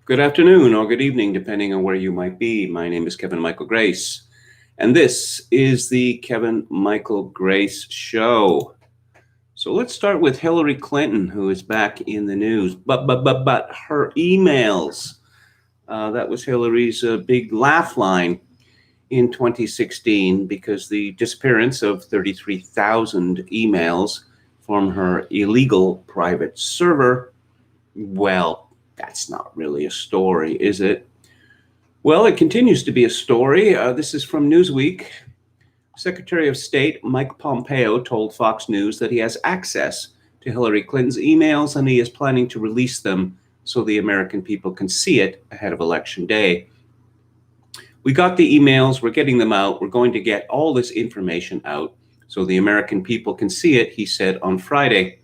Good afternoon or good evening, depending on where you might be. My name is Kevin Michael Grace, and this is the Kevin Michael Grace Show. So let's start with Hillary Clinton, who is back in the news. But her emails. That was Hillary's big laugh line in 2016 because the disappearance of 33,000 emails from her illegal private server, well, that's not really a story, is it? Well, it continues to be a story. This is from Newsweek. Secretary of State Mike Pompeo told Fox News that he has access to Hillary Clinton's emails and he is planning to release them so the American people can see it ahead of Election Day. We got the emails, we're getting them out, we're going to get all this information out so the American people can see it, he said on Friday.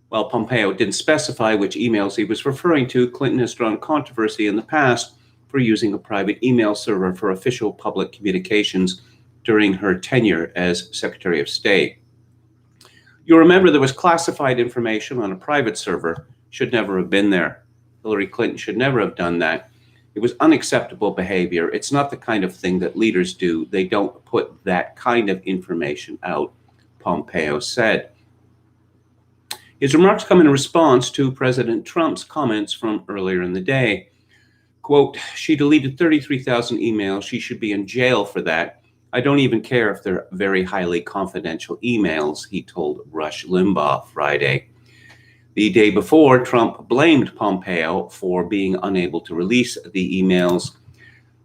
While Pompeo didn't specify which emails he was referring to, Clinton has drawn controversy in the past for using a private email server for official public communications during her tenure as Secretary of State. You'll remember there was classified information on a private server, should never have been there. Hillary Clinton should never have done that. It was unacceptable behavior. It's not the kind of thing that leaders do. They don't put that kind of information out, Pompeo said. His remarks come in response to President Trump's comments from earlier in the day. Quote, she deleted 33,000 emails. She should be in jail for that. I don't even care if they're very highly confidential emails, he told Rush Limbaugh Friday. The day before, Trump blamed Pompeo for being unable to release the emails.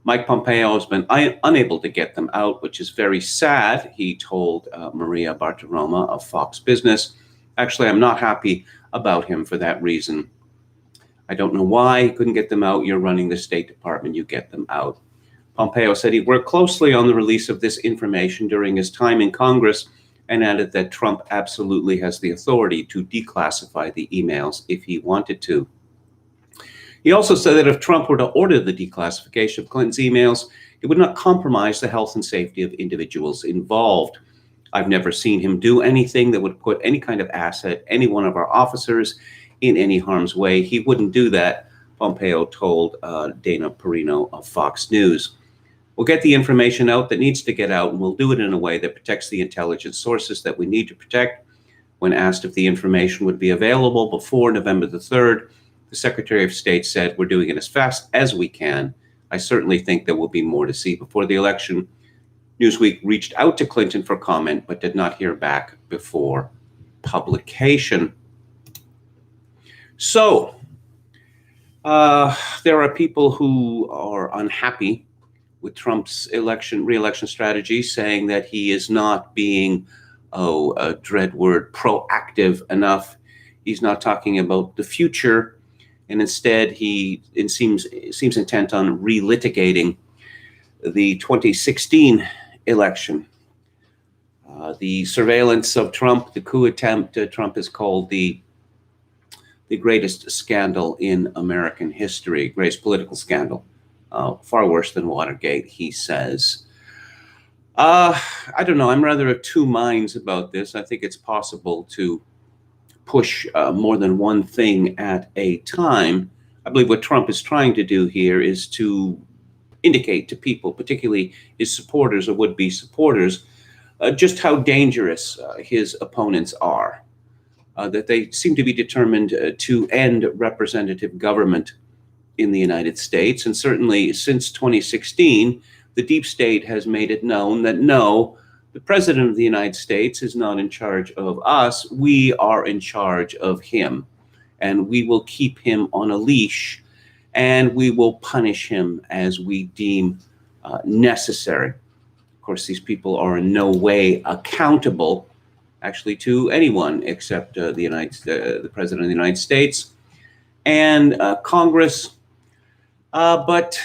Mike Pompeo has been unable to get them out, which is very sad, he told Maria Bartiromo of Fox Business. Actually, I'm not happy about him for that reason. I don't know why he couldn't get them out. You're running the State Department, you get them out. Pompeo said he worked closely on the release of this information during his time in Congress and added that Trump absolutely has the authority to declassify the emails if he wanted to. He also said that if Trump were to order the declassification of Clinton's emails, it would not compromise the health and safety of individuals involved. I've never seen him do anything that would put any kind of asset, any one of our officers, in any harm's way. He wouldn't do that, Pompeo told Dana Perino of Fox News. We'll get the information out that needs to get out, and we'll do it in a way that protects the intelligence sources that we need to protect. When asked if the information would be available before November the 3rd, the Secretary of State said, we're doing it as fast as we can. I certainly think there will be more to see before the election. Newsweek reached out to Clinton for comment, but did not hear back before publication. So, there are people who are unhappy with Trump's re-election strategy, saying that he is not being, a dread word, proactive enough. He's not talking about the future, and instead it seems intent on relitigating the 2016 election. The surveillance of Trump, the coup attempt, Trump has called the greatest scandal in American history, greatest political scandal. Far worse than Watergate, he says. I don't know. I'm rather of two minds about this. I think it's possible to push more than one thing at a time. I believe what Trump is trying to do here is to indicate to people, particularly his supporters or would-be supporters, just how dangerous his opponents are, that they seem to be determined to end representative government in the United States. And certainly since 2016, the deep state has made it known that no, the president of the United States is not in charge of us. We are in charge of him, and we will keep him on a leash, and we will punish him as we deem necessary. Of course, these people are in no way accountable, actually, to anyone except the president of the United States and Congress. But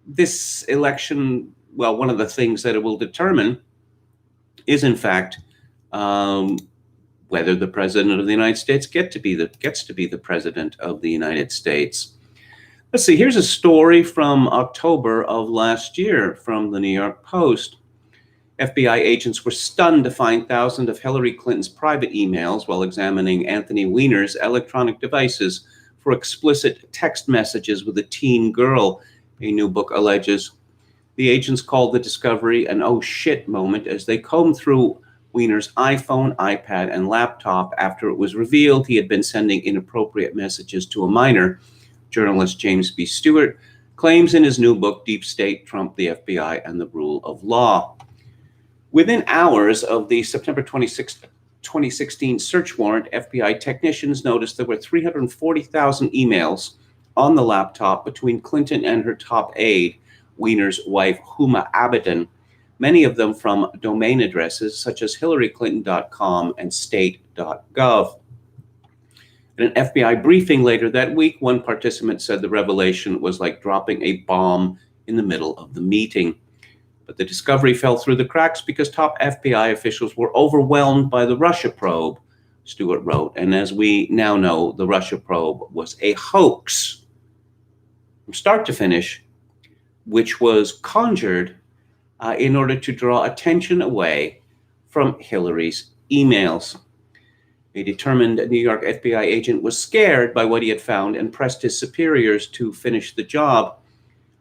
this election, well, one of the things that it will determine is, in fact, whether the president of the United States gets to be the president of the United States. Let's see, here's a story from October of last year from the New York Post. FBI agents were stunned to find thousands of Hillary Clinton's private emails while examining Anthony Weiner's electronic devices for explicit text messages with a teen girl, a new book alleges. The agents called the discovery an oh shit moment as they combed through Weiner's iPhone, iPad, and laptop after it was revealed he had been sending inappropriate messages to a minor. Journalist James B. Stewart claims in his new book, Deep State, Trump, the FBI, and the Rule of Law. Within hours of the September 26, 2016 search warrant, FBI technicians noticed there were 340,000 emails on the laptop between Clinton and her top aide, Weiner's wife, Huma Abedin, many of them from domain addresses such as hillaryclinton.com and state.gov. In an FBI briefing later that week, one participant said the revelation was like dropping a bomb in the middle of the meeting. But the discovery fell through the cracks because top FBI officials were overwhelmed by the Russia probe, Stewart wrote. And as we now know, the Russia probe was a hoax from start to finish, which was conjured in order to draw attention away from Hillary's emails. A determined New York FBI agent was scared by what he had found and pressed his superiors to finish the job.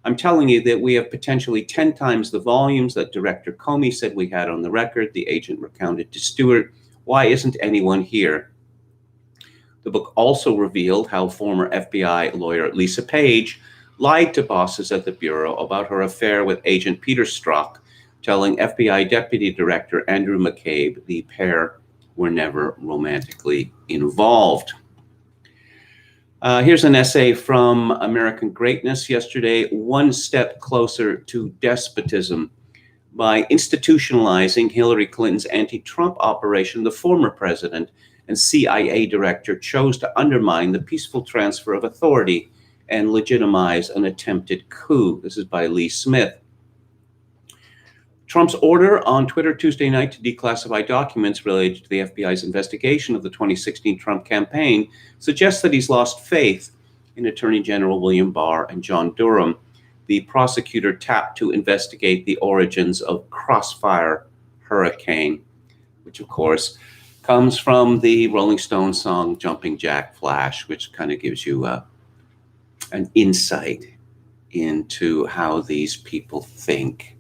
I'm telling you that we have potentially 10 times the volumes that Director Comey said we had on the record, the agent recounted to Stewart. Why isn't anyone here? The book also revealed how former FBI lawyer Lisa Page lied to bosses at the Bureau about her affair with Agent Peter Strzok, telling FBI Deputy Director Andrew McCabe the pair were never romantically involved. Here's an essay from American Greatness yesterday, One Step Closer to Despotism. By institutionalizing Hillary Clinton's anti-Trump operation, the former president and CIA director chose to undermine the peaceful transfer of authority and legitimize an attempted coup. This is by Lee Smith. Trump's order on Twitter Tuesday night to declassify documents related to the FBI's investigation of the 2016 Trump campaign suggests that he's lost faith in Attorney General William Barr and John Durham, the prosecutor tapped to investigate the origins of Crossfire Hurricane, which of course comes from the Rolling Stones song Jumping Jack Flash, which kind of gives you an insight into how these people think.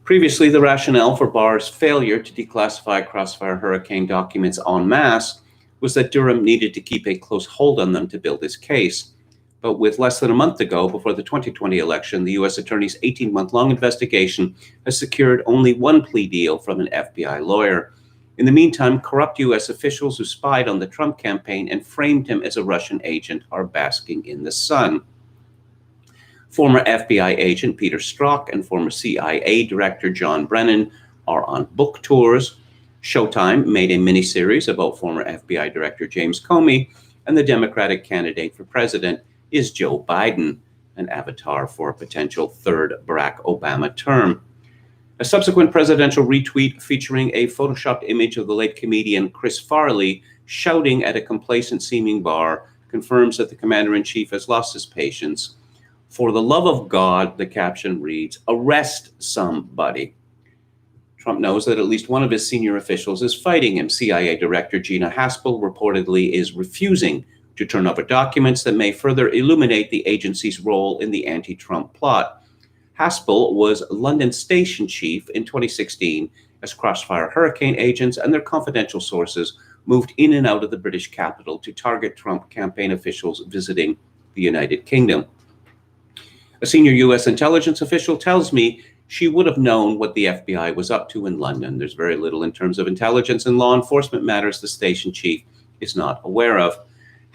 Previously, the rationale for Barr's failure to declassify Crossfire Hurricane documents en masse was that Durham needed to keep a close hold on them to build his case. But with less than a month ago, before the 2020 election, the U.S. Attorney's 18-month-long investigation has secured only one plea deal from an FBI lawyer. In the meantime, corrupt U.S. officials who spied on the Trump campaign and framed him as a Russian agent are basking in the sun. Former FBI agent Peter Strzok and former CIA director John Brennan are on book tours. Showtime made a miniseries about former FBI director James Comey, and the Democratic candidate for president is Joe Biden, an avatar for a potential third Barack Obama term. A subsequent presidential retweet featuring a photoshopped image of the late comedian Chris Farley shouting at a complacent-seeming Barr confirms that the commander-in-chief has lost his patience. For the love of God, the caption reads, arrest somebody. Trump knows that at least one of his senior officials is fighting him. CIA Director Gina Haspel reportedly is refusing to turn over documents that may further illuminate the agency's role in the anti-Trump plot. Haspel was London station chief in 2016 as Crossfire Hurricane agents and their confidential sources moved in and out of the British capital to target Trump campaign officials visiting the United Kingdom. A senior U.S. intelligence official tells me she would have known what the FBI was up to in London. There's very little in terms of intelligence and law enforcement matters the station chief is not aware of.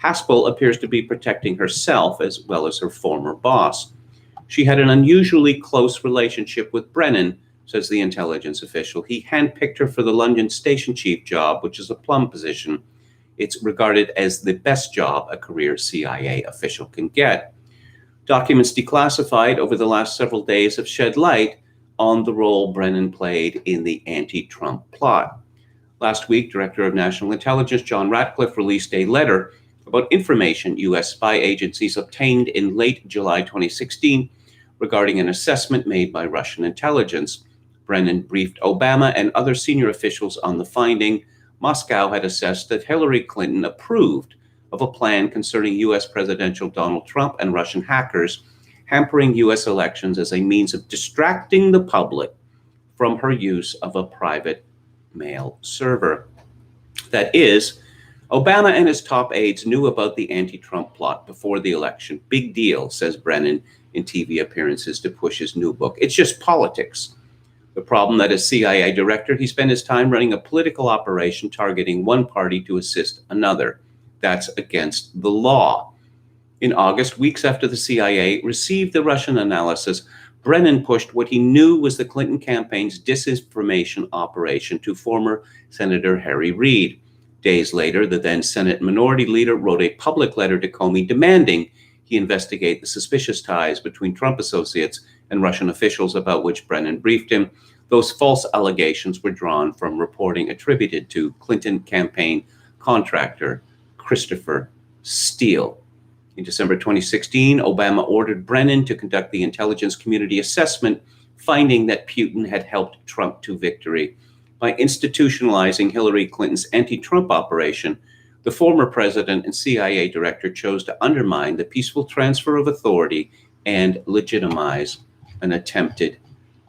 Haspel appears to be protecting herself as well as her former boss. She had an unusually close relationship with Brennan, says the intelligence official. He handpicked her for the London station chief job, which is a plum position. It's regarded as the best job a career CIA official can get. Documents declassified over the last several days have shed light on the role Brennan played in the anti-Trump plot. Last week, Director of National Intelligence John Ratcliffe released a letter about information U.S. spy agencies obtained in late July 2016 regarding an assessment made by Russian intelligence. Brennan briefed Obama and other senior officials on the finding. Moscow had assessed that Hillary Clinton approved of a plan concerning U.S. presidential Donald Trump and Russian hackers hampering U.S. elections as a means of distracting the public from her use of a private mail server. That is, Obama and his top aides knew about the anti-Trump plot before the election. Big deal, says Brennan in TV appearances to push his new book. It's just politics. The problem that as CIA director, he spent his time running a political operation targeting one party to assist another. That's against the law. In August, weeks after the CIA received the Russian analysis, Brennan pushed what he knew was the Clinton campaign's disinformation operation to former Senator Harry Reid. Days later, the then Senate Minority Leader wrote a public letter to Comey demanding he investigate the suspicious ties between Trump associates and Russian officials about which Brennan briefed him. Those false allegations were drawn from reporting attributed to Clinton campaign contractor Christopher Steele. In December 2016, Obama ordered Brennan to conduct the intelligence community assessment, finding that Putin had helped Trump to victory. By institutionalizing Hillary Clinton's anti-Trump operation, the former president and CIA director chose to undermine the peaceful transfer of authority and legitimize an attempted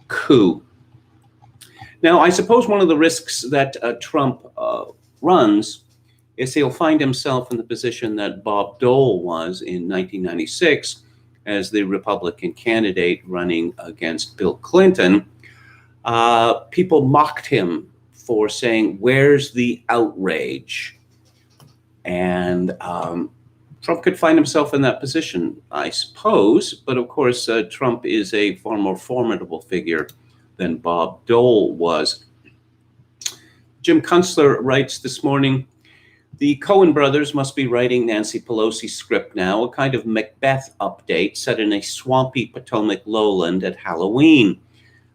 coup. Now, I suppose one of the risks that Trump runs is he'll find himself in the position that Bob Dole was in 1996 as the Republican candidate running against Bill Clinton. People mocked him for saying, "Where's the outrage?" And Trump could find himself in that position, I suppose. But of course, Trump is a far more formidable figure than Bob Dole was. Jim Kunstler writes this morning, the Coen brothers must be writing Nancy Pelosi's script now, a kind of Macbeth update set in a swampy Potomac lowland at Halloween.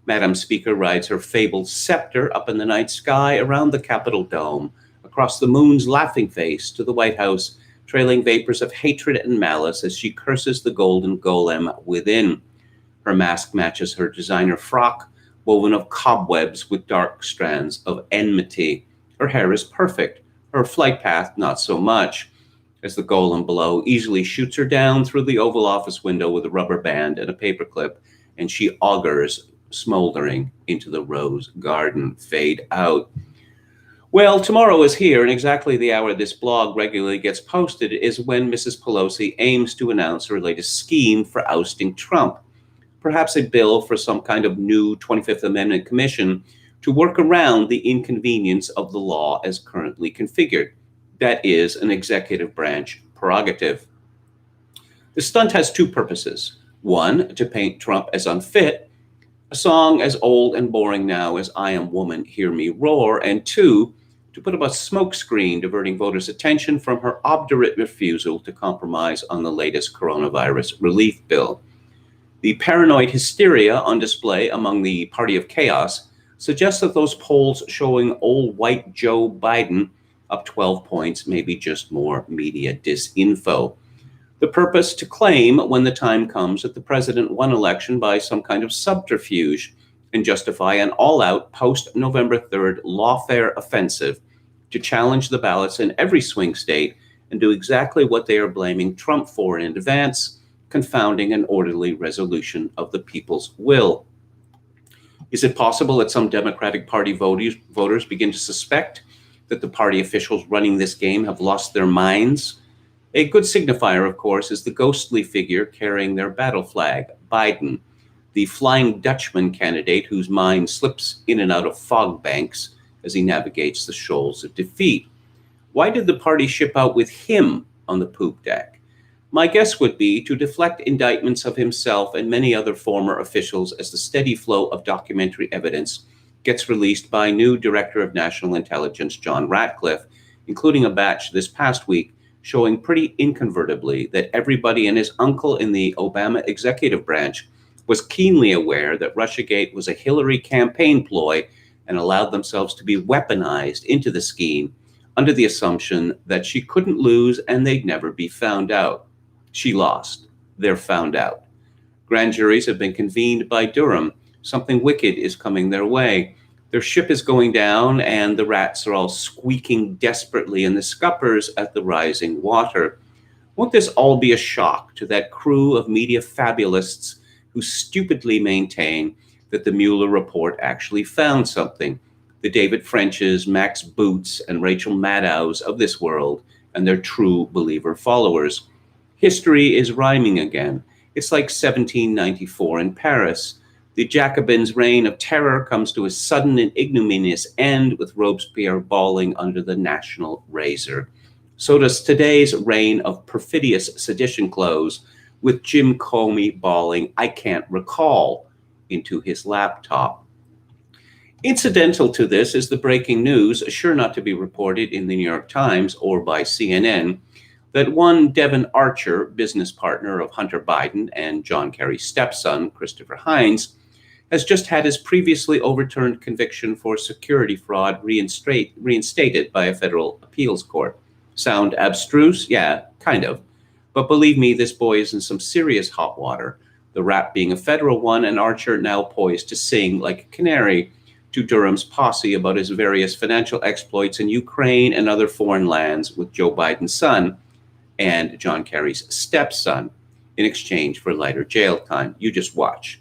Madam Speaker rides her fabled scepter up in the night sky around the Capitol dome, across the moon's laughing face to the White House, trailing vapors of hatred and malice as she curses the golden golem within. Her mask matches her designer frock, woven of cobwebs with dark strands of enmity. Her hair is perfect, her flight path not so much, as the golem below easily shoots her down through the Oval Office window with a rubber band and a paperclip, and she augurs, smoldering into the rose garden. Fade out. Well, tomorrow is here, and exactly the hour this blog regularly gets posted is when Mrs. Pelosi aims to announce her latest scheme for ousting Trump. Perhaps a bill for some kind of new 25th Amendment commission to work around the inconvenience of the law as currently configured. That is an executive branch prerogative. The stunt has two purposes. One, to paint Trump as unfit, a song as old and boring now as I Am Woman, Hear Me Roar, and two, to put up a smokescreen diverting voters' attention from her obdurate refusal to compromise on the latest coronavirus relief bill. The paranoid hysteria on display among the party of chaos suggests that those polls showing old white Joe Biden up 12 points may be just more media disinfo. The purpose to claim when the time comes that the president won election by some kind of subterfuge and justify an all-out post-November 3rd lawfare offensive to challenge the ballots in every swing state and do exactly what they are blaming Trump for in advance, confounding an orderly resolution of the people's will. Is it possible that some Democratic Party voters begin to suspect that the party officials running this game have lost their minds? A good signifier, of course, is the ghostly figure carrying their battle flag, Biden, the Flying Dutchman candidate whose mind slips in and out of fog banks as he navigates the shoals of defeat. Why did the party ship out with him on the poop deck? My guess would be to deflect indictments of himself and many other former officials as the steady flow of documentary evidence gets released by new Director of National Intelligence John Ratcliffe, including a batch this past week showing pretty inconvertibly that everybody and his uncle in the Obama executive branch was keenly aware that Russiagate was a Hillary campaign ploy and allowed themselves to be weaponized into the scheme under the assumption that she couldn't lose and they'd never be found out. She lost. They're found out. Grand juries have been convened by Durham. Something wicked is coming their way. Their ship is going down, and the rats are all squeaking desperately in the scuppers at the rising water. Won't this all be a shock to that crew of media fabulists who stupidly maintain that the Mueller report actually found something? The David Frenches, Max Boots, and Rachel Maddows of this world, and their true believer followers. History is rhyming again. It's like 1794 in Paris. The Jacobins' reign of terror comes to a sudden and ignominious end, with Robespierre bawling under the national razor. So does today's reign of perfidious sedition close, with Jim Comey bawling, "I can't recall," into his laptop. Incidental to this is the breaking news, sure not to be reported in the New York Times or by CNN, that one Devon Archer, business partner of Hunter Biden and John Kerry's stepson, Christopher Hines, has just had his previously overturned conviction for security fraud reinstated by a federal appeals court. Sound abstruse? Yeah, kind of. But believe me, this boy is in some serious hot water, the rap being a federal one, and Archer now poised to sing like a canary to Durham's posse about his various financial exploits in Ukraine and other foreign lands with Joe Biden's son and John Kerry's stepson in exchange for lighter jail time. You just watch.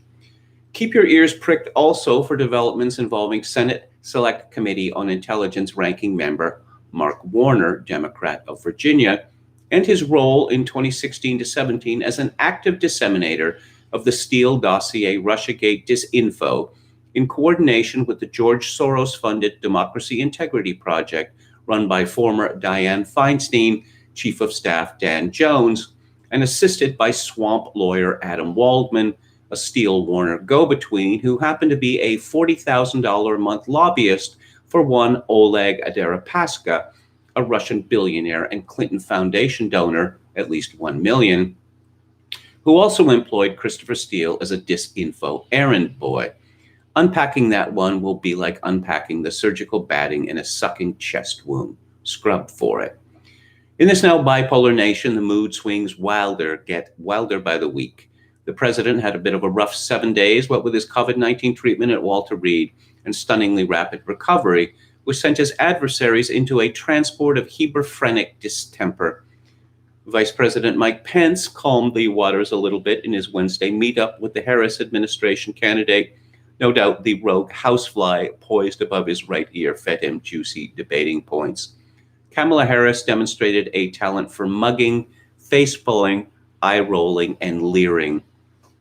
Keep your ears pricked also for developments involving Senate Select Committee on Intelligence ranking member Mark Warner, Democrat of Virginia, and his role in 2016 to 17 as an active disseminator of the Steele dossier Russiagate disinfo in coordination with the George Soros-funded Democracy Integrity Project run by former Dianne Feinstein, Chief of Staff Dan Jones, and assisted by swamp lawyer Adam Waldman, a Steele Warner go-between who happened to be a $40,000 a month lobbyist for one Oleg Deripaska, a Russian billionaire and Clinton Foundation donor, at least $1 million, who also employed Christopher Steele as a disinfo errand boy. Unpacking that one will be like unpacking the surgical batting in a sucking chest wound. Scrub for it. In this now bipolar nation, the mood swings get wilder by the week. The president had a bit of a rough 7 days, what with his COVID-19 treatment at Walter Reed and stunningly rapid recovery, which sent his adversaries into a transport of Heber-phrenic distemper. Vice President Mike Pence calmed the waters a little bit in his Wednesday meetup with the Harris administration candidate. No doubt the rogue housefly poised above his right ear fed him juicy debating points. Kamala Harris demonstrated a talent for mugging, face-pulling, eye-rolling, and leering.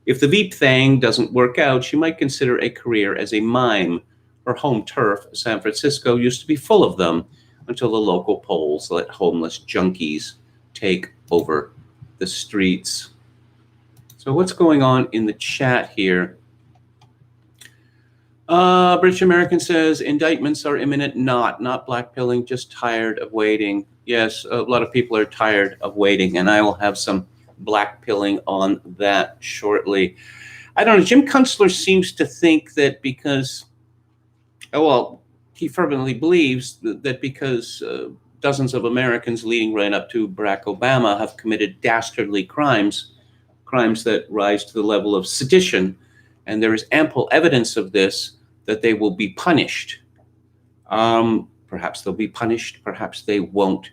If the Veep thing doesn't work out, she might consider a career as a mime. Her home turf, San Francisco, used to be full of them until the local polls let homeless junkies take over the streets. So what's going on in the chat here? British American says, indictments are imminent. Not blackpilling, just tired of waiting. Yes, a lot of people are tired of waiting, and I will have some blackpilling on that shortly. I don't know. Jim Kunstler seems to think that because, he fervently believes that because dozens of Americans leading right up to Barack Obama have committed dastardly crimes that rise to the level of sedition, and there is ample evidence of this, that they will be punished. Perhaps they'll be punished, perhaps they won't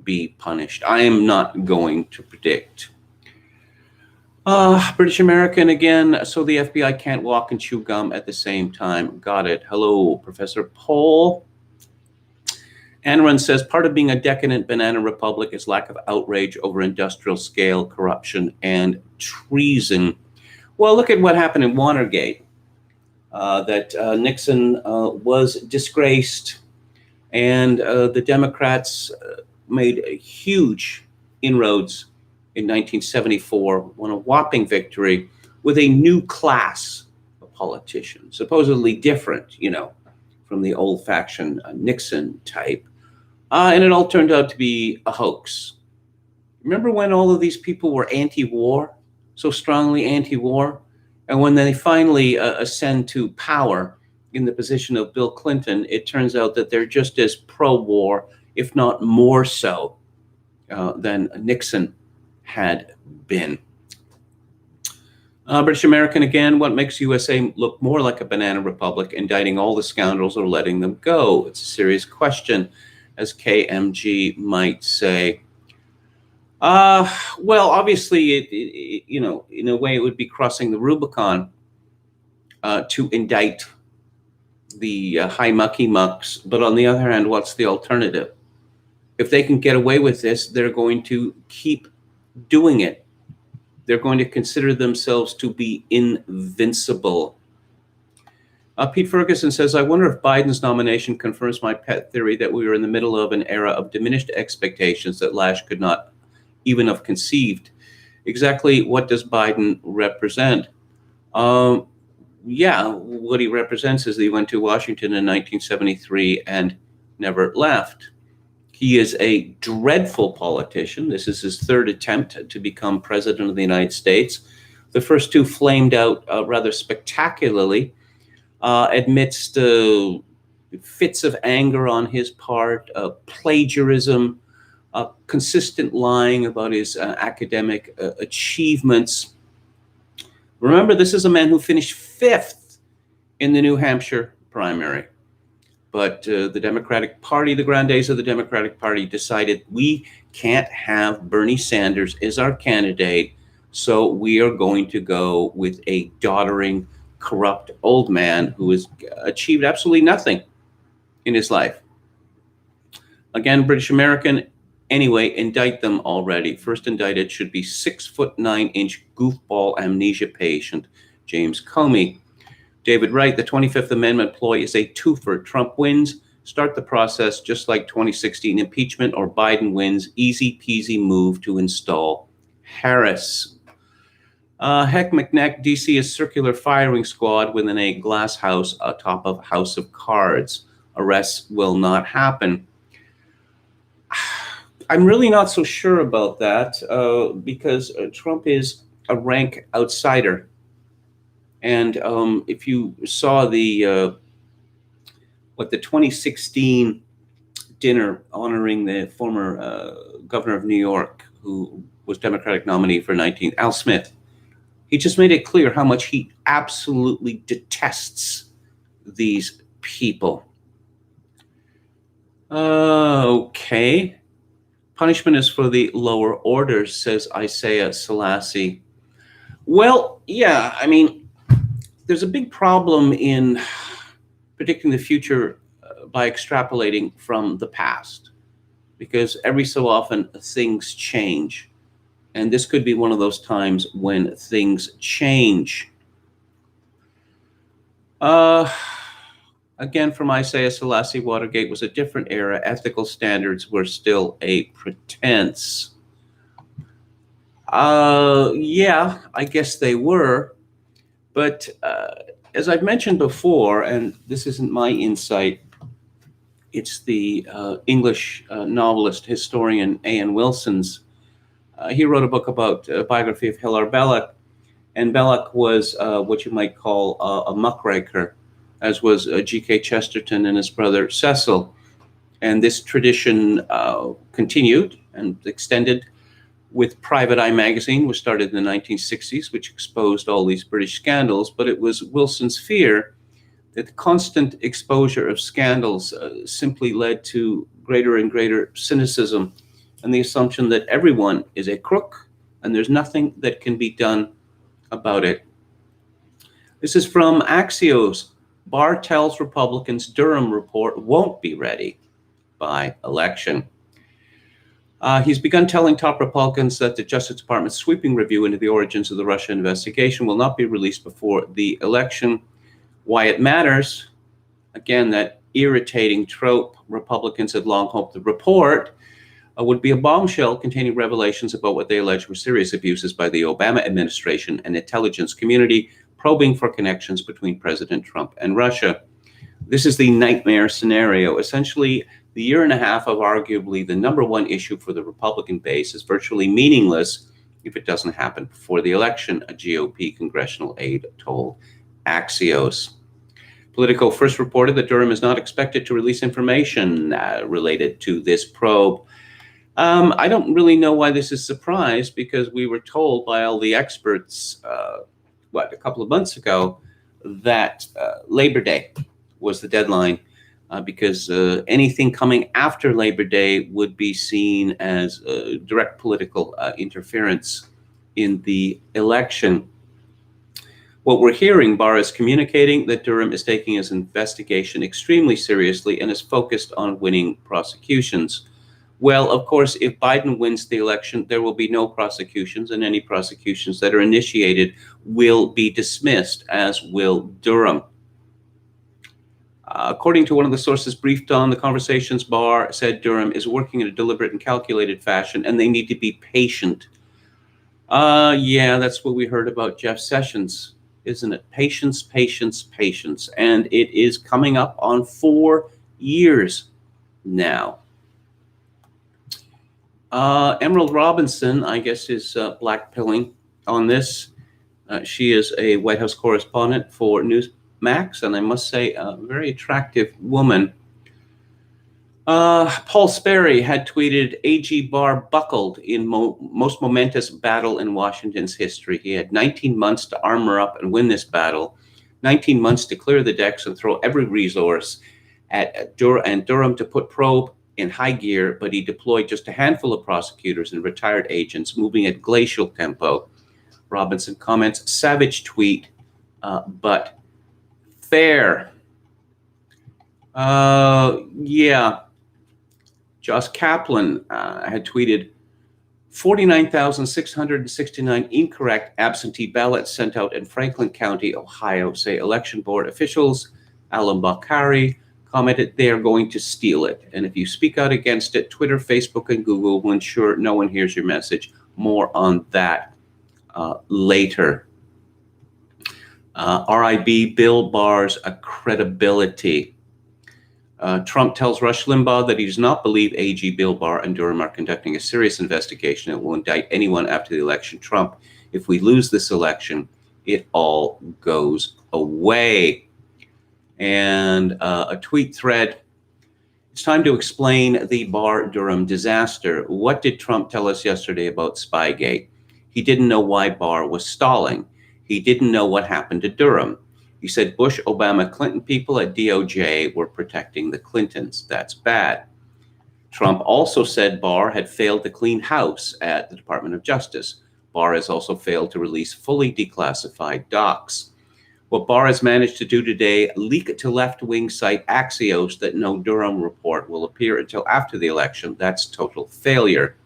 be punished. I am not going to predict. British American again, so the FBI can't walk and chew gum at the same time. Got it. Hello, Professor Paul. Anrun says, part of being a decadent banana republic is lack of outrage over industrial scale corruption and treason. Well, look at what happened in Watergate, that Nixon was disgraced, and the Democrats made huge inroads in 1974, won a whopping victory with a new class of politicians, supposedly different, from the old-fashioned Nixon type. And it all turned out to be a hoax. Remember when all of these people were anti-war, so strongly anti-war? And when they finally ascend to power in the position of Bill Clinton, it turns out that they're just as pro-war, if not more so, than Nixon had been. British American again, what makes USA look more like a banana republic, indicting all the scoundrels or letting them go? It's a serious question, as KMG might say. Well, obviously, in a way, it would be crossing the Rubicon to indict the high mucky mucks. But on the other hand, what's the alternative? If they can get away with this, they're going to keep doing it. They're going to consider themselves to be invincible. Pete Ferguson says, I wonder if Biden's nomination confirms my pet theory that we are in the middle of an era of diminished expectations that Lash could not even have conceived. Exactly what does Biden represent? Yeah, what he represents is that he went to Washington in 1973 and never left. He is a dreadful politician. This is his third attempt to become president of the United States. The first two flamed out rather spectacularly amidst fits of anger on his part, plagiarism, consistent lying about his academic achievements. Remember, this is a man who finished 5th in the New Hampshire primary. But the Democratic Party, the grandees of the Democratic Party, decided we can't have Bernie Sanders as our candidate, so we are going to go with a doddering, corrupt old man who has achieved absolutely nothing in his life. Again, British American, anyway, indict them already. First indicted should be 6'9" goofball amnesia patient, James Comey. David Wright, the 25th Amendment ploy is a twofer. Trump wins, start the process just like 2016 impeachment, or Biden wins, easy peasy move to install Harris. Heck McNeck, DC is circular firing squad within a glass house atop of House of Cards. Arrests will not happen. I'm really not so sure about that because Trump is a rank outsider. And if you saw the 2016 dinner honoring the former governor of New York, who was Democratic nominee for 19th, Al Smith, he just made it clear how much he absolutely detests these people. Okay. Punishment is for the lower orders, says Isaiah Selassie. Well, yeah, I mean, there's a big problem in predicting the future by extrapolating from the past, because every so often things change. And this could be one of those times when things change. Again, from Isaiah Selassie, Watergate was a different era. Ethical standards were still a pretense. Yeah, I guess they were. But as I've mentioned before, and this isn't my insight, it's the English novelist, historian A.N. Wilson's. He wrote a book about a biography of Hilaire Belloc, and Belloc was what you might call a muckraker, as was G.K. Chesterton and his brother Cecil. And this tradition continued and extended with Private Eye magazine, which started in the 1960s, which exposed all these British scandals. But it was Wilson's fear that the constant exposure of scandals simply led to greater and greater cynicism and the assumption that everyone is a crook and there's nothing that can be done about it. This is from Axios. Barr tells Republicans Durham report won't be ready by election. He's begun telling top Republicans that the Justice Department's sweeping review into the origins of the Russia investigation will not be released before the election. Why it matters, again, that irritating trope Republicans had long hoped the report would be a bombshell containing revelations about what they allege were serious abuses by the Obama administration and intelligence community, probing for connections between President Trump and Russia. This is the nightmare scenario. Essentially, the year and a half of arguably the number one issue for the Republican base is virtually meaningless if it doesn't happen before the election, a GOP congressional aide told Axios. Politico first reported that Durham is not expected to release information related to this probe. I don't really know why this is a surprise, because we were told by all the experts a couple of months ago, that Labor Day was the deadline, because anything coming after Labor Day would be seen as direct political interference in the election. What we're hearing, Barr is communicating that Durham is taking his investigation extremely seriously and is focused on winning prosecutions. Well, of course, if Biden wins the election, there will be no prosecutions, and any prosecutions that are initiated will be dismissed, as will Durham. According to one of the sources briefed on the conversations, Barr said Durham is working in a deliberate and calculated fashion, and they need to be patient. Yeah, that's what we heard about Jeff Sessions, isn't it? Patience, patience, patience. And it is coming up on 4 years now. Emerald Robinson, I guess, is blackpilling on this. She is a White House correspondent for Newsmax, and I must say, a very attractive woman. Paul Sperry had tweeted, AG Barr buckled in most momentous battle in Washington's history. He had 19 months to armor up and win this battle, 19 months to clear the decks and throw every resource at Durham to put probe in high gear, but he deployed just a handful of prosecutors and retired agents moving at glacial tempo. Robinson comments, savage tweet, but fair. Yeah. Josh Kaplan had tweeted, 49,669 incorrect absentee ballots sent out in Franklin County, Ohio, say election board officials. Alan Bakari commented they are going to steal it. And if you speak out against it, Twitter, Facebook, and Google will ensure no one hears your message. More on that later. RIB Bill Barr's credibility. Trump tells Rush Limbaugh that he does not believe AG Bill Barr and Durham are conducting a serious investigation and will indict anyone after the election. Trump, if we lose this election, it all goes away. And a tweet thread. It's time to explain the Barr-Durham disaster. What did Trump tell us yesterday about Spygate? He didn't know why Barr was stalling. He didn't know what happened to Durham. He said Bush, Obama, Clinton people at DOJ were protecting the Clintons. That's bad. Trump also said Barr had failed to clean house at the Department of Justice. Barr has also failed to release fully declassified docs. What Barr has managed to do today, leak to left-wing site Axios that no Durham report will appear until after the election. That's total failure.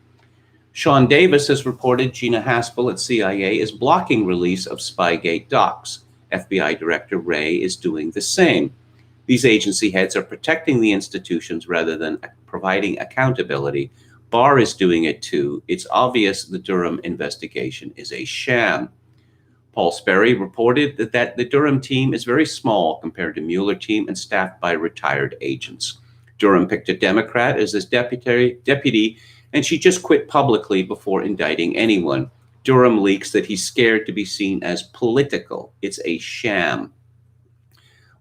Sean Davis has reported Gina Haspel at CIA is blocking release of Spygate docs. FBI Director Wray is doing the same. These agency heads are protecting the institutions rather than providing accountability. Barr is doing it too. It's obvious the Durham investigation is a sham. Paul Sperry reported that the Durham team is very small compared to Mueller team and staffed by retired agents. Durham picked a Democrat as his deputy, and she just quit publicly before indicting anyone. Durham leaks that he's scared to be seen as political. It's a sham.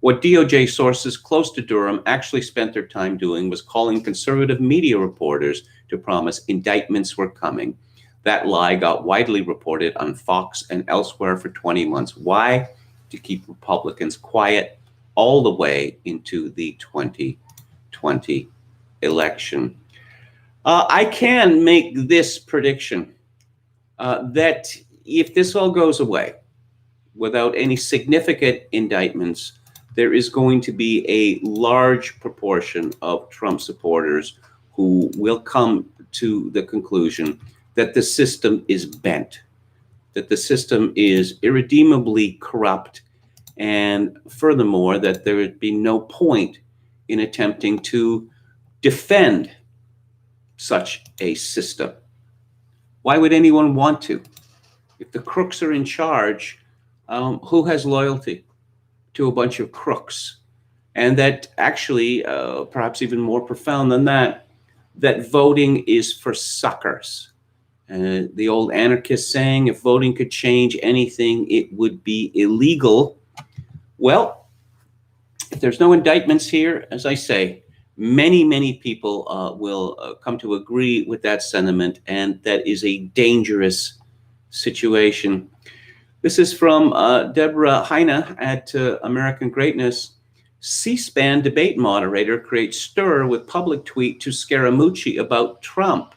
What DOJ sources close to Durham actually spent their time doing was calling conservative media reporters to promise indictments were coming. That lie got widely reported on Fox and elsewhere for 20 months. Why? To keep Republicans quiet all the way into the 2020 election. I can make this prediction. That if this all goes away without any significant indictments, there is going to be a large proportion of Trump supporters who will come to the conclusion that the system is bent, that the system is irredeemably corrupt, and furthermore, that there would be no point in attempting to defend such a system. Why would anyone want to? If the crooks are in charge, who has loyalty to a bunch of crooks? And that actually, perhaps even more profound than that, that voting is for suckers. The old anarchist saying, if voting could change anything, it would be illegal. Well, if there's no indictments here, as I say, many people will come to agree with that sentiment, and that is a dangerous situation. This is from Deborah Heine at American Greatness. C-SPAN debate moderator creates stir with public tweet to Scaramucci about Trump.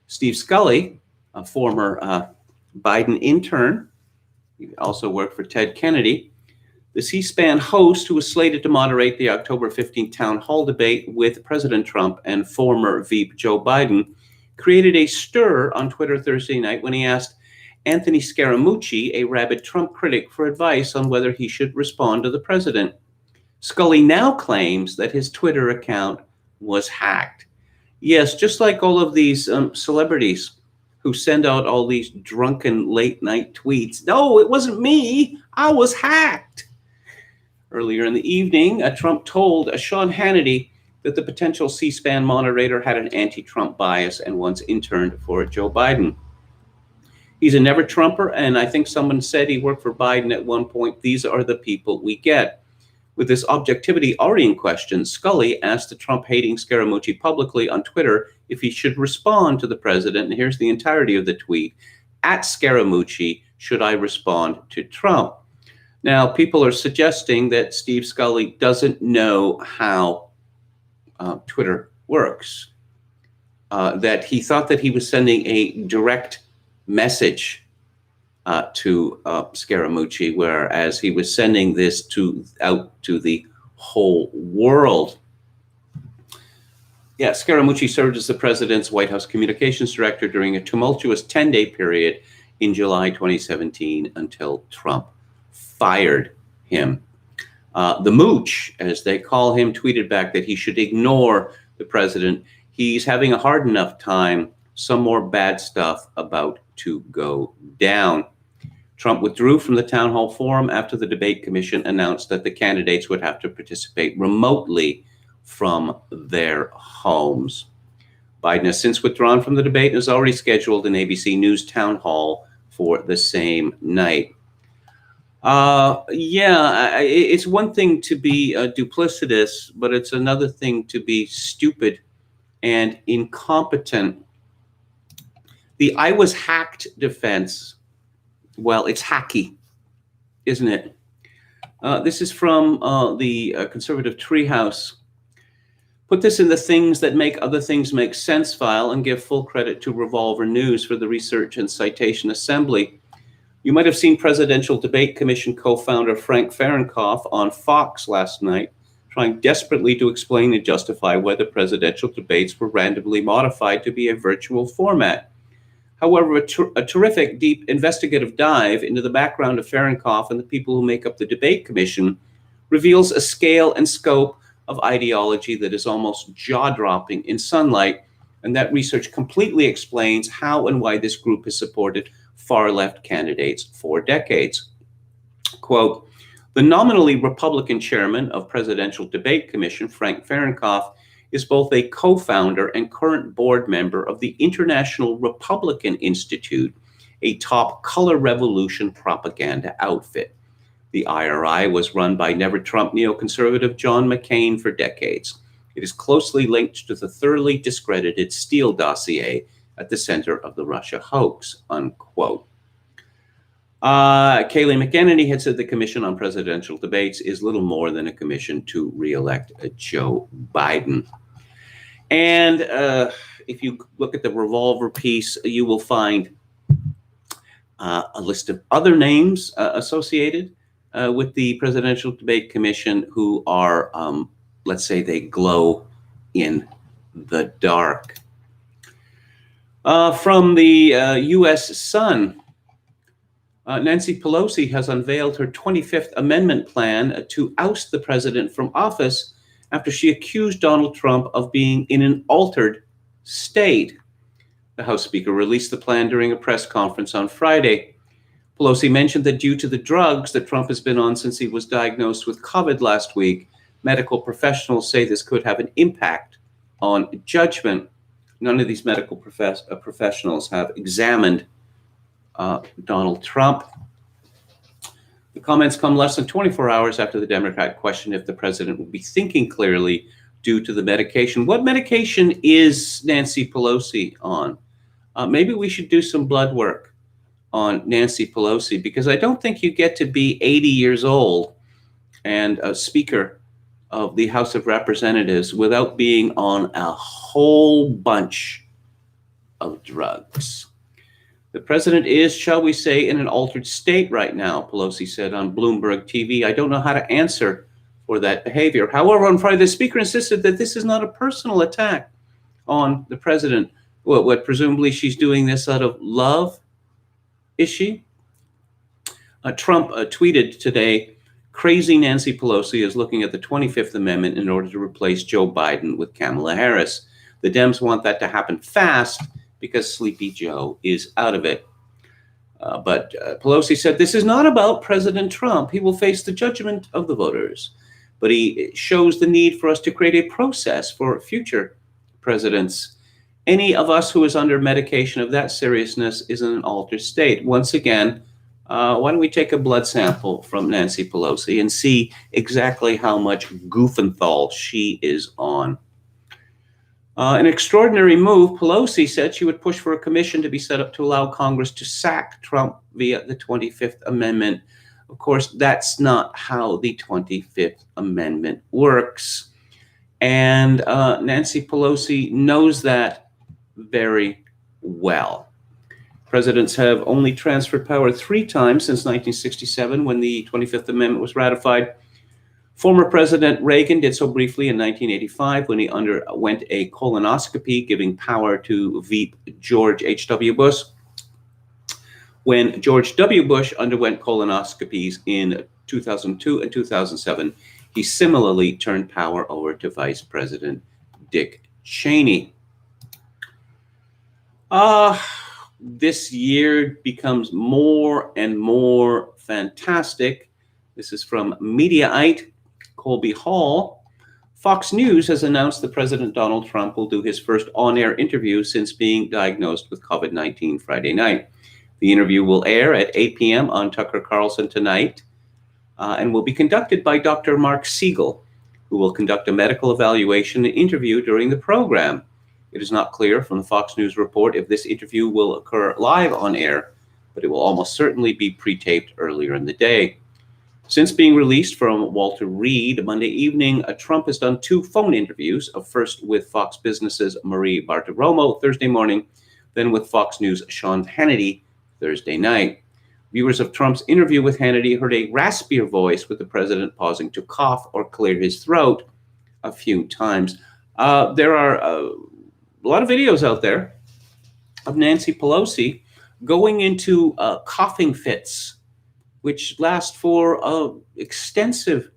Steve Scully, a former Biden intern, he also worked for Ted Kennedy, the C-SPAN host who was slated to moderate the October 15th town hall debate with President Trump and former VP Joe Biden, created a stir on Twitter Thursday night when he asked Anthony Scaramucci, a rabid Trump critic, for advice on whether he should respond to the president. Scully now claims that his Twitter account was hacked. Yes, just like all of these celebrities who send out all these drunken late night tweets. No, it wasn't me. I was hacked. Earlier in the evening, Trump told Sean Hannity that the potential C-SPAN moderator had an anti-Trump bias and once interned for Joe Biden. He's a never Trumper, and I think someone said he worked for Biden at one point. These are the people we get. With this objectivity already in question, Scully asked the Trump-hating Scaramucci publicly on Twitter if he should respond to the president. And here's the entirety of the tweet. At Scaramucci, should I respond to Trump? Now, people are suggesting that Steve Scully doesn't know how Twitter works, that he thought that he was sending a direct message to Scaramucci, whereas he was sending this out to the whole world. Yeah, Scaramucci served as the president's White House communications director during a tumultuous 10-day period in July 2017 until Trump fired him. The Mooch, as they call him, tweeted back that he should ignore the president. He's having a hard enough time. Some more bad stuff about to go down. Trump withdrew from the town hall forum after the debate commission announced that the candidates would have to participate remotely from their homes. Biden has since withdrawn from the debate and has already scheduled an ABC News town hall for the same night. It's one thing to be duplicitous, but it's another thing to be stupid and incompetent. The I was hacked defense, well, it's hacky, isn't it? This is from the conservative treehouse. Put this in the things that make other things make sense file and give full credit to Revolver News for the research and citation assembly. You might have seen Presidential Debate Commission co-founder Frank Fahrenkopf on Fox last night, trying desperately to explain and justify why the presidential debates were randomly modified to be a virtual format. However, a terrific, deep investigative dive into the background of Fahrenkopf and the people who make up the debate commission reveals a scale and scope of ideology that is almost jaw-dropping in sunlight, and that research completely explains how and why this group has supported far-left candidates for decades. Quote, the nominally Republican chairman of Presidential Debate Commission, Frank Fahrenkopf, is both a co-founder and current board member of the International Republican Institute, a top color revolution propaganda outfit. The IRI was run by never-Trump neoconservative John McCain for decades. It is closely linked to the thoroughly discredited Steele dossier at the center of the Russia hoax, unquote. Kayleigh McEnany had said the Commission on Presidential Debates is little more than a commission to re-elect Joe Biden. And if you look at the Revolver piece, you will find a list of other names associated with the Presidential Debate Commission who are, let's say, they glow in the dark. From the U.S. Sun, Nancy Pelosi has unveiled her 25th Amendment plan to oust the president from office after she accused Donald Trump of being in an altered state. The House Speaker released the plan during a press conference on Friday. Pelosi mentioned that due to the drugs that Trump has been on since he was diagnosed with COVID last week, medical professionals say this could have an impact on judgment. None of these medical professionals have examined Donald Trump. The comments come less than 24 hours after the Democrat questioned if the president would be thinking clearly due to the medication. What medication is Nancy Pelosi on? Maybe we should do some blood work on Nancy Pelosi, because I don't think you get to be 80 years old and a Speaker of the House of Representatives without being on a whole bunch of drugs. The president is, shall we say, in an altered state right now, Pelosi said on Bloomberg TV. I don't know how to answer for that behavior. However, on Friday, the Speaker insisted that this is not a personal attack on the president. What presumably she's doing this out of love, is she? Trump tweeted today, crazy Nancy Pelosi is looking at the 25th Amendment in order to replace Joe Biden with Kamala Harris. The Dems want that to happen fast because Sleepy Joe is out of it. But Pelosi said, this is not about President Trump. He will face the judgment of the voters. But he shows the need for us to create a process for future presidents. Any of us who is under medication of that seriousness is in an altered state. Once again, why don't we take a blood sample from Nancy Pelosi and see exactly how much Goofenthal she is on. An extraordinary move, Pelosi said she would push for a commission to be set up to allow Congress to sack Trump via the 25th Amendment. Of course, that's not how the 25th Amendment works. And Nancy Pelosi knows that very well. Presidents have only transferred power 3 times since 1967 when the 25th Amendment was ratified. Former President Reagan did so briefly in 1985 when he underwent a colonoscopy, giving power to Veep George H.W. Bush. When George W. Bush underwent colonoscopies in 2002 and 2007, he similarly turned power over to Vice President Dick Cheney. This year becomes more and more fantastic. This is from Mediaite, Colby Hall. Fox News has announced that President Donald Trump will do his first on-air interview since being diagnosed with COVID-19 Friday night. The interview will air at 8 p.m. on Tucker Carlson tonight and will be conducted by Dr. Mark Siegel, who will conduct a medical evaluation and interview during the program. It is not clear from the Fox News report if this interview will occur live on air, but it will almost certainly be pre-taped earlier in the day. Since being released from Walter Reed Monday evening, Trump has done 2 phone interviews, first with Fox Business's Marie Bartiromo Thursday morning, then with Fox News' Sean Hannity Thursday night. Viewers of Trump's interview with Hannity heard a raspier voice with the president pausing to cough or clear his throat a few times. There are a lot of videos out there of Nancy Pelosi going into coughing fits, which last for extensive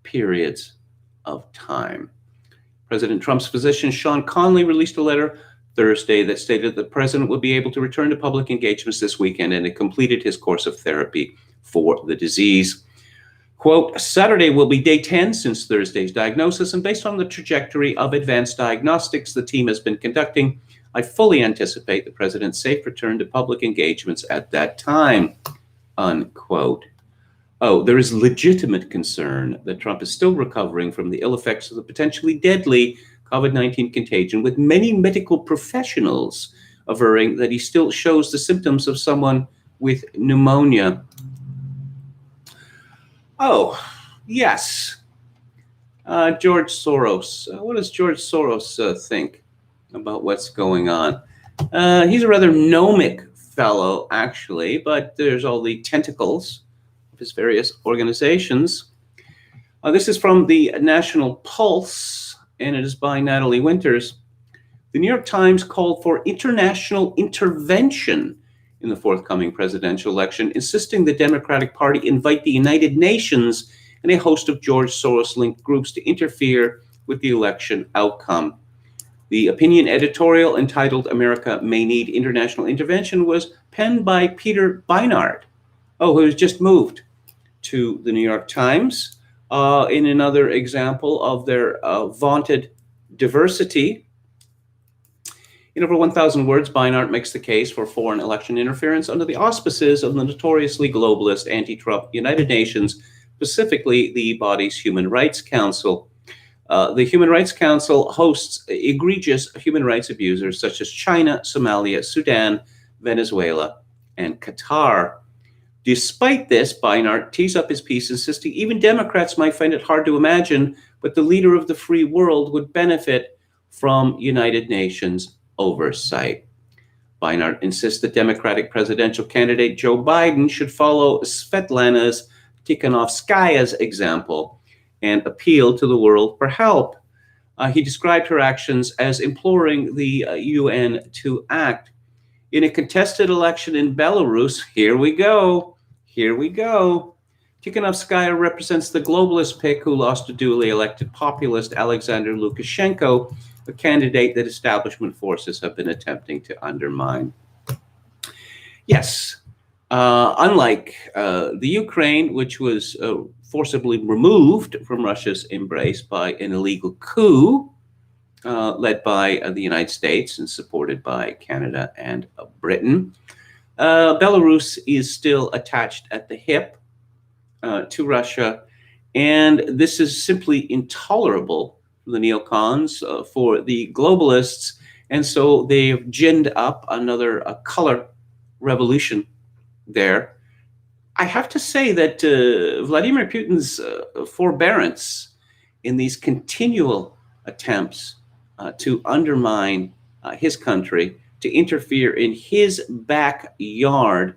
periods of time. President Trump's physician, Sean Conley, released a letter Thursday that stated the president would be able to return to public engagements this weekend and had completed his course of therapy for the disease. Quote, Saturday will be day 10 since Thursday's diagnosis, and based on the trajectory of advanced diagnostics the team has been conducting, I fully anticipate the president's safe return to public engagements at that time, unquote. Oh, there is legitimate concern that Trump is still recovering from the ill effects of the potentially deadly COVID-19 contagion, with many medical professionals averring that he still shows the symptoms of someone with pneumonia. Oh, yes. George Soros. What does George Soros think about what's going on? He's a rather gnomic fellow, actually, but there's all the tentacles of his various organizations. This is from the National Pulse, and it is by Natalie Winters. The New York Times called for international intervention in the forthcoming presidential election, insisting the Democratic Party invite the United Nations and a host of George Soros-linked groups to interfere with the election outcome. The opinion editorial entitled America May Need International Intervention was penned by Peter Beinart, who has just moved to the New York Times. In another example of their vaunted diversity, in over 1,000 words, Beinart makes the case for foreign election interference under the auspices of the notoriously globalist anti-Trump United Nations, specifically the body's Human Rights Council. The Human Rights Council hosts egregious human rights abusers such as China, Somalia, Sudan, Venezuela, and Qatar. Despite this, Beinart tees up his piece, insisting even Democrats might find it hard to imagine, but the leader of the free world would benefit from United Nations oversight. Beinart insists that Democratic presidential candidate Joe Biden should follow Svetlana's Tikhanovskaya's example and appeal to the world for help. He described her actions as imploring the UN to act. In a contested election in Belarus, here we go. Tikhanovskaya represents the globalist pick who lost to duly elected populist Alexander Lukashenko, a candidate that establishment forces have been attempting to undermine. Yes, unlike the Ukraine, which was forcibly removed from Russia's embrace by an illegal coup led by the United States and supported by Canada and Britain, Belarus is still attached at the hip to Russia, and this is simply intolerable for the neocons, for the globalists, and so they've ginned up another color revolution there. I have to say that Vladimir Putin's forbearance in these continual attempts to undermine his country, to interfere in his backyard,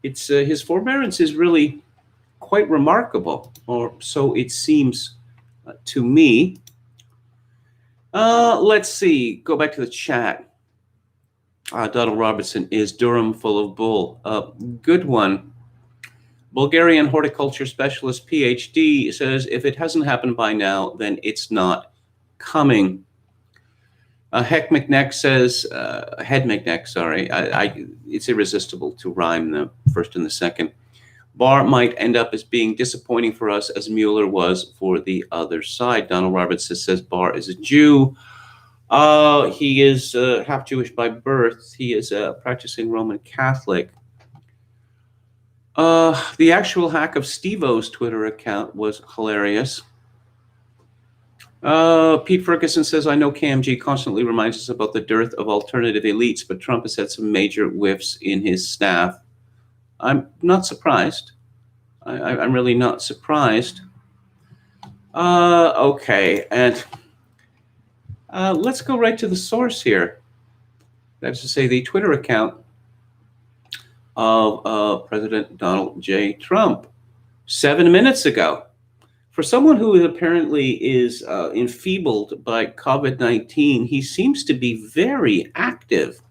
his forbearance is really quite remarkable, or so it seems to me. Let's see, go back to the chat. Donald Robertson, is Durham full of bull? Good one. Bulgarian horticulture specialist PhD says if it hasn't happened by now, then it's not coming. Head McNeck says, it's irresistible to rhyme the first and the second. Barr might end up as being disappointing for us as Mueller was for the other side. Donald Robertson says Barr is a Jew. He is half Jewish by birth. He is a practicing Roman Catholic. The actual hack of Steve-O's Twitter account was hilarious. Pete Ferguson says, I know KMG constantly reminds us about the dearth of alternative elites, but Trump has had some major whiffs in his staff. I'm not surprised. I'm really not surprised. Okay, and let's go right to the source here. That's to say, the Twitter account of President Donald J. Trump 7 minutes ago. For someone who apparently is enfeebled by COVID-19, he seems to be very active.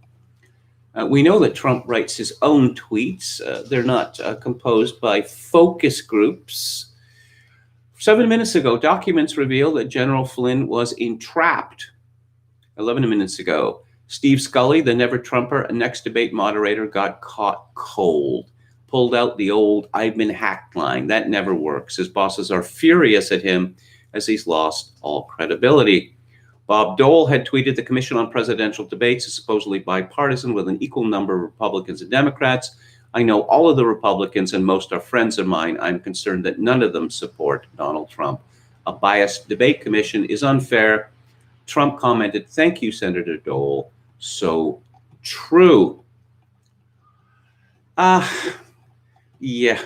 We know that Trump writes his own tweets. They're not composed by focus groups. 7 minutes ago, documents reveal that General Flynn was entrapped. 11 minutes ago, Steve Scully, the never-Trumper, next debate moderator, got caught cold. Pulled out the old I've been hacked line. That never works. His bosses are furious at him as he's lost all credibility. Bob Dole had tweeted the Commission on Presidential Debates is supposedly bipartisan with an equal number of Republicans and Democrats. I know all of the Republicans and most are friends of mine. I'm concerned that none of them support Donald Trump. A biased debate commission is unfair. Trump commented, thank you, Senator Dole. So true. Yeah.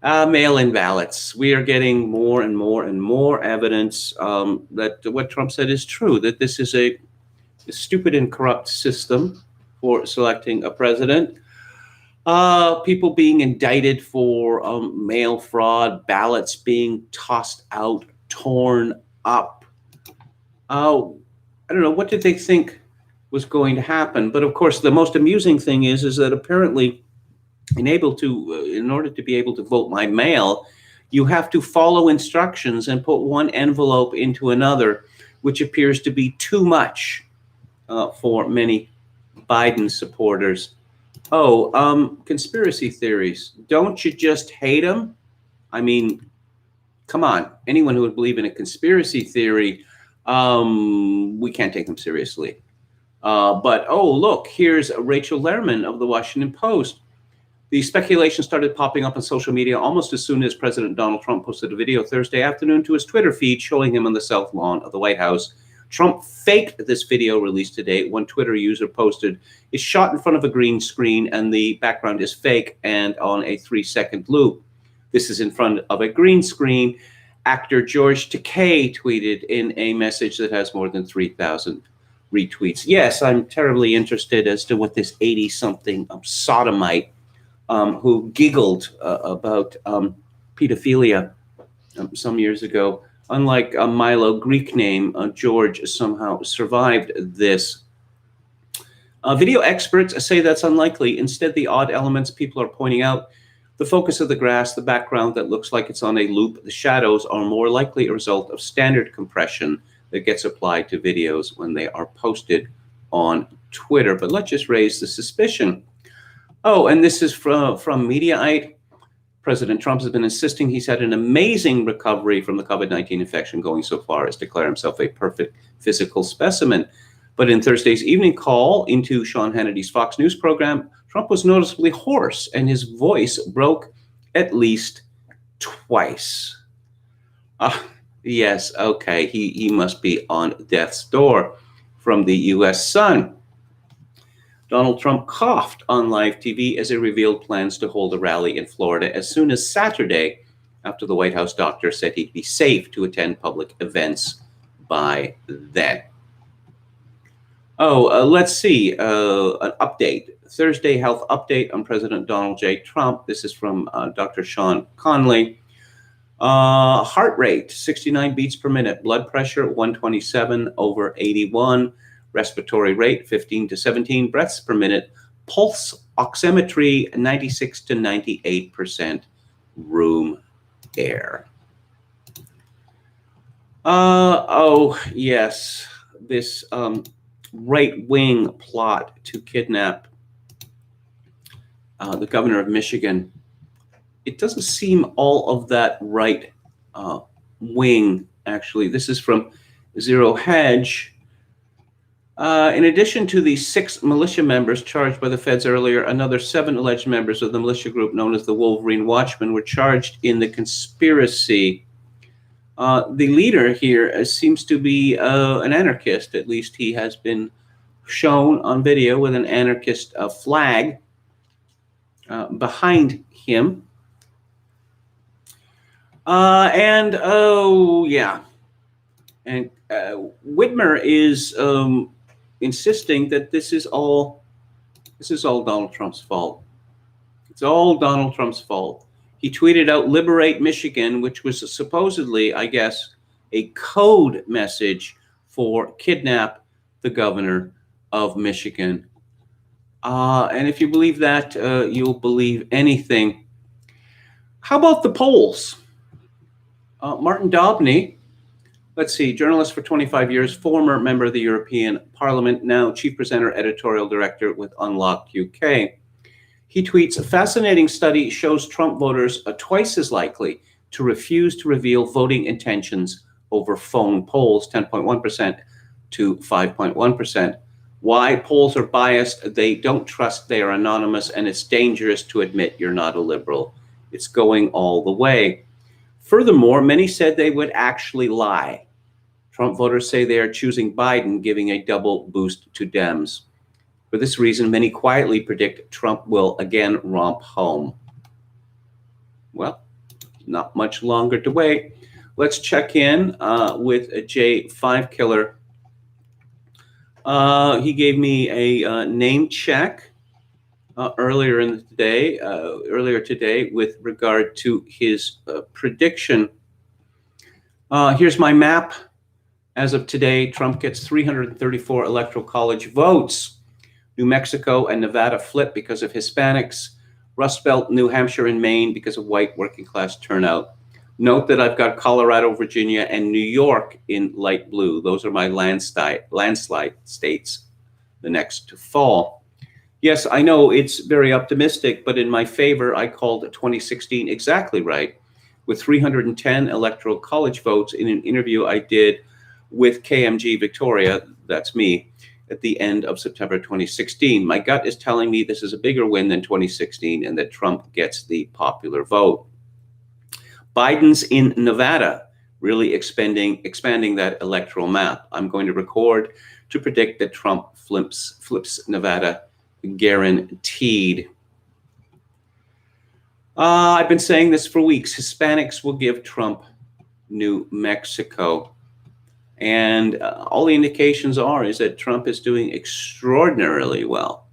Mail-in ballots. We are getting more and more and more evidence that what Trump said is true, that this is a stupid and corrupt system for selecting a president. People being indicted for mail fraud, ballots being tossed out, torn up. I don't know, what did they think was going to happen? But of course, the most amusing thing is that apparently in order to be able to vote by mail, you have to follow instructions and put one envelope into another, which appears to be too much for many Biden supporters. Conspiracy theories. Don't you just hate them? I mean, come on. Anyone who would believe in a conspiracy theory, we can't take them seriously. But look, here's Rachel Lehrman of the Washington Post. The speculation started popping up on social media almost as soon as President Donald Trump posted a video Thursday afternoon to his Twitter feed showing him on the south lawn of the White House Trump faked this video released today. One Twitter user posted, "It's shot in front of a green screen and the background is fake and on a 3-second loop. This is in front of a green screen." Actor George Takei tweeted in a message that has more than 3,000 retweets. Yes, I'm terribly interested as to what this 80-something sodomite who giggled about pedophilia some years ago. Unlike Milo, Greek name, George somehow survived this. Video experts say that's unlikely. Instead, the odd elements people are pointing out, the focus of the grass, the background that looks like it's on a loop, the shadows are more likely a result of standard compression that gets applied to videos when they are posted on Twitter. But let's just raise the suspicion. Oh, and this is from Mediaite. President Trump has been insisting he's had an amazing recovery from the COVID-19 infection, going so far as to declare himself a perfect physical specimen. But in Thursday's evening call into Sean Hannity's Fox News program, Trump was noticeably hoarse and his voice broke at least twice. Yes, okay, he must be on death's door from the U.S. Sun. Donald Trump coughed on live TV as he revealed plans to hold a rally in Florida as soon as Saturday, after the White House doctor said he'd be safe to attend public events by then. Oh, let's see, an update. Thursday health update on President Donald J. Trump. This is from Dr. Sean Conley. Heart rate, 69 beats per minute. Blood pressure, 127/81. Respiratory rate, 15 to 17 breaths per minute. Pulse oximetry, 96 to 98% room air. Oh, yes, this right-wing plot to kidnap the governor of Michigan. It doesn't seem all of that right wing, actually. This is from Zero Hedge. In addition to the 6 militia members charged by the feds earlier, another 7 alleged members of the militia group known as the Wolverine Watchmen were charged in the conspiracy. The leader here seems to be an anarchist. At least he has been shown on video with an anarchist flag behind him. And Whitmer is insisting that this is all Donald Trump's fault. It's all Donald Trump's fault. He tweeted out "Liberate Michigan," which was supposedly, I guess, a code message for kidnap the governor of Michigan. And if you believe that, you'll believe anything. How about the polls? Martin Daubney, let's see, journalist for 25 years, former member of the European Parliament, now chief presenter, editorial director with Unlocked UK. He tweets, "A fascinating study shows Trump voters are twice as likely to refuse to reveal voting intentions over phone polls, 10.1% to 5.1%. Why? Polls are biased. They don't trust they are anonymous, and it's dangerous to admit you're not a liberal. It's going all the way. Furthermore, many said they would actually lie. Trump voters say they are choosing Biden, giving a double boost to Dems. For this reason, many quietly predict Trump will again romp home." Well, not much longer to wait. Let's check in with a J5 Killer. He gave me a name check earlier today with regard to his prediction. Here's my map. As of today, Trump gets 334 electoral college votes. New Mexico and Nevada flip because of Hispanics. Rust Belt, New Hampshire, and Maine because of white working class turnout. Note that I've got Colorado, Virginia, and New York in light blue. Those are my landslide states, the next to fall. Yes, I know it's very optimistic, but in my favor, I called 2016 exactly right, with 310 electoral college votes in an interview I did with KMG Victoria, that's me, at the end of September 2016. My gut is telling me this is a bigger win than 2016 and that Trump gets the popular vote. Biden's in Nevada. really expanding that electoral map. I'm going to record to predict that Trump flips Nevada, guaranteed. I've been saying this for weeks. Hispanics will give Trump New Mexico. And all the indications is that Trump is doing extraordinarily well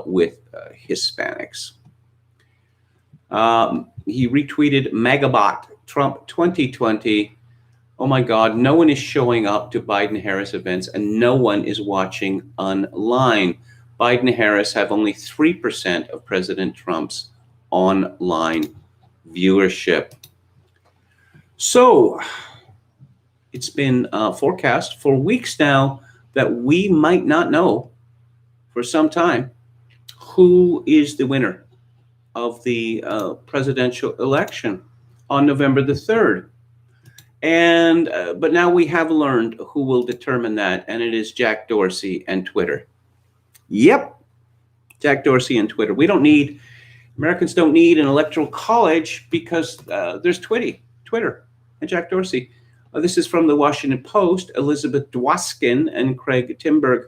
with Hispanics. He retweeted Megabot Trump 2020. Oh my God, no one is showing up to Biden-Harris events and no one is watching online. Biden-Harris have only 3% of President Trump's online viewership. So it's been forecast for weeks now that we might not know for some time who is the winner of the presidential election on November the 3rd. And but now we have learned who will determine that, and it is Jack Dorsey and Twitter. Yep, Jack Dorsey and Twitter. Americans don't need an electoral college because there's Twitter and Jack Dorsey. This is from the Washington Post, Elizabeth Dwoskin and Craig Timberg.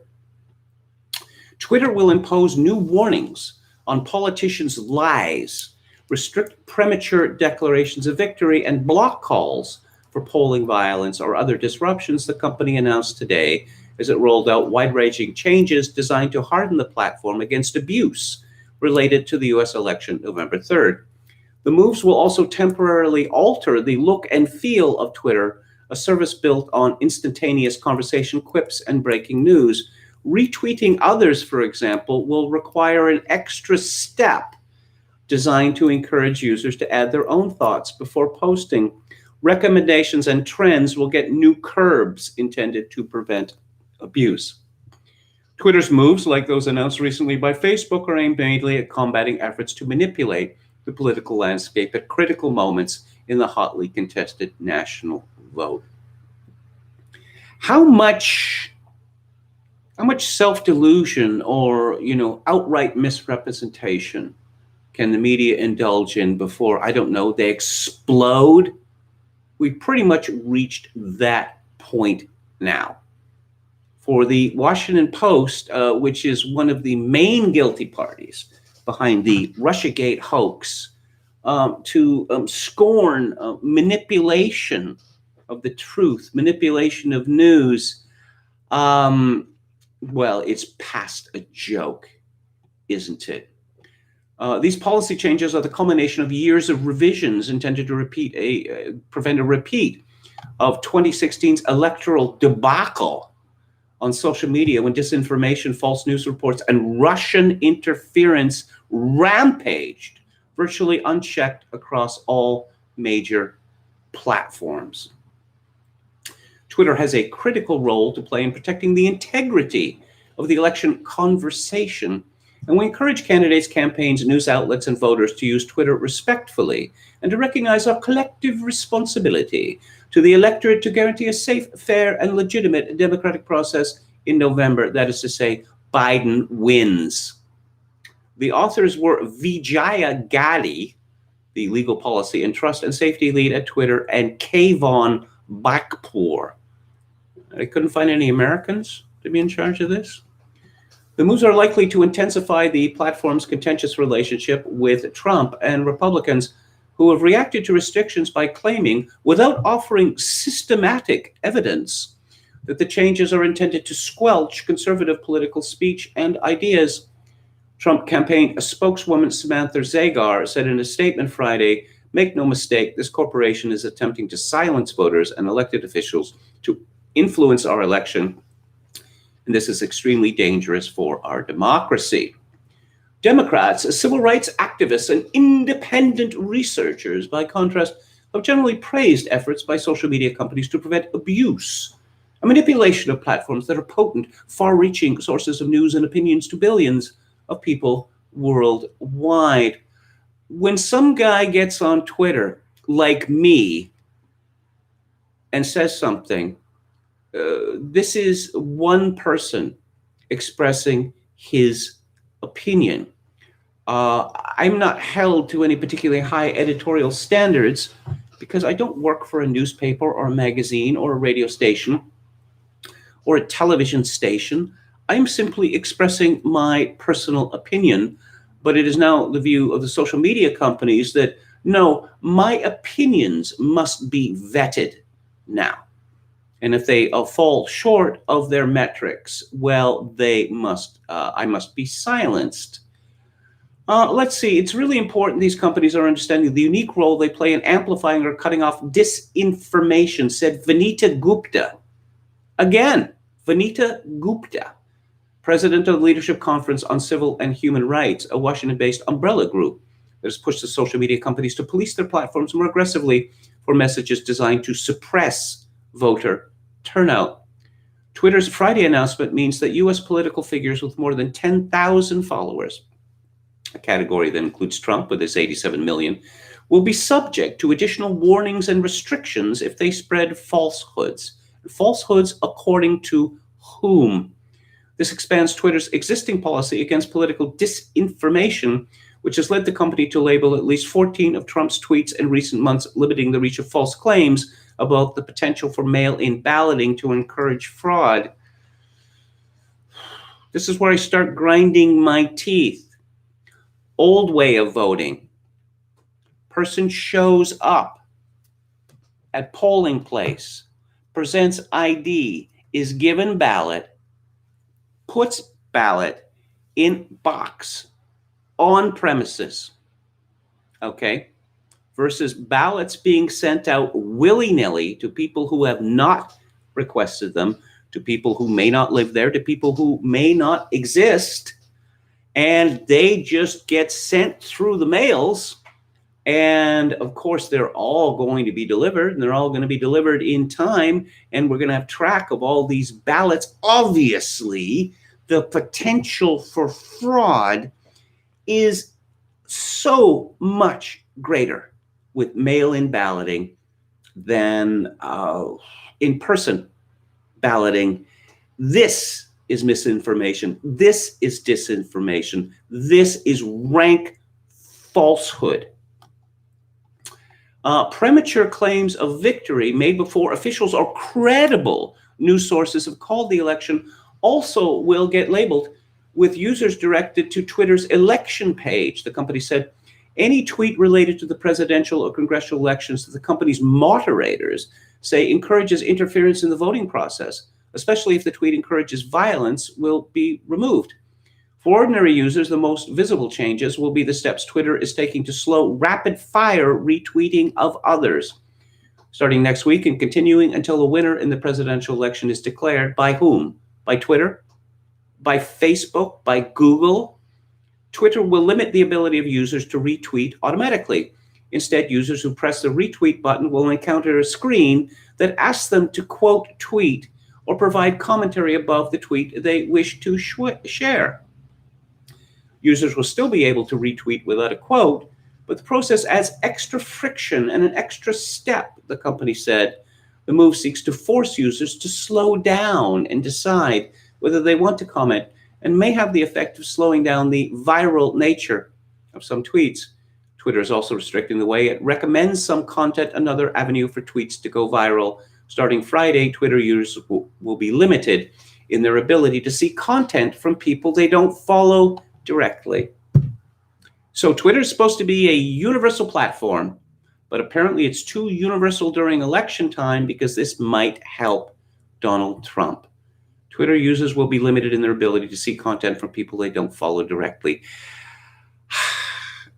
Twitter will impose new warnings on politicians' lies, restrict premature declarations of victory, and block calls for polling violence or other disruptions, the company announced today as it rolled out wide-ranging changes designed to harden the platform against abuse related to the U.S. election November 3rd. The moves will also temporarily alter the look and feel of Twitter, a service built on instantaneous conversation, quips, and breaking news. Retweeting others, for example, will require an extra step designed to encourage users to add their own thoughts before posting. Recommendations and trends will get new curbs intended to prevent abuse. Twitter's moves, like those announced recently by Facebook, are aimed mainly at combating efforts to manipulate the political landscape at critical moments in the hotly contested national vote. How much self-delusion or, outright misrepresentation can the media indulge in before, they explode? We've pretty much reached that point now. For the Washington Post, which is one of the main guilty parties behind the Russiagate hoax, to scorn manipulation of the truth, manipulation of news, it's past a joke, isn't it? These policy changes are the culmination of years of revisions intended to prevent a repeat of 2016's electoral debacle on social media when disinformation, false news reports, and Russian interference rampaged virtually unchecked across all major platforms. Twitter has a critical role to play in protecting the integrity of the election conversation, and we encourage candidates, campaigns, news outlets, and voters to use Twitter respectfully and to recognize our collective responsibility to the electorate to guarantee a safe, fair, and legitimate democratic process in November. That is to say, Biden wins. The authors were Vijaya Gali, the legal policy and trust and safety lead at Twitter, and Kayvon Bakpour. I couldn't find any Americans to be in charge of this. The moves are likely to intensify the platform's contentious relationship with Trump and Republicans who have reacted to restrictions by claiming, without offering systematic evidence, that the changes are intended to squelch conservative political speech and ideas. Trump campaign spokeswoman Samantha Zagar said in a statement Friday, "Make no mistake, this corporation is attempting to silence voters and elected officials to influence our election, and this is extremely dangerous for our democracy." Democrats, civil rights activists, and independent researchers, by contrast, have generally praised efforts by social media companies to prevent abuse and manipulation of platforms that are potent, far-reaching sources of news and opinions to billions of people worldwide. When some guy gets on Twitter, like me, and says something, this is one person expressing his opinion. I'm not held to any particularly high editorial standards because I don't work for a newspaper or a magazine or a radio station or a television station. I'm simply expressing my personal opinion, but it is now the view of the social media companies that, no, my opinions must be vetted now. And if they fall short of their metrics, well, I must be silenced. Let's see. It's really important these companies are understanding the unique role they play in amplifying or cutting off disinformation, said Vanita Gupta. Again, Vanita Gupta, president of the Leadership Conference on Civil and Human Rights, a Washington-based umbrella group that has pushed the social media companies to police their platforms more aggressively for messages designed to suppress voter turnout. Twitter's Friday announcement means that U.S. political figures with more than 10,000 followers, a category that includes Trump with his 87 million, will be subject to additional warnings and restrictions if they spread falsehoods. Falsehoods according to whom? This expands Twitter's existing policy against political disinformation, which has led the company to label at least 14 of Trump's tweets in recent months, limiting the reach of false claims about the potential for mail-in balloting to encourage fraud. This is where I start grinding my teeth. Old way of voting. Person shows up at polling place, presents ID, is given ballot, puts ballot in box on premises, okay? Versus ballots being sent out willy-nilly to people who have not requested them, to people who may not live there, to people who may not exist, and they just get sent through the mails. And of course, they're all going to be delivered, and they're all going to be delivered in time, and we're going to have track of all these ballots. Obviously, the potential for fraud is so much greater with mail-in balloting than in-person balloting. This is misinformation. This is disinformation. This is rank falsehood. Premature claims of victory made before officials or credible news sources have called the election also will get labeled with users directed to Twitter's election page. The company said any tweet related to the presidential or congressional elections that the company's moderators say encourages interference in the voting process, especially if the tweet encourages violence, will be removed. For ordinary users, the most visible changes will be the steps Twitter is taking to slow rapid-fire retweeting of others. Starting next week and continuing until the winner in the presidential election is declared. By whom? By Twitter? By Facebook? By Google? Twitter will limit the ability of users to retweet automatically. Instead, users who press the retweet button will encounter a screen that asks them to quote tweet or provide commentary above the tweet they wish to share. Users will still be able to retweet without a quote, but the process adds extra friction and an extra step, the company said. The move seeks to force users to slow down and decide whether they want to comment, and may have the effect of slowing down the viral nature of some tweets. Twitter is also restricting the way it recommends some content, another avenue for tweets to go viral. Starting Friday, Twitter users will be limited in their ability to see content from people they don't follow directly. So Twitter is supposed to be a universal platform, but apparently it's too universal during election time because this might help Donald Trump. Twitter users will be limited in their ability to see content from people they don't follow directly.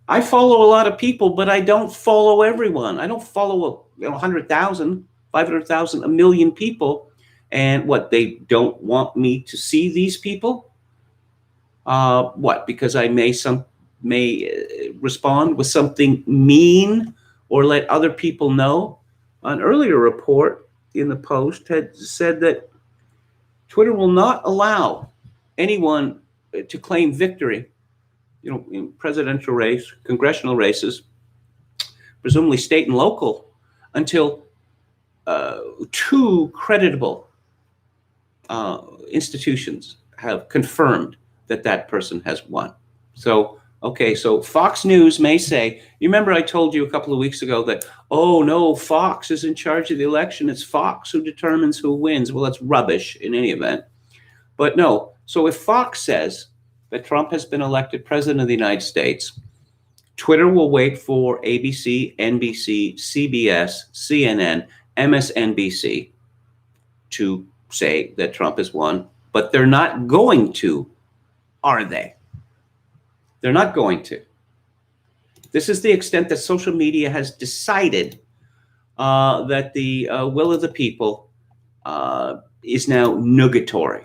I follow a lot of people, but I don't follow everyone. I don't follow 100,000, 500,000, a million people. And what, they don't want me to see these people? What, because I may respond with something mean or let other people know? An earlier report in the Post had said that Twitter will not allow anyone to claim victory, in presidential race, congressional races, presumably state and local, until two creditable institutions have confirmed that person has won. So Okay, so Fox News may say, you remember I told you a couple of weeks ago that, oh no, Fox is in charge of the election. It's Fox who determines who wins. Well, that's rubbish in any event. But no, so if Fox says that Trump has been elected president of the United States, Twitter will wait for ABC, NBC, CBS, CNN, MSNBC to say that Trump has won, but they're not going to, are they? They're not going to. This is the extent that social media has decided that the will of the people is now nugatory,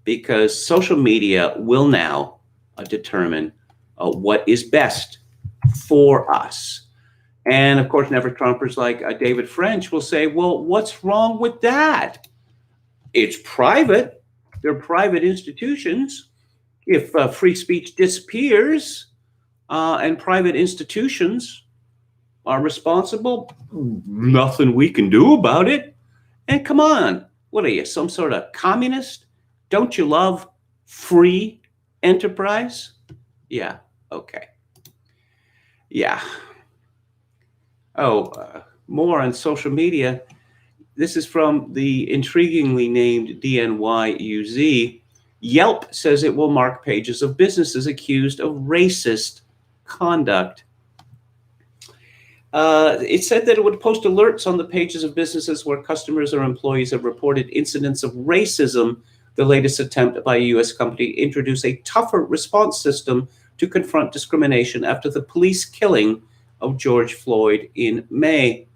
because social media will now determine what is best for us. And of course, never Trumpers like David French will say, well, what's wrong with that? It's private. They're private institutions. If free speech disappears and private institutions are responsible, nothing we can do about it. And come on, what are you, some sort of communist? Don't you love free enterprise? Yeah, okay. Yeah. Oh, more on social media. This is from the intriguingly named DNYUZ. Yelp says it will mark pages of businesses accused of racist conduct. It said that it would post alerts on the pages of businesses where customers or employees have reported incidents of racism. The latest attempt by a U.S. company to introduce a tougher response system to confront discrimination after the police killing of George Floyd in May.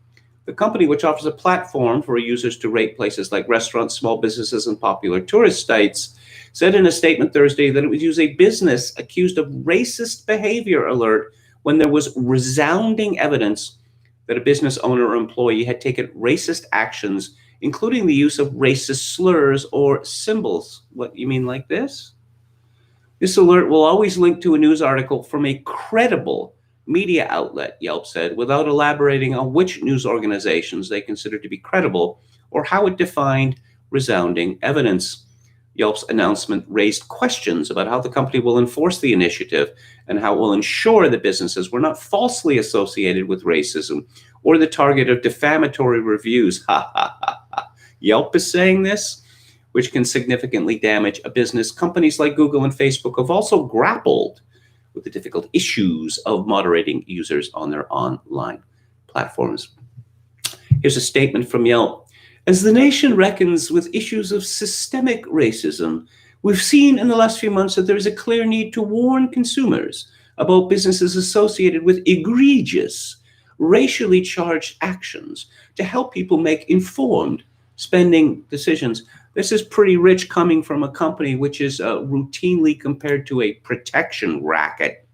The company, which offers a platform for users to rate places like restaurants, small businesses, and popular tourist sites, said in a statement Thursday that it would use a business accused of racist behavior alert when there was resounding evidence that a business owner or employee had taken racist actions, including the use of racist slurs or symbols. What, you mean like this? This alert will always link to a news article from a credible media outlet, Yelp said, without elaborating on which news organizations they consider to be credible or how it defined resounding evidence. Yelp's announcement raised questions about how the company will enforce the initiative and how it will ensure that businesses were not falsely associated with racism or the target of defamatory reviews. Ha ha ha ha. Yelp is saying this, which can significantly damage a business. Companies like Google and Facebook have also grappled with the difficult issues of moderating users on their online platforms. Here's a statement from Yelp. As the nation reckons with issues of systemic racism, we've seen in the last few months that there is a clear need to warn consumers about businesses associated with egregious, racially charged actions to help people make informed spending decisions. This is pretty rich coming from a company which is routinely compared to a protection racket.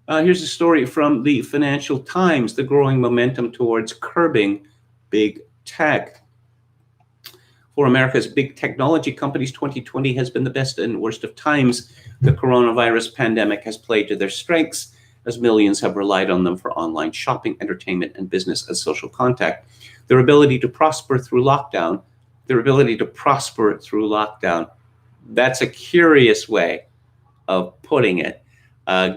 Here's a story from the Financial Times, the growing momentum towards curbing big tech. For America's big technology companies, 2020 has been the best and worst of times. The coronavirus pandemic has played to their strengths as millions have relied on them for online shopping, entertainment, and business as social contact. Their ability to prosper through lockdown, that's a curious way of putting it,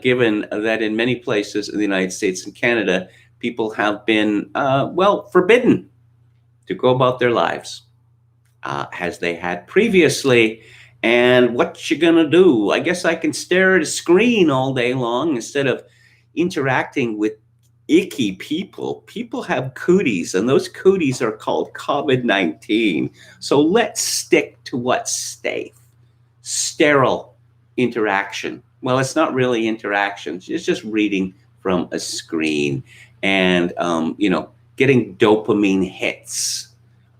given that in many places in the United States and Canada, people have been, forbidden to go about their lives as they had previously. And what you gonna do? I guess I can stare at a screen all day long instead of interacting with icky people. People have cooties, and those cooties are called COVID-19. So let's stick to what's safe. Sterile interaction. Well, it's not really interaction. It's just reading from a screen and, getting dopamine hits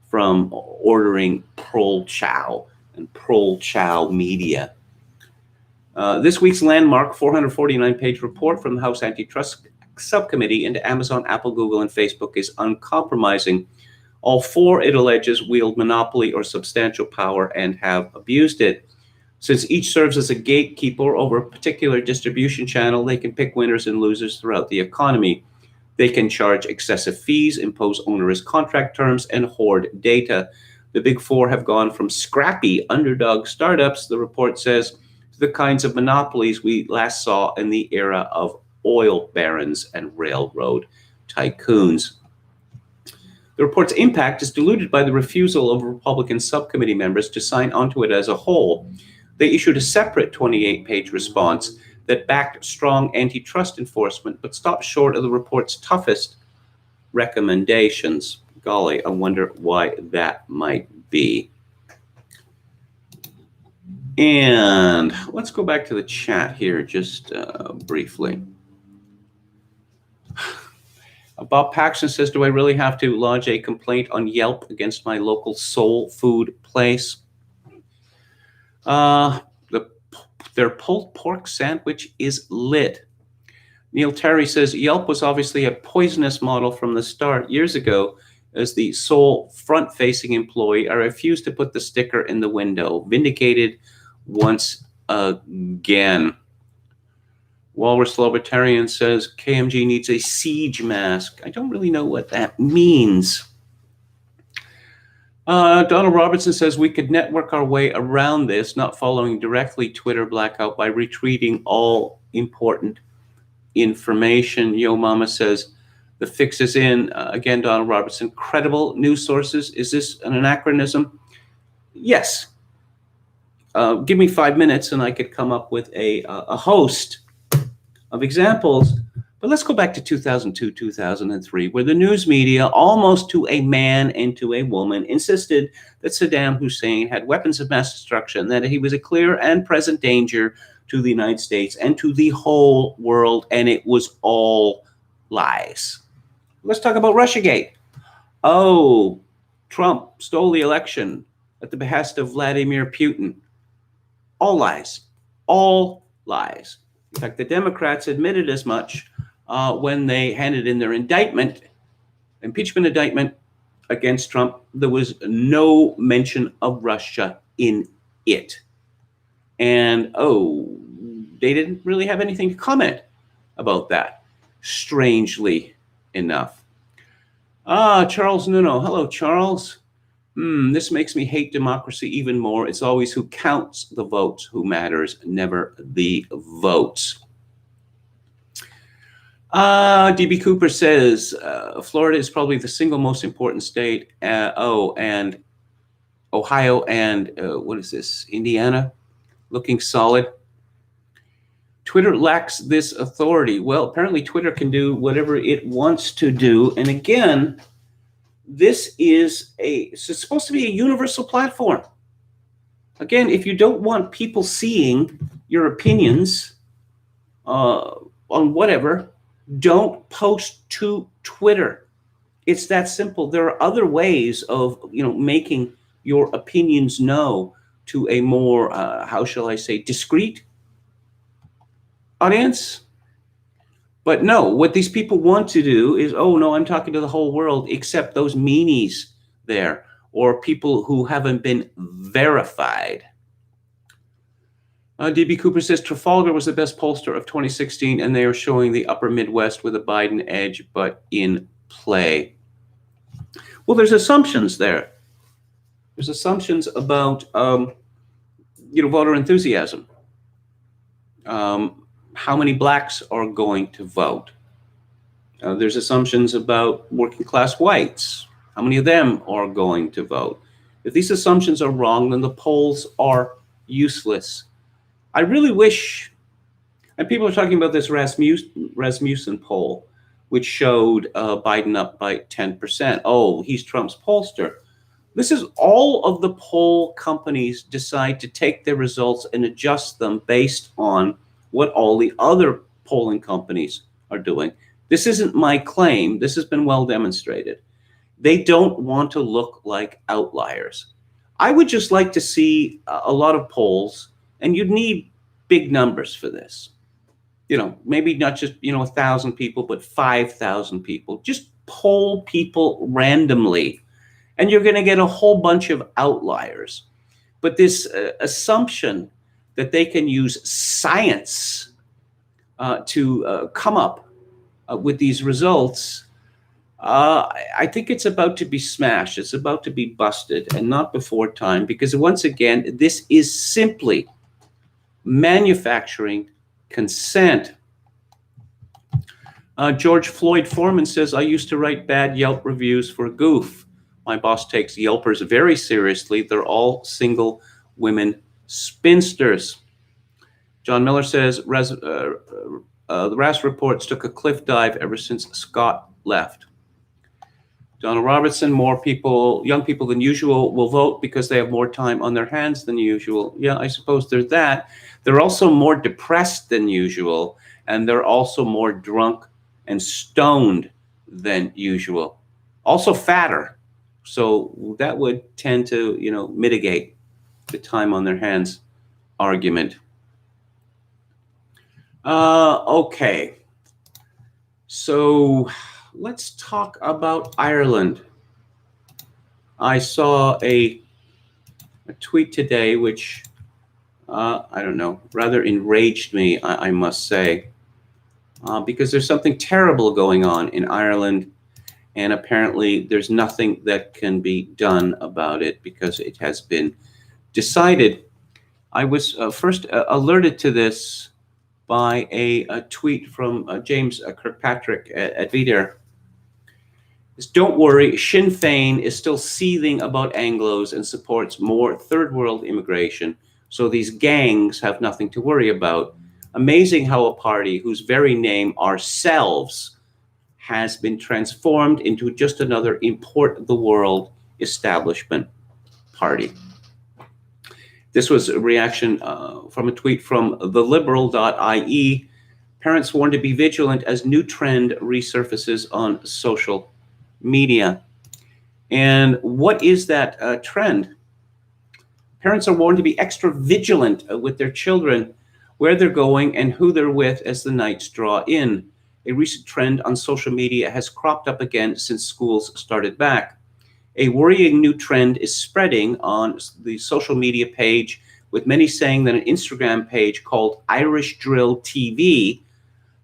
from ordering Prol Chow and Prol Chow Media. This week's landmark 449-page report from the House Antitrust Subcommittee into Amazon, Apple, Google, and Facebook is uncompromising. All four, it alleges, wield monopoly or substantial power and have abused it. Since each serves as a gatekeeper over a particular distribution channel, they can pick winners and losers throughout the economy. They can charge excessive fees, impose onerous contract terms, and hoard data. The big four have gone from scrappy underdog startups, the report says, to the kinds of monopolies we last saw in the era of oil barons and railroad tycoons. The report's impact is diluted by the refusal of Republican subcommittee members to sign onto it as a whole. They issued a separate 28-page response that backed strong antitrust enforcement, but stopped short of the report's toughest recommendations. Golly, I wonder why that might be. And let's go back to the chat here just briefly. Bob Paxton says, do I really have to lodge a complaint on Yelp against my local soul food place? Their pulled pork sandwich is lit. Neil Terry says, Yelp was obviously a poisonous model from the start. Years ago, as the sole front-facing employee, I refused to put the sticker in the window. Vindicated once again. Walrus Libertarian says, KMG needs a siege mask. I don't really know what that means. Donald Robertson says, we could network our way around this, not following directly Twitter blackout by retweeting all important information. Yo Mama says, the fix is in. Again, Donald Robertson, credible news sources. Is this an anachronism? Yes. Give me 5 minutes and I could come up with a host of examples. But let's go back to 2002, 2003, where the news media, almost to a man and to a woman, insisted that Saddam Hussein had weapons of mass destruction, that he was a clear and present danger to the United States and to the whole world, and it was all lies. Let's talk about Russiagate. Oh, Trump stole the election at the behest of Vladimir Putin. All lies. All lies. In fact, the Democrats admitted as much when they handed in their impeachment indictment against Trump. There was no mention of Russia in it. And, they didn't really have anything to comment about that, strangely enough. Charles Nuno. Hello, Charles. This makes me hate democracy even more. It's always who counts the votes who matters, never the votes. DB Cooper says, Florida is probably the single most important state. And Ohio and, Indiana, looking solid. Twitter lacks this authority. Well, apparently Twitter can do whatever it wants to do. And again, this is it's supposed to be a universal platform. Again, if you don't want people seeing your opinions on whatever, don't post to Twitter. It's that simple. There are other ways of, making your opinions known to a more, discreet audience. But no, what these people want to do is, I'm talking to the whole world except those meanies there or people who haven't been verified. DB Cooper says Trafalgar was the best pollster of 2016, and they are showing the upper Midwest with a Biden edge, but in play. Well, there's assumptions there. There's assumptions about, voter enthusiasm. How many blacks are going to vote? There's assumptions about working class whites. How many of them are going to vote? If these assumptions are wrong, then the polls are useless. I really wish, and people are talking about this Rasmussen poll, which showed Biden up by 10%. Oh, he's Trump's pollster. This is all of the poll companies decide to take their results and adjust them based on what all the other polling companies are doing. This isn't my claim. This has been well demonstrated. They don't want to look like outliers. I would just like to see a lot of polls, and you'd need big numbers for this. Maybe not just, 1,000 people, but 5,000 people. Just poll people randomly, and you're going to get a whole bunch of outliers. But this assumption that they can use science to come up with these results, I think it's about to be smashed. It's about to be busted, and not before time, because once again, this is simply manufacturing consent. George Floyd Foreman says, I used to write bad Yelp reviews for Goof. My boss takes Yelpers very seriously. They're all single women spinsters. John Miller says, the RAS reports took a cliff dive ever since Scott left. Donald Robertson, more people, young people than usual, will vote because they have more time on their hands than usual. Yeah, I suppose there's that. They're also more depressed than usual, and they're also more drunk and stoned than usual. Also fatter. So that would tend to, mitigate the time on their hands argument. Okay. So let's talk about Ireland. I saw a tweet today which, I don't know, rather enraged me, I must say, because there's something terrible going on in Ireland, and apparently there's nothing that can be done about it because it has been decided. I was first alerted to this by a tweet from James Kirkpatrick at VDR. Don't worry, Sinn Féin is still seething about Anglos and supports more third world immigration, so these gangs have nothing to worry about. Amazing how a party whose very name, Ourselves, has been transformed into just another import the world establishment party. This was a reaction from a tweet from theliberal.ie. Parents warned to be vigilant as new trend resurfaces on social media. And what is that trend? Parents are warned to be extra vigilant with their children, where they're going and who they're with as the nights draw in. A recent trend on social media has cropped up again since schools started back. A worrying new trend is spreading on the social media page, with many saying that an Instagram page called Irish Drill TV,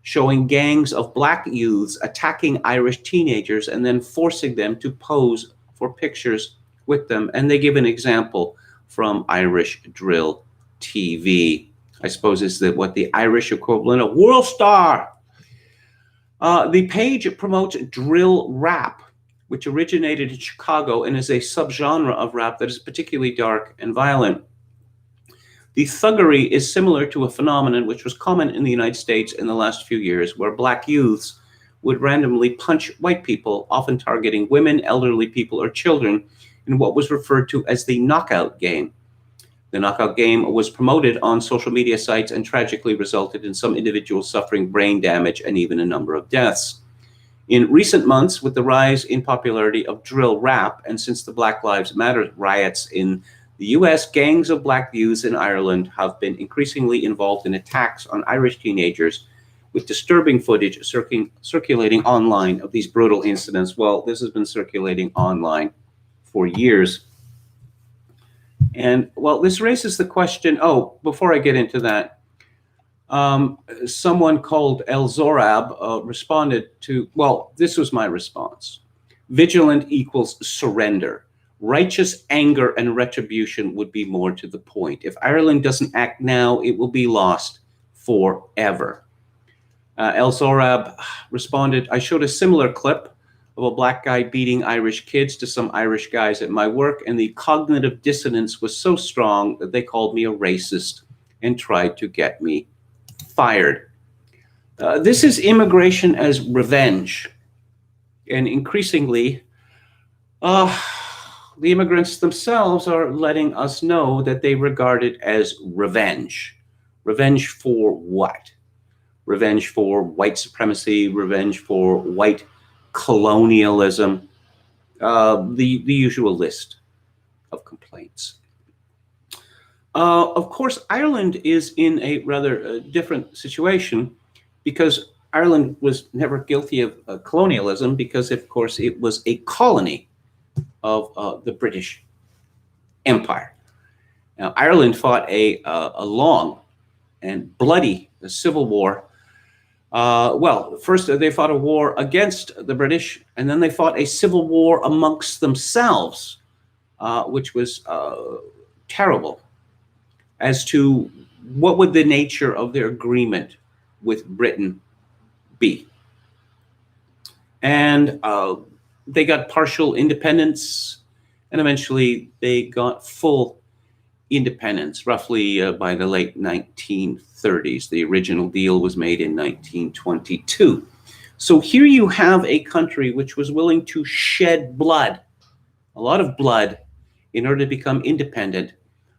showing gangs of black youths attacking Irish teenagers and then forcing them to pose for pictures with them. And they give an example from Irish Drill TV. I suppose is what the Irish equivalent of World Star. The page promotes drill rap, which originated in Chicago and is a subgenre of rap that is particularly dark and violent. The thuggery is similar to a phenomenon which was common in the United States in the last few years, where black youths would randomly punch white people, often targeting women, elderly people, or children, in what was referred to as the knockout game. The knockout game was promoted on social media sites and tragically resulted in some individuals suffering brain damage and even a number of deaths. In recent months, with the rise in popularity of drill rap, and since the Black Lives Matter riots in the US, gangs of black youths in Ireland have been increasingly involved in attacks on Irish teenagers, with disturbing footage circulating online of these brutal incidents. Well, this has been circulating online for years. And, well, this raises the question, before I get into that, someone called El Zorab responded to, well, this was my response. Vigilant equals surrender. Righteous anger and retribution would be more to the point. If Ireland doesn't act now, it will be lost forever. El Zorab responded, I showed a similar clip of a black guy beating Irish kids to some Irish guys at my work, and the cognitive dissonance was so strong that they called me a racist and tried to get me fired. This is immigration as revenge. And increasingly, the immigrants themselves are letting us know that they regard it as revenge. Revenge for what? Revenge for white supremacy, revenge for white colonialism, the usual list of complaints. Of course, Ireland is in a rather different situation because Ireland was never guilty of colonialism because, of course, it was a colony of the British Empire. Now, Ireland fought a long and bloody civil war. First they fought a war against the British, and then they fought a civil war amongst themselves, which was terrible. As to what would the nature of their agreement with Britain be? And they got partial independence, and eventually they got full independence, roughly by the late 1930s. The original deal was made in 1922. So here you have a country which was willing to shed blood, a lot of blood, in order to become independent,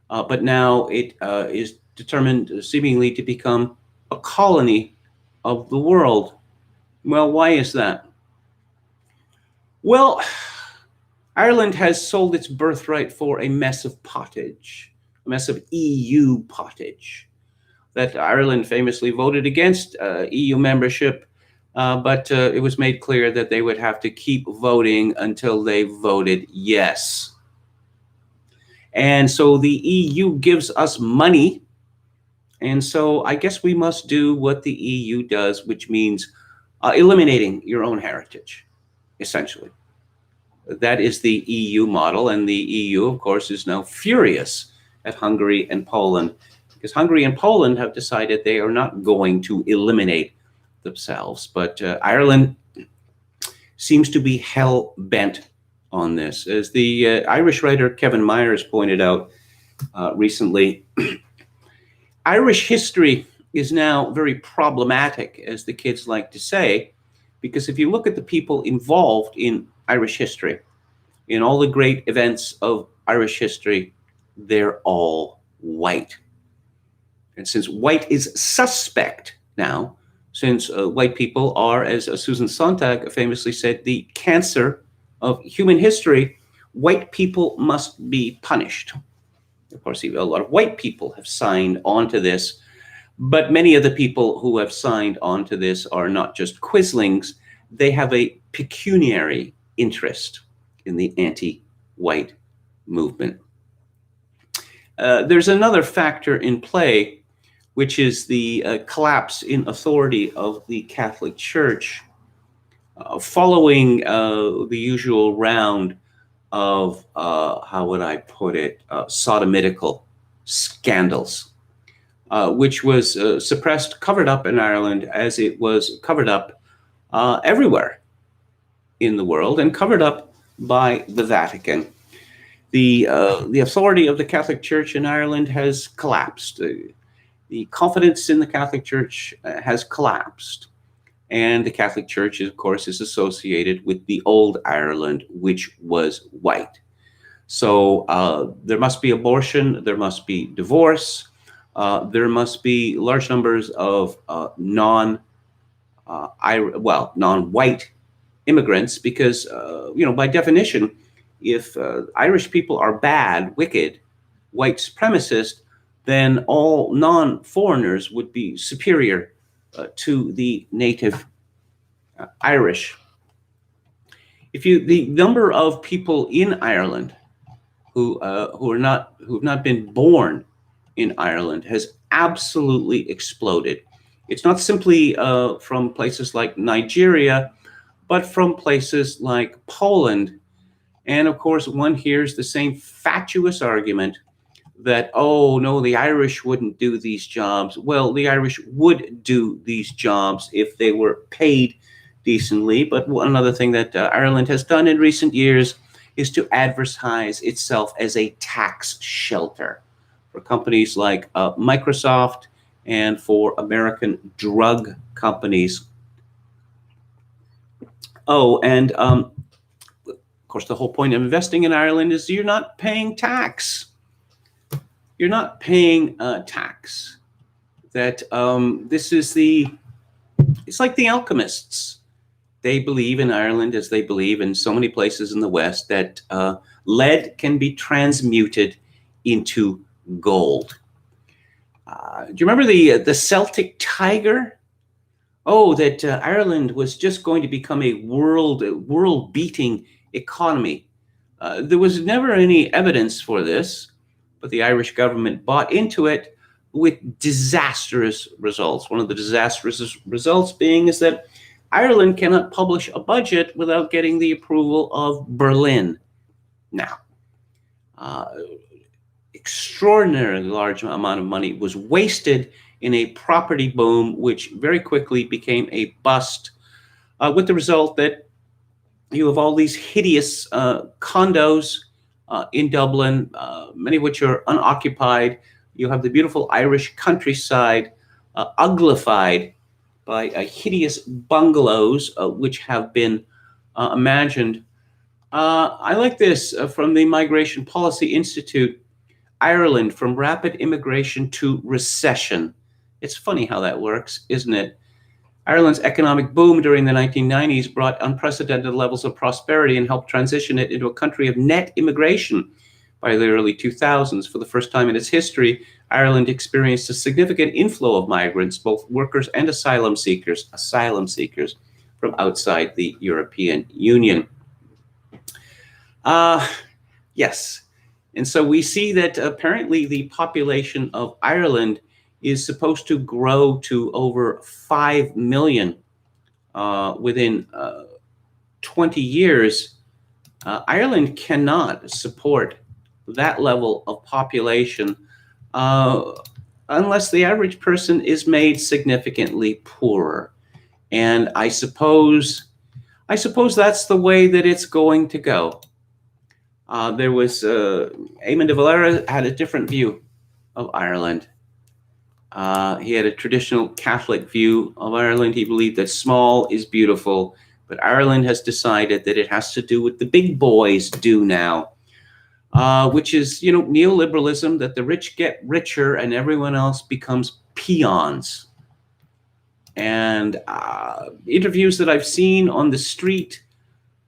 but now it is determined seemingly to become a colony of the world. Well, why is that? Well, Ireland has sold its birthright for a mess of pottage, a mess of EU pottage. That Ireland famously voted against EU membership, but it was made clear that they would have to keep voting until they voted yes. And so the EU gives us money, and so I guess we must do what the EU does, which means eliminating your own heritage, essentially. That is the EU model, and the EU, of course, is now furious at Hungary and Poland, because Hungary and Poland have decided they are not going to eliminate themselves. But Ireland seems to be hell-bent on this. As the Irish writer Kevin Myers pointed out recently, Irish history is now very problematic, as the kids like to say, because if you look at the people involved in Irish history, in all the great events of Irish history, they're all white. And since white is suspect now, since white people are, as Susan Sontag famously said, the cancer of human history, white people must be punished. Of course, a lot of white people have signed on to this, but many of the people who have signed on to this are not just quislings, they have a pecuniary interest in the anti-white movement. There's another factor in play, which is the collapse in authority of the Catholic Church following the usual round of, how would I put it, sodomitical scandals, which was suppressed, covered up in Ireland as it was covered up everywhere in the world and covered up by the Vatican. The authority of the Catholic Church in Ireland has collapsed. The confidence in the Catholic Church has collapsed. And the Catholic Church, of course, is associated with the old Ireland, which was white. So there must be abortion, there must be divorce, there must be large numbers of non-white immigrants, because by definition, if Irish people are bad, wicked, white supremacist, then all non-foreigners would be superior to the native Irish. The number of people in Ireland who have not been born in Ireland has absolutely exploded. It's not simply from places like Nigeria, but from places like Poland. And of course, one hears the same fatuous argument that, oh, no, the Irish wouldn't do these jobs. Well, the Irish would do these jobs if they were paid decently. But one other thing that Ireland has done in recent years is to advertise itself as a tax shelter for companies like Microsoft and for American drug companies. Oh, and of course, the whole point of investing in Ireland is you're not paying tax. You're not paying tax. That it's like the alchemists. They believe in Ireland, as they believe in so many places in the West, that lead can be transmuted into gold. Do you remember the Celtic Tiger? Oh, that Ireland was just going to become a world-beating economy. There was never any evidence for this, but the Irish government bought into it with disastrous results. One of the disastrous results being is that Ireland cannot publish a budget without getting the approval of Berlin. Now, extraordinarily large amount of money was wasted in a property boom, which very quickly became a bust, with the result that you have all these hideous condos in Dublin, many of which are unoccupied. You have the beautiful Irish countryside uglified by hideous bungalows, which have been imagined. I like this from the Migration Policy Institute. Ireland, from rapid immigration to recession. It's funny how that works, isn't it? Ireland's economic boom during the 1990s brought unprecedented levels of prosperity and helped transition it into a country of net immigration. By the early 2000s, for the first time in its history, Ireland experienced a significant inflow of migrants, both workers and asylum seekers from outside the European Union. Yes. And so we see that apparently the population of Ireland is supposed to grow to over 5 million within 20 years. Ireland cannot support that level of population unless the average person is made significantly poorer. And I suppose that's the way that it's going to go. There was Eamon de Valera had a different view of Ireland. He had a traditional Catholic view of Ireland. He believed that small is beautiful, but Ireland has decided that it has to do what the big boys do now, which is, neoliberalism, that the rich get richer and everyone else becomes peons. And interviews that I've seen on the street,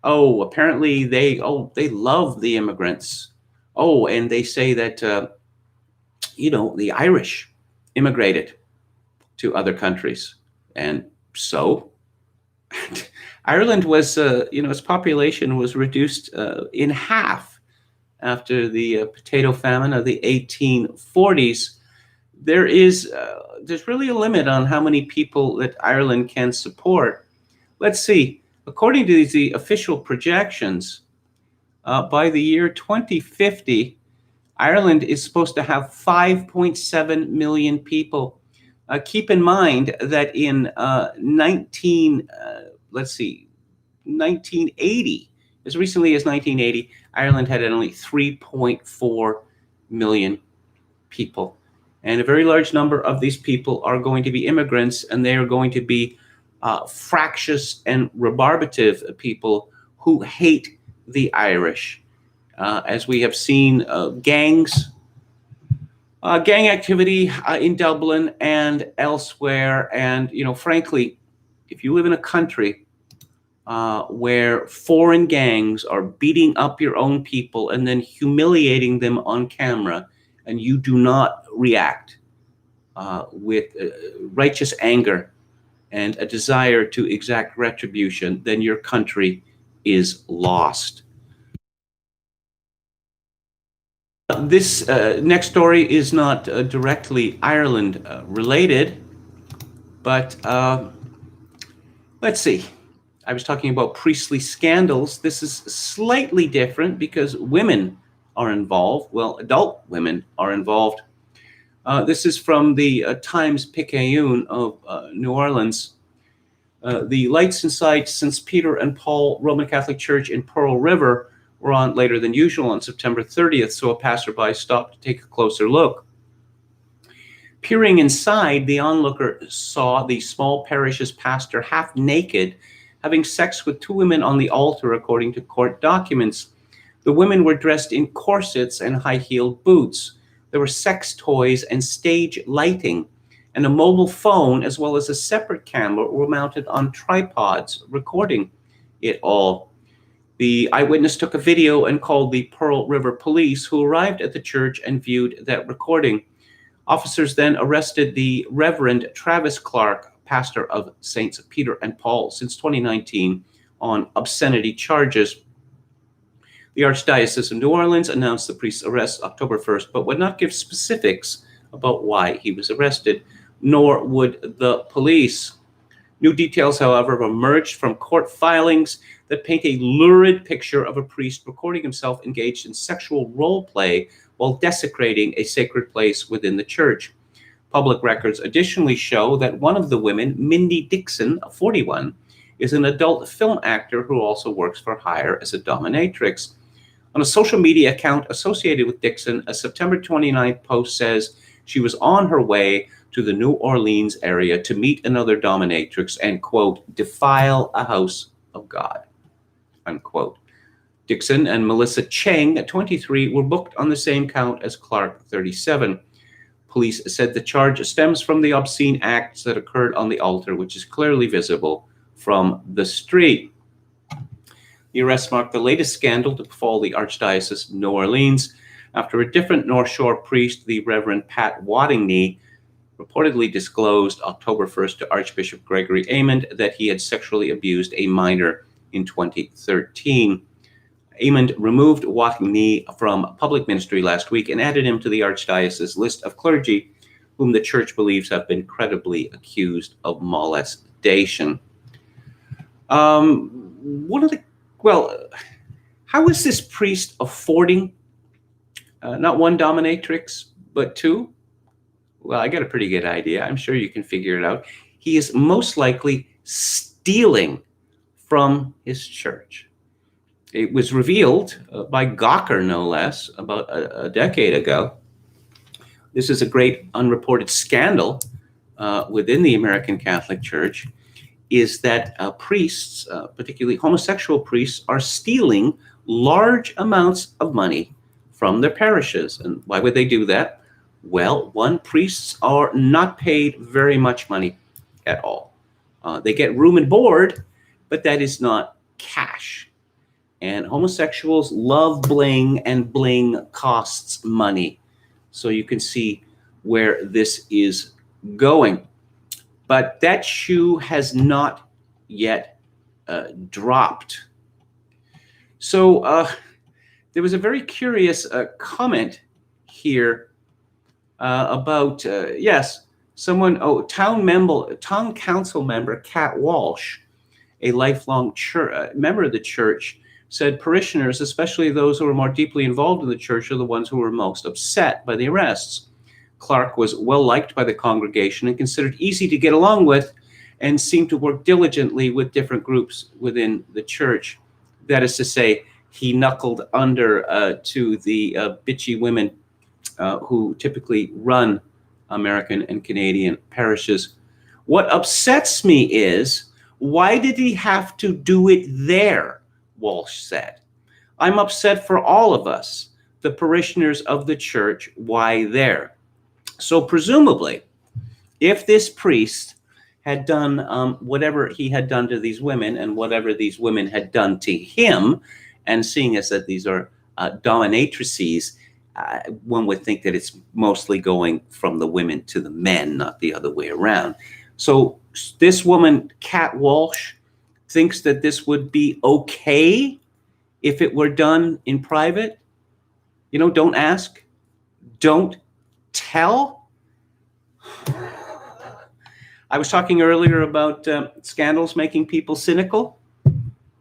apparently they love the immigrants. And they say that, the Irish immigrated to other countries. And so Ireland was, its population was reduced in half after the potato famine of the 1840s. There's really a limit on how many people that Ireland can support. Let's see. According to the official projections, by the year 2050, Ireland is supposed to have 5.7 million people. Keep in mind that in 1980, as recently as 1980, Ireland had only 3.4 million people. And a very large number of these people are going to be immigrants, and they are going to be fractious and rebarbative people who hate the Irish. As we have seen gang activity in Dublin and elsewhere. And, frankly, if you live in a country where foreign gangs are beating up your own people and then humiliating them on camera, and you do not react with righteous anger and a desire to exact retribution, then your country is lost. This next story is not directly Ireland related, but let's see. I was talking about priestly scandals. This is slightly different because women are involved. Well, adult women are involved. This is from the Times-Picayune of New Orleans. The lights inside St. Peter and Paul Roman Catholic Church in Pearl River were on later than usual on September 30th, so a passerby stopped to take a closer look. Peering inside, the onlooker saw the small parish's pastor half naked, having sex with two women on the altar, according to court documents. The women were dressed in corsets and high-heeled boots. There were sex toys and stage lighting, and a mobile phone, as well as a separate camera, were mounted on tripods, recording it all. The eyewitness took a video and called the Pearl River Police, who arrived at the church and viewed that recording. Officers then arrested the Reverend Travis Clark, pastor of Saints Peter and Paul since 2019, on obscenity charges. The Archdiocese of New Orleans announced the priest's arrest October 1st, but would not give specifics about why he was arrested, nor would the police. New details, however, have emerged from court filings that paint a lurid picture of a priest recording himself engaged in sexual role play while desecrating a sacred place within the church. Public records additionally show that one of the women, Mindy Dixon, 41, is an adult film actor who also works for hire as a dominatrix. On a social media account associated with Dixon, a September 29th post says she was on her way to the New Orleans area to meet another dominatrix and, quote, defile a house of God, unquote. Dixon and Melissa Cheng, at 23, were booked on the same count as Clark, 37. Police said the charge stems from the obscene acts that occurred on the altar, which is clearly visible from the street. The arrest marked the latest scandal to befall the Archdiocese of New Orleans after a different North Shore priest, the Reverend Pat Waddingney, reportedly disclosed October 1st to Archbishop Gregory Amond that he had sexually abused a minor in 2013. Amond removed Waddingney from public ministry last week and added him to the Archdiocese's list of clergy whom the church believes have been credibly accused of molestation. How is this priest affording not one dominatrix, but two? Well, I got a pretty good idea. I'm sure you can figure it out. He is most likely stealing from his church. It was revealed by Gawker, no less, about a decade ago. This is a great unreported scandal within the American Catholic Church, is that priests, particularly homosexual priests, are stealing large amounts of money from their parishes. And why would they do that? Well, one, priests are not paid very much money at all. They get room and board, but that is not cash. And homosexuals love bling, and bling costs money. So you can see where this is going. But that shoe has not yet dropped. So there was a very curious comment here about, town council member Kat Walsh, a lifelong member of the church, said parishioners, especially those who were more deeply involved in the church, are the ones who were most upset by the arrests. Clark was well liked by the congregation and considered easy to get along with, and seemed to work diligently with different groups within the church. That is to say, he knuckled under to the bitchy women who typically run American and Canadian parishes. What upsets me is, why did he have to do it there? Walsh said. I'm upset for all of us, the parishioners of the church. Why there? So presumably, if this priest had done whatever he had done to these women and whatever these women had done to him, and seeing as that these are dominatrices, one would think that it's mostly going from the women to the men, not the other way around. So this woman, Kat Walsh, thinks that this would be okay if it were done in private. Don't ask, don't tell. I was talking earlier about scandals making people cynical.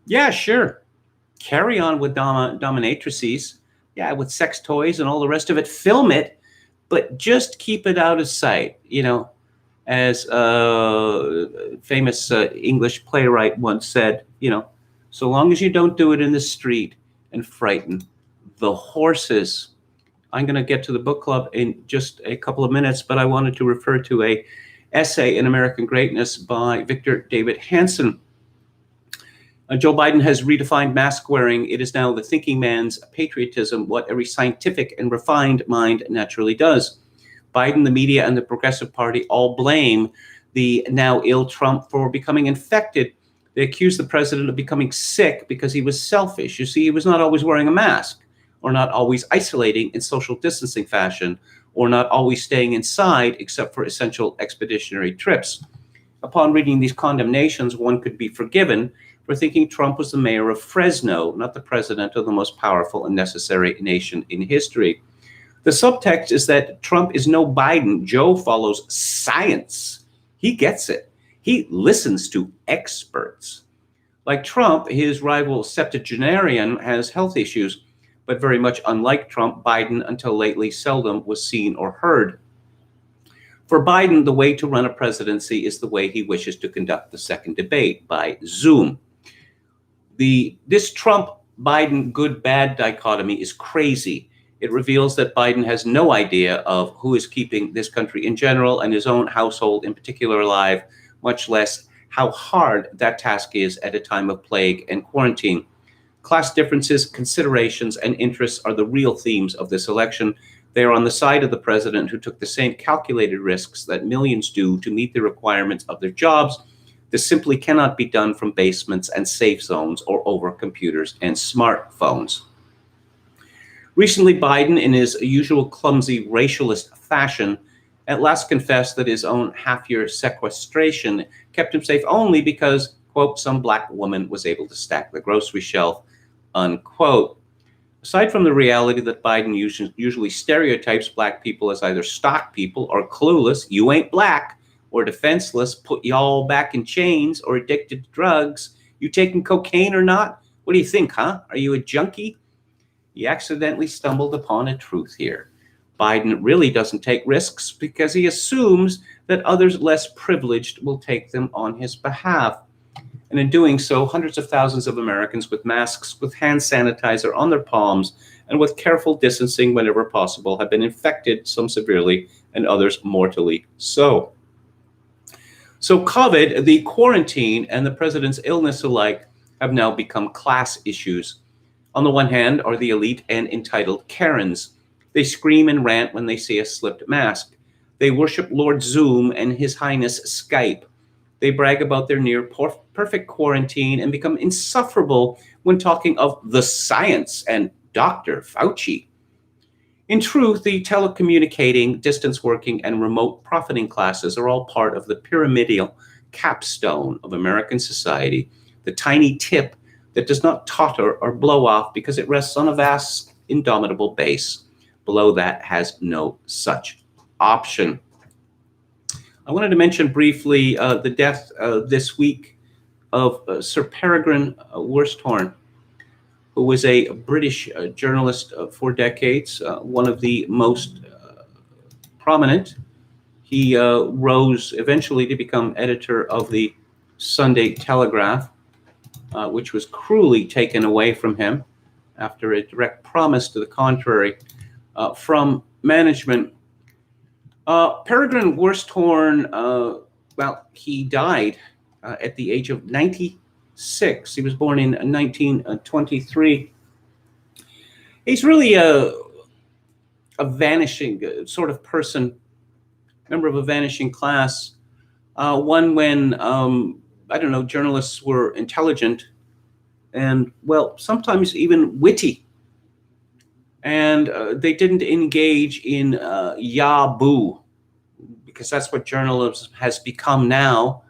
Yeah, sure. Carry on with dominatrices. Yeah, with sex toys and all the rest of it. Film it, but just keep it out of sight. As a famous English playwright once said, so long as you don't do it in the street and frighten the horses. I'm going to get to the book club in just a couple of minutes, but I wanted to refer to a essay in American Greatness by Victor David Hanson. Joe Biden has redefined mask wearing. It is now the thinking man's patriotism, what every scientific and refined mind naturally does. Biden, the media, and the Progressive Party all blame the now ill Trump for becoming infected. They accuse the president of becoming sick because he was selfish. You see, he was not always wearing a mask, or not always isolating in social distancing fashion, or not always staying inside except for essential expeditionary trips. Upon reading these condemnations, one could be forgiven for thinking Trump was the mayor of Fresno, not the president of the most powerful and necessary nation in history. The subtext is that Trump is no Biden. Joe follows science. He gets it. He listens to experts. Like Trump, his rival septuagenarian has health issues. But very much unlike Trump, Biden, until lately, seldom was seen or heard. For Biden, the way to run a presidency is the way he wishes to conduct the second debate, by Zoom. This Trump-Biden good-bad dichotomy is crazy. It reveals that Biden has no idea of who is keeping this country in general and his own household in particular alive, much less how hard that task is at a time of plague and quarantine. Class differences, considerations, and interests are the real themes of this election. They are on the side of the president who took the same calculated risks that millions do to meet the requirements of their jobs. This simply cannot be done from basements and safe zones or over computers and smartphones. Recently, Biden, in his usual clumsy racialist fashion, at last confessed that his own half-year sequestration kept him safe only because, quote, some black woman was able to stack the grocery shelf, unquote. Aside from the reality that Biden usually stereotypes black people as either stock people or clueless, you ain't black, or defenseless, put y'all back in chains, or addicted to drugs, you taking cocaine or not? What do you think, huh? Are you a junkie? He accidentally stumbled upon a truth here. Biden really doesn't take risks because he assumes that others less privileged will take them on his behalf. And in doing so, hundreds of thousands of Americans with masks, with hand sanitizer on their palms, and with careful distancing whenever possible have been infected, some severely and others mortally so. So COVID, the quarantine, and the president's illness alike have now become class issues. On the one hand are the elite and entitled Karens. They scream and rant when they see a slipped mask. They worship Lord Zoom and His Highness Skype. They brag about their near perfect quarantine and become insufferable when talking of the science and Dr. Fauci. In truth, the telecommunicating, distance working, and remote profiting classes are all part of the pyramidal capstone of American society, the tiny tip that does not totter or blow off because it rests on a vast, indomitable base. Below that has no such option. I wanted to mention briefly the death this week of Sir Peregrine Worsthorne, who was a British journalist for decades, one of the most prominent. He rose eventually to become editor of the Sunday Telegraph, which was cruelly taken away from him after a direct promise to the contrary from management. Peregrine Worsthorne, he died at the age of 96. He was born in 1923. He's really a vanishing sort of person, member of a vanishing class. One when, journalists were intelligent and, sometimes even witty. And they didn't engage in yah-boo, because that's what journalism has become now.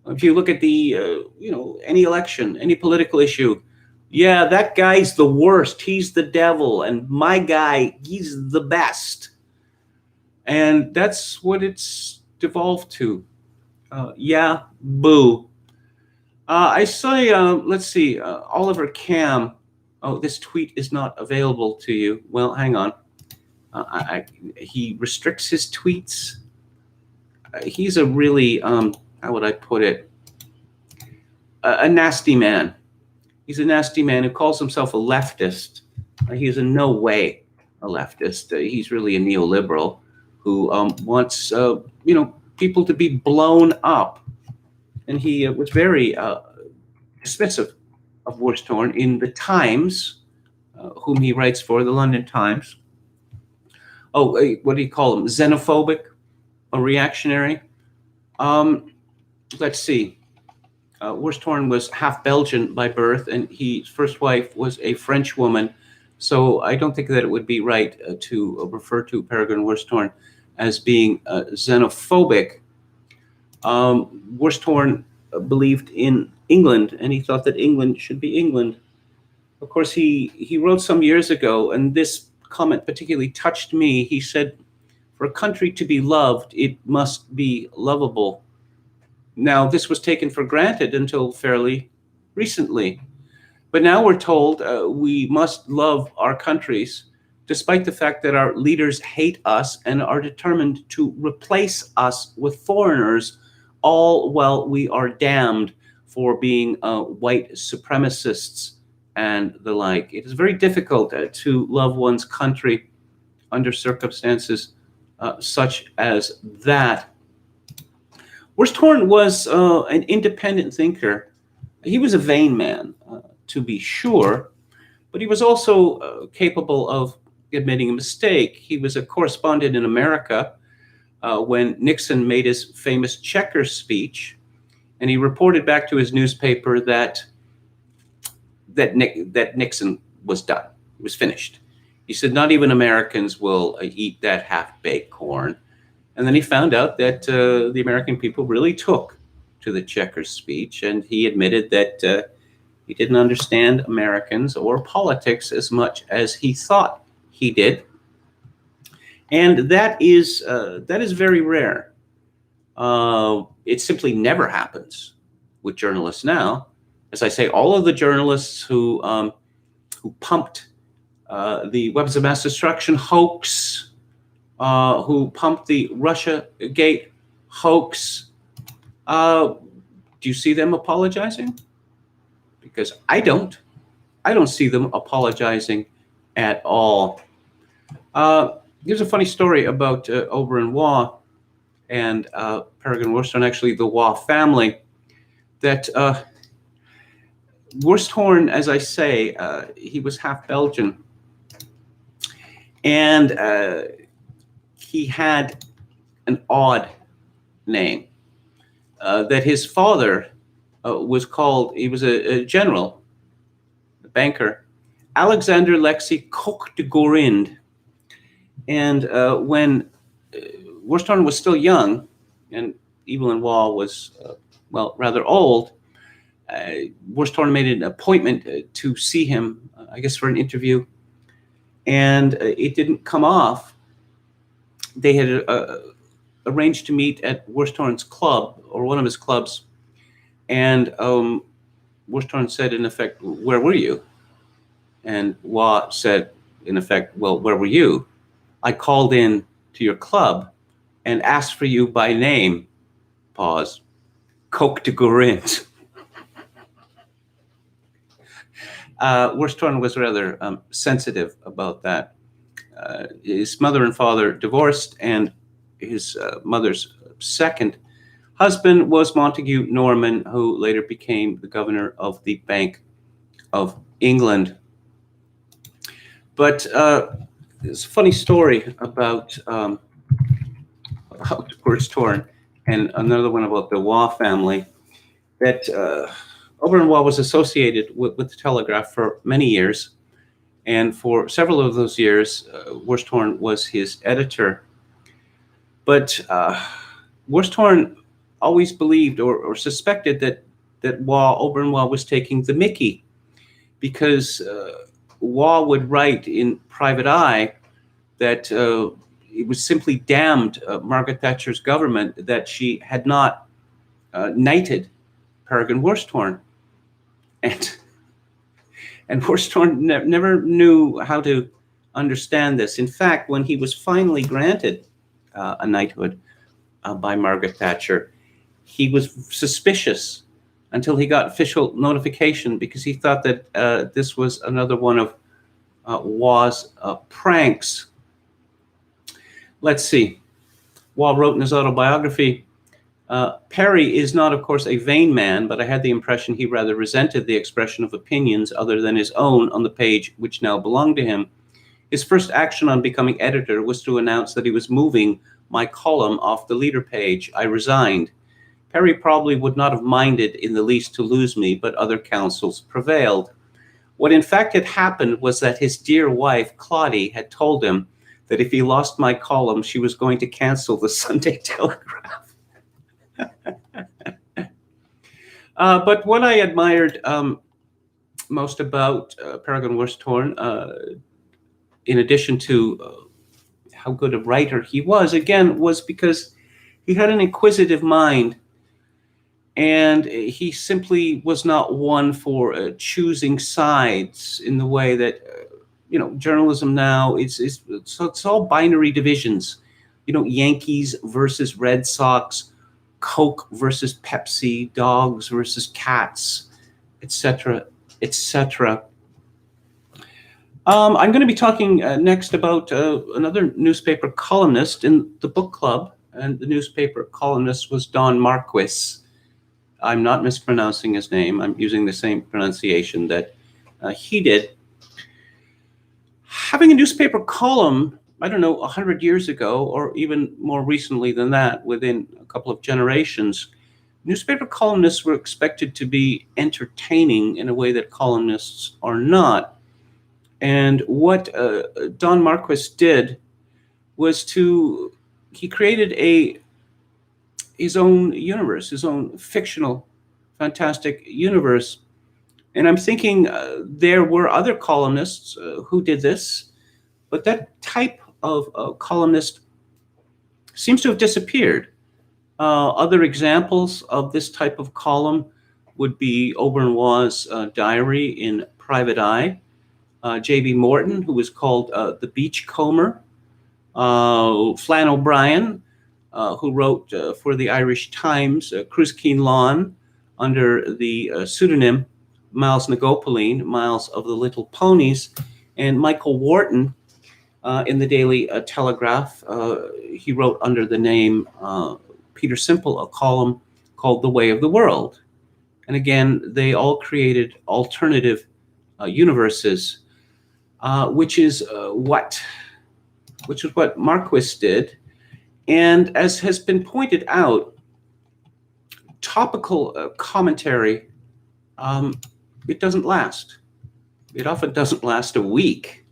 If you look at any election, any political issue, yeah, that guy's the worst. He's the devil. And my guy, he's the best. And that's what it's devolved to. Boo. I saw, Oliver Cam. Oh, this tweet is not available to you. Well, hang on. He restricts his tweets. He's a really, how would I put it? A nasty man. He's a nasty man who calls himself a leftist. He is in no way a leftist. He's really a neoliberal who wants, people to be blown up. And he was very dismissive of Worsthorne in the Times, whom he writes for, the London Times. Oh, what do you call him? Xenophobic, a reactionary. Let's see. Worsthorne was half Belgian by birth, and his first wife was a French woman. So I don't think that it would be right to refer to Peregrine Worsthorne as being xenophobic. Worsthorne believed in England, and he thought that England should be England. Of course, he wrote some years ago, and this comment particularly touched me. He said, "For a country to be loved, it must be lovable." Now, this was taken for granted until fairly recently. But now we're told we must love our countries, despite the fact that our leaders hate us and are determined to replace us with foreigners, all while we are damned for being white supremacists and the like. It is very difficult to love one's country under circumstances such as that. Worsthorne was an independent thinker. He was a vain man, to be sure, but he was also capable of admitting a mistake. He was a correspondent in America when Nixon made his famous Checkers speech, and he reported back to his newspaper that Nixon was done. He was finished. He said, not even Americans will eat that half-baked corn. And then he found out that the American people really took to the Checkers speech, and he admitted that he didn't understand Americans or politics as much as he thought he did. And that is very rare. It simply never happens with journalists now. As I say, all of the journalists who pumped the weapons of mass destruction hoax, who pumped the Russiagate hoax, do you see them apologizing? Because I don't see them apologizing at all. Here's a funny story about Oberon Waugh and Peregrine Worsthorne, actually the Waugh family, that Worsthorne, as I say, he was half Belgian, and he had an odd name that his father was called. He was a general, a banker, Alexander Lexi Coq de Gorinde. And when Worsthorne was still young, and Evelyn Waugh was, rather old, Worsthorne made an appointment to see him, I guess, for an interview, and it didn't come off. They had arranged to meet at Worsthorne's club, or one of his clubs, and Worsthorne said, in effect, "Where were you?" And Waugh said, in effect, "Well, where were you? I called in to your club and asked for you by name." Pause. Coq de Gorinde. Worsthorne was rather sensitive about that. His mother and father divorced, and his mother's second husband was Montague Norman, who later became the governor of the Bank of England. But there's a funny story about Worsthorne, and another one about the Waugh family, that Oberon Waugh was associated with the Telegraph for many years, and for several of those years, Worsthorne was his editor. But Worsthorne always believed or suspected that Oberon Waugh was taking the mickey, because Waugh would write in Private Eye that it was simply damned Margaret Thatcher's government that she had not knighted Peregrine Worsthorne. And Worsthorne never knew how to understand this. In fact, when he was finally granted a knighthood by Margaret Thatcher, he was suspicious until he got official notification, because he thought that this was another one of Waugh's pranks. Let's see. Waugh wrote in his autobiography, Perry is not, of course, a vain man, but I had the impression he rather resented the expression of opinions other than his own on the page which now belonged to him. His first action on becoming editor was to announce that he was moving my column off the leader page. I resigned. Perry probably would not have minded in the least to lose me, but other counsels prevailed. What in fact had happened was that his dear wife, Claudie, had told him that if he lost my column, she was going to cancel the Sunday Telegraph. But what I admired most about Peregrine Worsthorne, in addition to how good a writer he was, again, was because he had an inquisitive mind. And he simply was not one for choosing sides in the way that, journalism now, it's all binary divisions. Yankees versus Red Sox, Coke versus Pepsi, dogs versus cats, etc., etc. I'm going to be talking next about another newspaper columnist in the book club, and the newspaper columnist was Don Marquis. I'm not mispronouncing his name. I'm using the same pronunciation that he did. Having a newspaper column, I don't know, 100 years ago, or even more recently than that, within a couple of generations, newspaper columnists were expected to be entertaining in a way that columnists are not. And what Don Marquis did was he created his own universe, his own fictional, fantastic universe. And I'm thinking there were other columnists who did this, but that type of columnist seems to have disappeared. Other examples of this type of column would be Aubernois' diary in Private Eye, J.B. Morton, who was called the Beachcomber, Flann O'Brien, who wrote for the Irish Times, Cruiskeen Lawn, under the pseudonym Miles Nagopoline, Miles of the Little Ponies, and Michael Wharton in the Daily Telegraph. He wrote under the name Peter Simple, a column called The Way of the World. And again, they all created alternative universes, which is what Marquis did. And as has been pointed out, topical commentary, it doesn't last. It often doesn't last a week.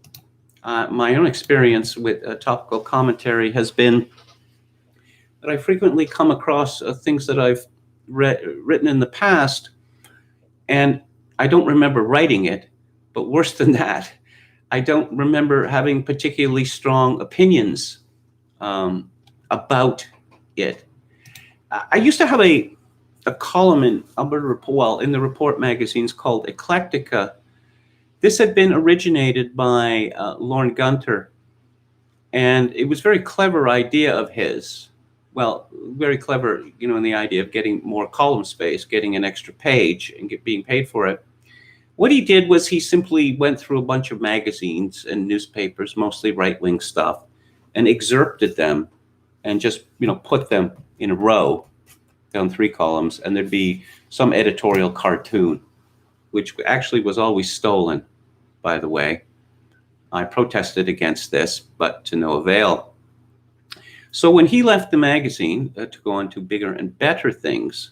My own experience with topical commentary has been that I frequently come across things that I've written in the past, and I don't remember writing it, but worse than that, I don't remember having particularly strong opinions about it. I used to have a column in Alberta Report, in the Report magazines, called Eclectica. This had been originated by Lorne Gunter, and it was a very clever idea of his. Well, very clever, in the idea of getting more column space, getting an extra page, and being paid for it. What he did was he simply went through a bunch of magazines and newspapers, mostly right-wing stuff, and excerpted them and just, put them in a row down 3 columns, and there'd be some editorial cartoon, which actually was always stolen, by the way. I protested against this, but to no avail. So when he left the magazine to go on to bigger and better things,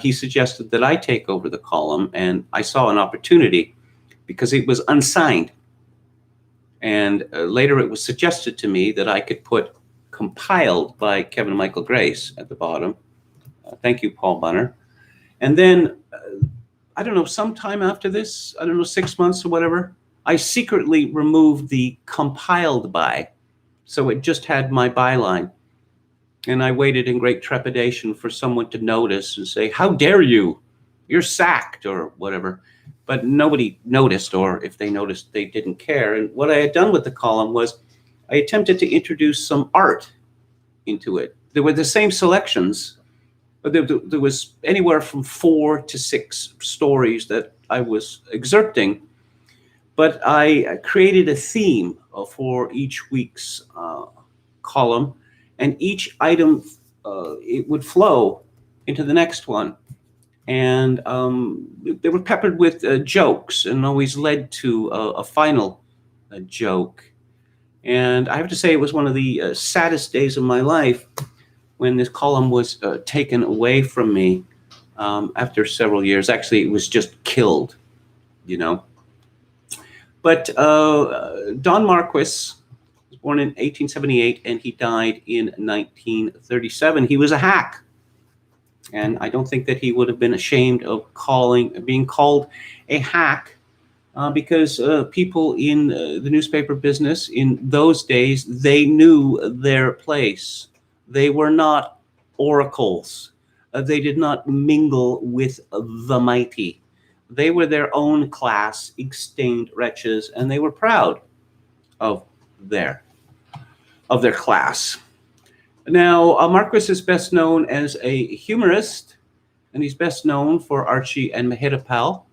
he suggested that I take over the column, and I saw an opportunity because it was unsigned. And later it was suggested to me that I could put compiled by Kevin Michael Grace at the bottom. Thank you, Paul Bunner. And then, I don't know, sometime after this, 6 months or whatever, I secretly removed the compiled by. So it just had my byline. And I waited in great trepidation for someone to notice and say, "How dare you? You're sacked," or whatever. But nobody noticed, or if they noticed, they didn't care. And what I had done with the column was I attempted to introduce some art into it. There were the same selections, but there was anywhere from 4 to 6 stories that I was excerpting. But I created a theme for each week's column, and each item, it would flow into the next one. And they were peppered with jokes and always led to a final joke. And I have to say, it was one of the saddest days of my life when this column was taken away from me after several years. Actually, it was just killed, But Don Marquis was born in 1878, and he died in 1937. He was a hack. And I don't think that he would have been ashamed of being called a hack, because people in the newspaper business in those days, they knew their place. They were not oracles. They did not mingle with the mighty. They were their own class, extinct wretches, and they were proud of their class. Now, Marquis is best known as a humorist, and he's best known for Archie and Mehitabel.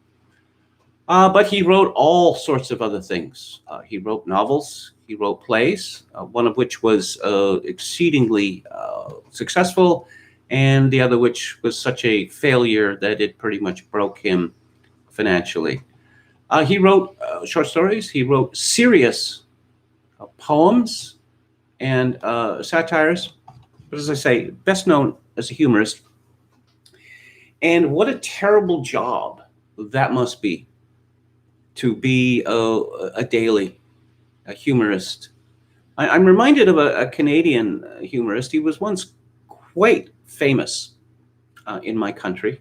But he wrote all sorts of other things. He wrote novels, he wrote plays, one of which was exceedingly successful, and the other which was such a failure that it pretty much broke him financially. He wrote short stories, he wrote serious poems and satires, but as I say, best known as a humorist. And what a terrible job that must be, to be a daily, a humorist. I'm reminded of a Canadian humorist. He was once quite famous in my country.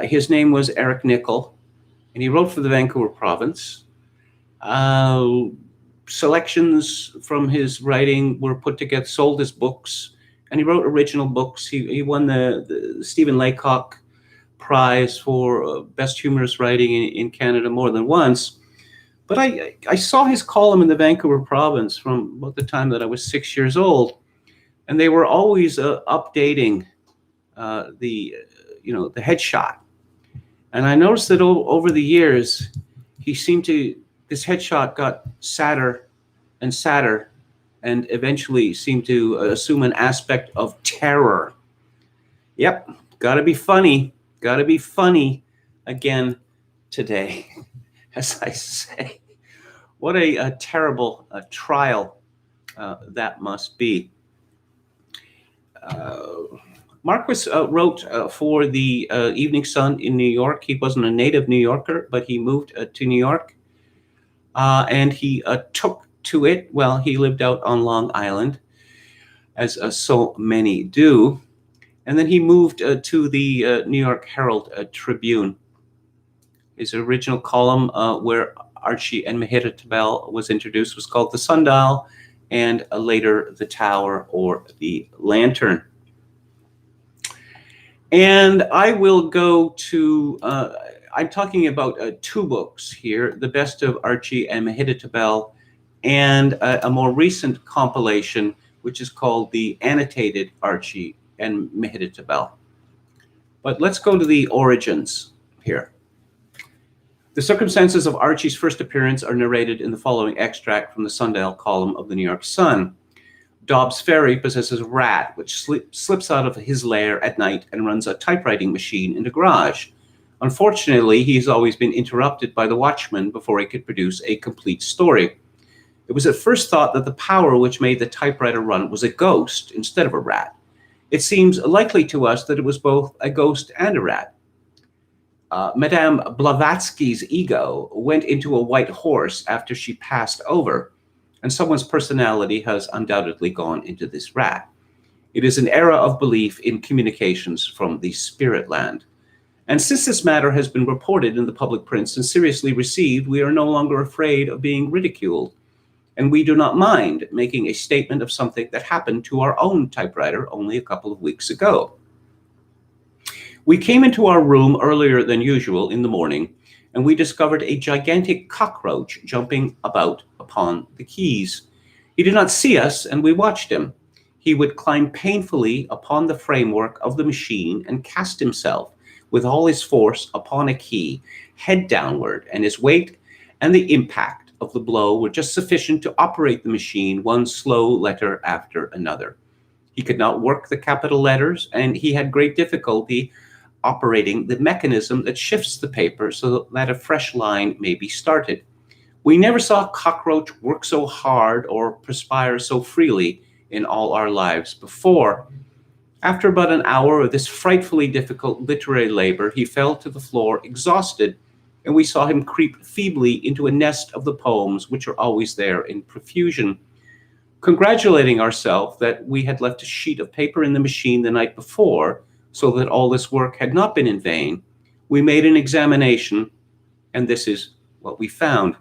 His name was Eric Nichol, and he wrote for the Vancouver province. Selections from his writing were put together, sold as books, and he wrote original books. He won the Stephen Laycock Prize for best humorous writing in Canada more than once. But I saw his column in the Vancouver province from about the time that I was 6 years old, and they were always updating the headshot. And I noticed that over the years, this headshot got sadder and sadder, and eventually seemed to assume an aspect of terror. Yep, gotta be funny again today, as I say. What a terrible trial that must be. Marquis wrote for the Evening Sun in New York. He wasn't a native New Yorker, but he moved to New York, and he took to it. Well, he lived out on Long Island, as so many do. And then he moved to the New York Herald Tribune. His original column, where Archie and Mehitabel was introduced, was called The Sundial, and later The Tower or The Lantern. And I will go to, I'm talking about two books here, The Best of Archie and Mehitabel, and a more recent compilation, which is called The Annotated Archie and Mehitabel. But let's go to the origins here. The circumstances of Archie's first appearance are narrated in the following extract from the Sundial column of the New York Sun. Dobbs Ferry possesses a rat which slips out of his lair at night and runs a typewriting machine in the garage. Unfortunately, he's always been interrupted by the watchman before he could produce a complete story. It was at first thought that the power which made the typewriter run was a ghost instead of a rat. It seems likely to us that it was both a ghost and a rat. Madame Blavatsky's ego went into a white horse after she passed over, and someone's personality has undoubtedly gone into this rat. It is an era of belief in communications from the spirit land. And since this matter has been reported in the public prints and seriously received, we are no longer afraid of being ridiculed. And we do not mind making a statement of something that happened to our own typewriter only a couple of weeks ago. We came into our room earlier than usual in the morning, and we discovered a gigantic cockroach jumping about upon the keys. He did not see us, and we watched him. He would climb painfully upon the framework of the machine and cast himself with all his force upon a key, head downward, and his weight and the impact of the blow were just sufficient to operate the machine one slow letter after another. He could not work the capital letters, and he had great difficulty operating the mechanism that shifts the paper so that a fresh line may be started. We never saw a cockroach work so hard or perspire so freely in all our lives before. After about an hour of this frightfully difficult literary labor, he fell to the floor exhausted, and we saw him creep feebly into a nest of the poems which are always there in profusion. Congratulating ourselves that we had left a sheet of paper in the machine the night before, so that all this work had not been in vain, we made an examination, and this is what we found.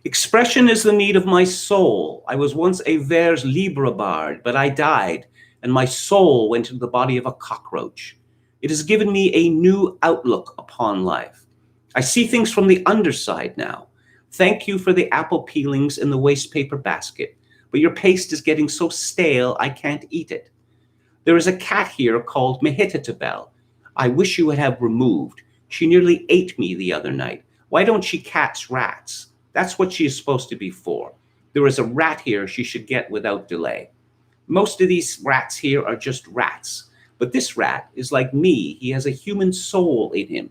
Expression is the need of my soul. I was once a vers libre bard, but I died, and my soul went into the body of a cockroach. It has given me a new outlook upon life. I see things from the underside now. Thank you for the apple peelings in the waste paper basket, but your paste is getting so stale I can't eat it. There is a cat here called Mehitabel. I wish you would have removed. She nearly ate me the other night. Why don't she catch rats? That's what she is supposed to be for. There is a rat here she should get without delay. Most of these rats here are just rats, but this rat is like me. He has a human soul in him.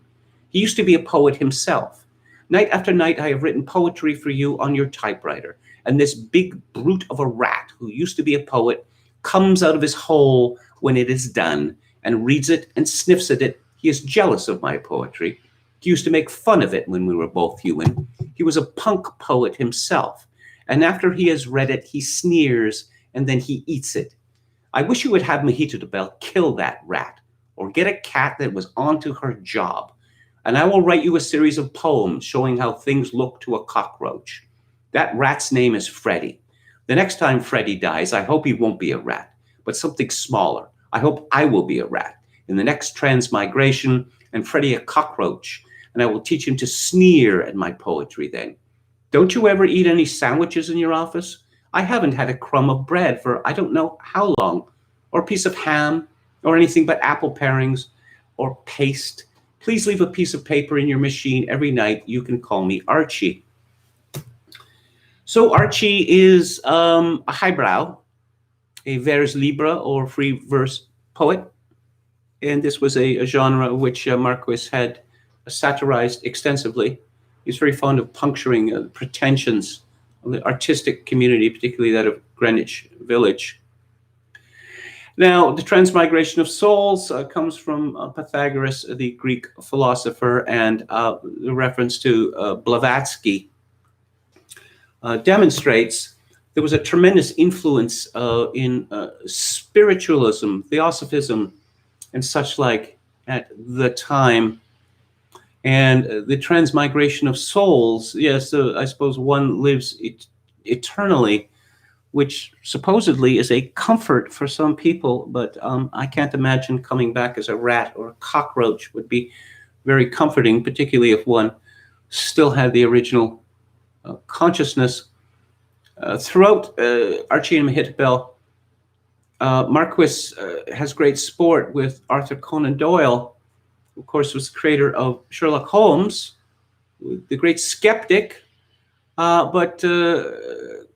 He used to be a poet himself. Night after night, I have written poetry for you on your typewriter, and this big brute of a rat who used to be a poet comes out of his hole when it is done and reads it and sniffs at it. He is jealous of my poetry. He used to make fun of it when we were both human. He was a punk poet himself, and after he has read it, he sneers and then he eats it. I wish you would have Mehitabel kill that rat, or get a cat that was onto her job, and I will write you a series of poems showing how things look to a cockroach. That rat's name is Freddy. The next time Freddy dies, I hope he won't be a rat, but something smaller. I hope I will be a rat in the next transmigration, and Freddy a cockroach, and I will teach him to sneer at my poetry then. Don't you ever eat any sandwiches in your office? I haven't had a crumb of bread for I don't know how long, or a piece of ham, or anything but apple parings, or paste. Please leave a piece of paper in your machine every night. You can call me Archie. So Archie is a highbrow, a vers libre or free verse poet. And this was a genre which Marquis had satirized extensively. He's very fond of puncturing pretensions of the artistic community, particularly that of Greenwich Village. Now, the transmigration of souls comes from Pythagoras, the Greek philosopher, and the reference to Blavatsky demonstrates there was a tremendous influence in spiritualism, theosophism, and such like at the time. And the transmigration of souls, yes, I suppose one lives eternally, which supposedly is a comfort for some people, but I can't imagine coming back as a rat or a cockroach would be very comforting, particularly if one still had the original consciousness. Throughout Archie and Mehitabel, Marquis has great sport with Arthur Conan Doyle, who, of course, was the creator of Sherlock Holmes, the great skeptic, but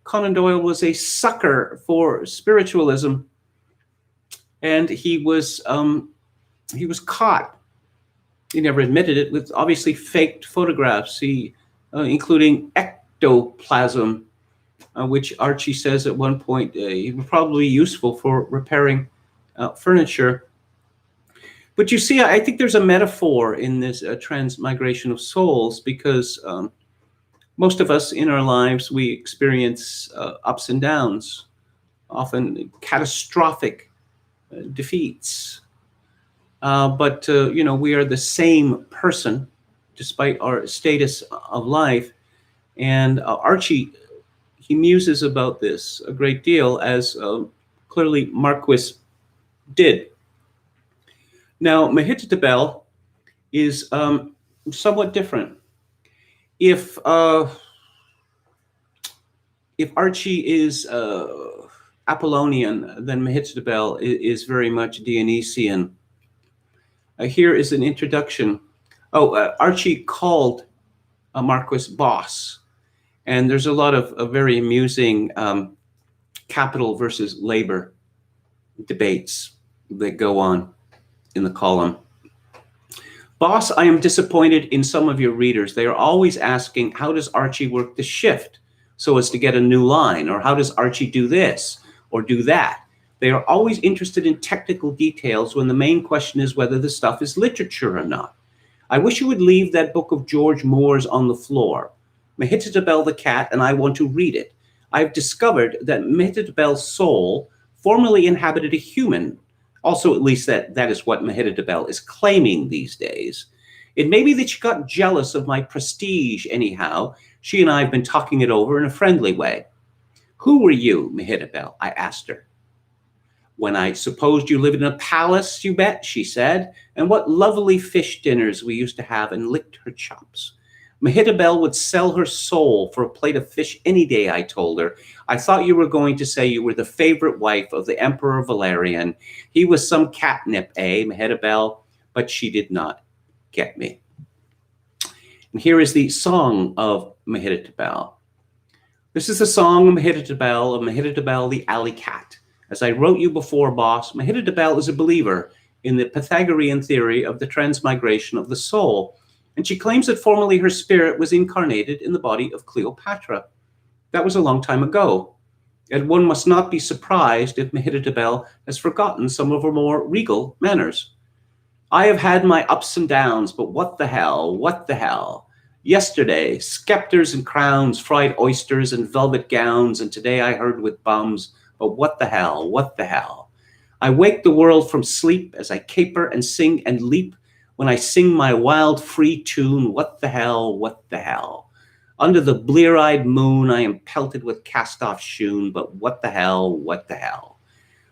Conan Doyle was a sucker for spiritualism, and he was caught. He never admitted it, with obviously faked photographs, including ectoplasm, which Archie says at one point he was probably useful for repairing furniture. But you see, I think there's a metaphor in this transmigration of souls, because most of us in our lives, we experience ups and downs, often catastrophic defeats. But we are the same person despite our status of life. And Archie, he muses about this a great deal, as clearly Marquis did. Now, Mehitabel is somewhat different. If Archie is Apollonian, then Mehitabel is very much Dionysian. Here is an introduction. Archie called Marquis boss, and there's a lot of very amusing capital versus labor debates that go on in the column. Boss, I am disappointed in some of your readers. They are always asking, how does Archie work the shift so as to get a new line? Or how does Archie do this or do that? They are always interested in technical details when the main question is whether the stuff is literature or not. I wish you would leave that book of George Moore's on the floor. Mehitabel the cat, and I want to read it. I've discovered that Mehitabel's soul formerly inhabited a human. Also, at least that is what Mehitabel is claiming these days. It may be that she got jealous of my prestige anyhow. She and I have been talking it over in a friendly way. Who were you, Mehitabel? I asked her. When I supposed you lived in a palace, you bet, she said, and what lovely fish dinners we used to have, and licked her chops. Mehitabel would sell her soul for a plate of fish any day, I told her. I thought you were going to say you were the favorite wife of the Emperor Valerian. He was some catnip, eh, Mehitabel? But she did not get me. And here is the song of Mehitabel. This is the song of Mehitabel the alley cat. As I wrote you before, boss, Mehitabel is a believer in the Pythagorean theory of the transmigration of the soul, and she claims that formerly her spirit was incarnated in the body of Cleopatra. That was a long time ago, and one must not be surprised if Mehitabel has forgotten some of her more regal manners. I have had my ups and downs, but what the hell, what the hell? Yesterday, scepters and crowns, fried oysters and velvet gowns, and today I heard with bums, but what the hell, what the hell? I wake the world from sleep as I caper and sing and leap. When I sing my wild, free tune, what the hell, what the hell? Under the blear-eyed moon, I am pelted with cast-off shoon, but what the hell, what the hell?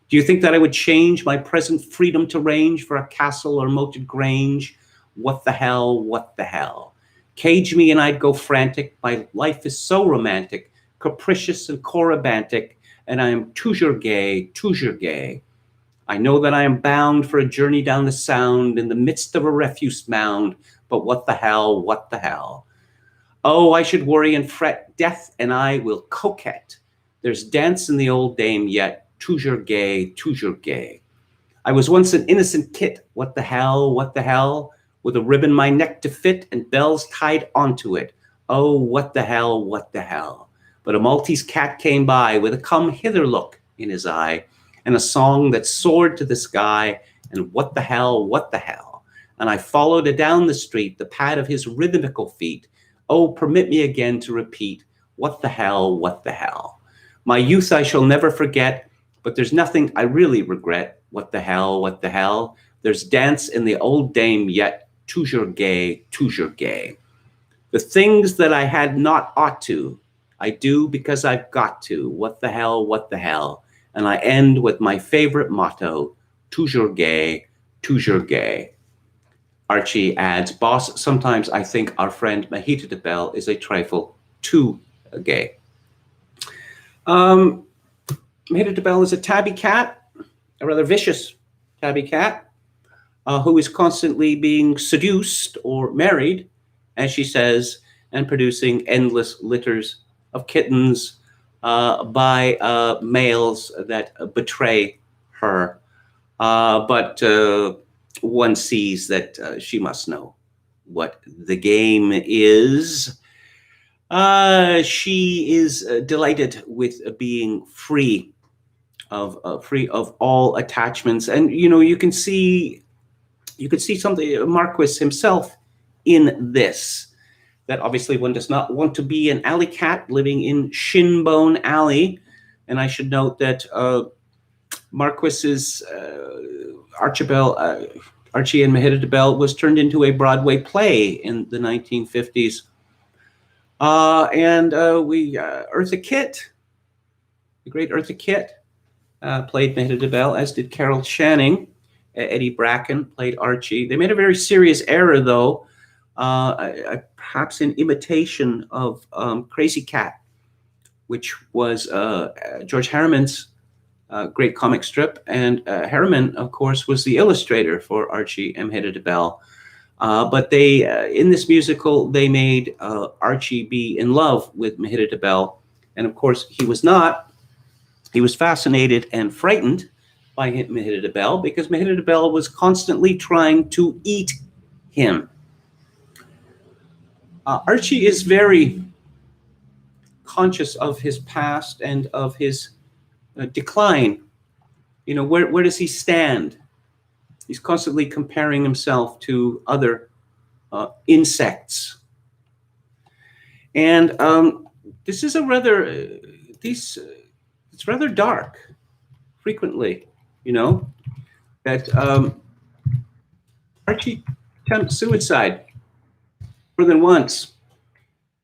Do you think that I would change my present freedom to range for a castle or moated grange? What the hell, what the hell? Cage me and I'd go frantic. My life is so romantic, capricious and corybantic, and I am toujours gay, toujours gay. I know that I am bound for a journey down the Sound in the midst of a refuse mound, but what the hell, what the hell? Oh, I should worry and fret, death and I will coquette. There's dance in the old dame yet, toujours gay, toujours gay. I was once an innocent kit, what the hell, with a ribbon my neck to fit and bells tied onto it. Oh, what the hell, what the hell? But a Maltese cat came by with a come hither look in his eye, and a song that soared to the sky, and what the hell, what the hell? And I followed down the street, the pad of his rhythmical feet. Oh, permit me again to repeat, what the hell, what the hell? My youth I shall never forget, but there's nothing I really regret. What the hell, what the hell? There's dance in the old dame yet, toujours gay, toujours gay. The things that I had not ought to, I do because I've got to. What the hell, what the hell? And I end with my favorite motto, toujours gay, toujours gay. Archie adds, boss, sometimes I think our friend Mehitabel is a trifle too gay. Mehitabel is a tabby cat, a rather vicious tabby cat, who is constantly being seduced or married, as she says, and producing endless litters of kittens by males that betray her. But one sees that she must know what the game is. She is delighted with being free of all attachments, and you can see something Marquis himself in this. That obviously one does not want to be an alley cat living in Shinbone Alley, and I should note that Marquis's Archie and Mehitabel was turned into a Broadway play in the 1950s. Eartha Kitt, the great Eartha Kitt, played Mehitabel, as did Carol Channing. Eddie Bracken played Archie. They made a very serious error, though, perhaps in imitation of Crazy Cat, which was George Harriman's great comic strip. And Harriman, of course, was the illustrator for Archie and Mehitabel. But they, in this musical, they made Archie be in love with Mehitabel. And of course, he was not. He was fascinated and frightened by Mehitabel because Mehitabel was constantly trying to eat him. Archie is very conscious of his past and of his decline. Where does he stand? He's constantly comparing himself to other insects. And this is it's rather dark, frequently, that Archie attempts suicide more than once.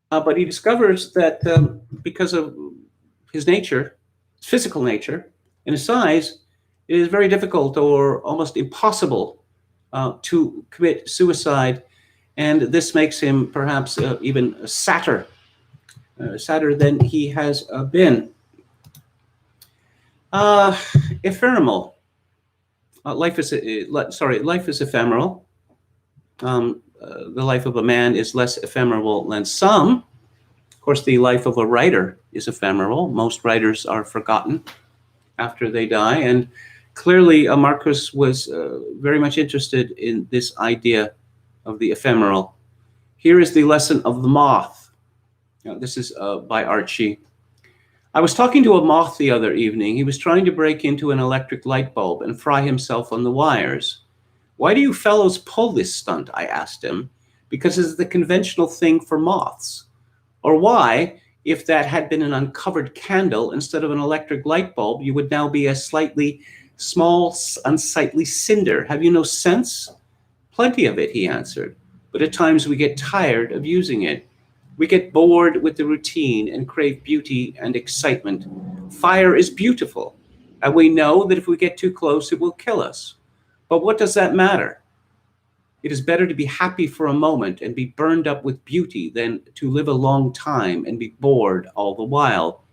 But he discovers that because of his nature, his physical nature, and his size, it is very difficult or almost impossible to commit suicide, and this makes him perhaps even sadder than he has been. Uh, Ephemeral. Life is ephemeral. The life of a man is less ephemeral than some. Of course, the life of a writer is ephemeral. Most writers are forgotten after they die, and clearly, Marquis was very much interested in this idea of the ephemeral. Here is the lesson of the moth. Now, this is by Archie. I was talking to a moth the other evening. He was trying to break into an electric light bulb and fry himself on the wires. Why do you fellows pull this stunt? I asked him. Because it's the conventional thing for moths. Or why, if that had been an uncovered candle instead of an electric light bulb, you would now be a slightly small, unsightly cinder. Have you no sense? Plenty of it, he answered. But at times we get tired of using it. We get bored with the routine and crave beauty and excitement. Fire is beautiful, and we know that if we get too close, it will kill us. But what does that matter? It is better to be happy for a moment and be burned up with beauty than to live a long time and be bored all the while.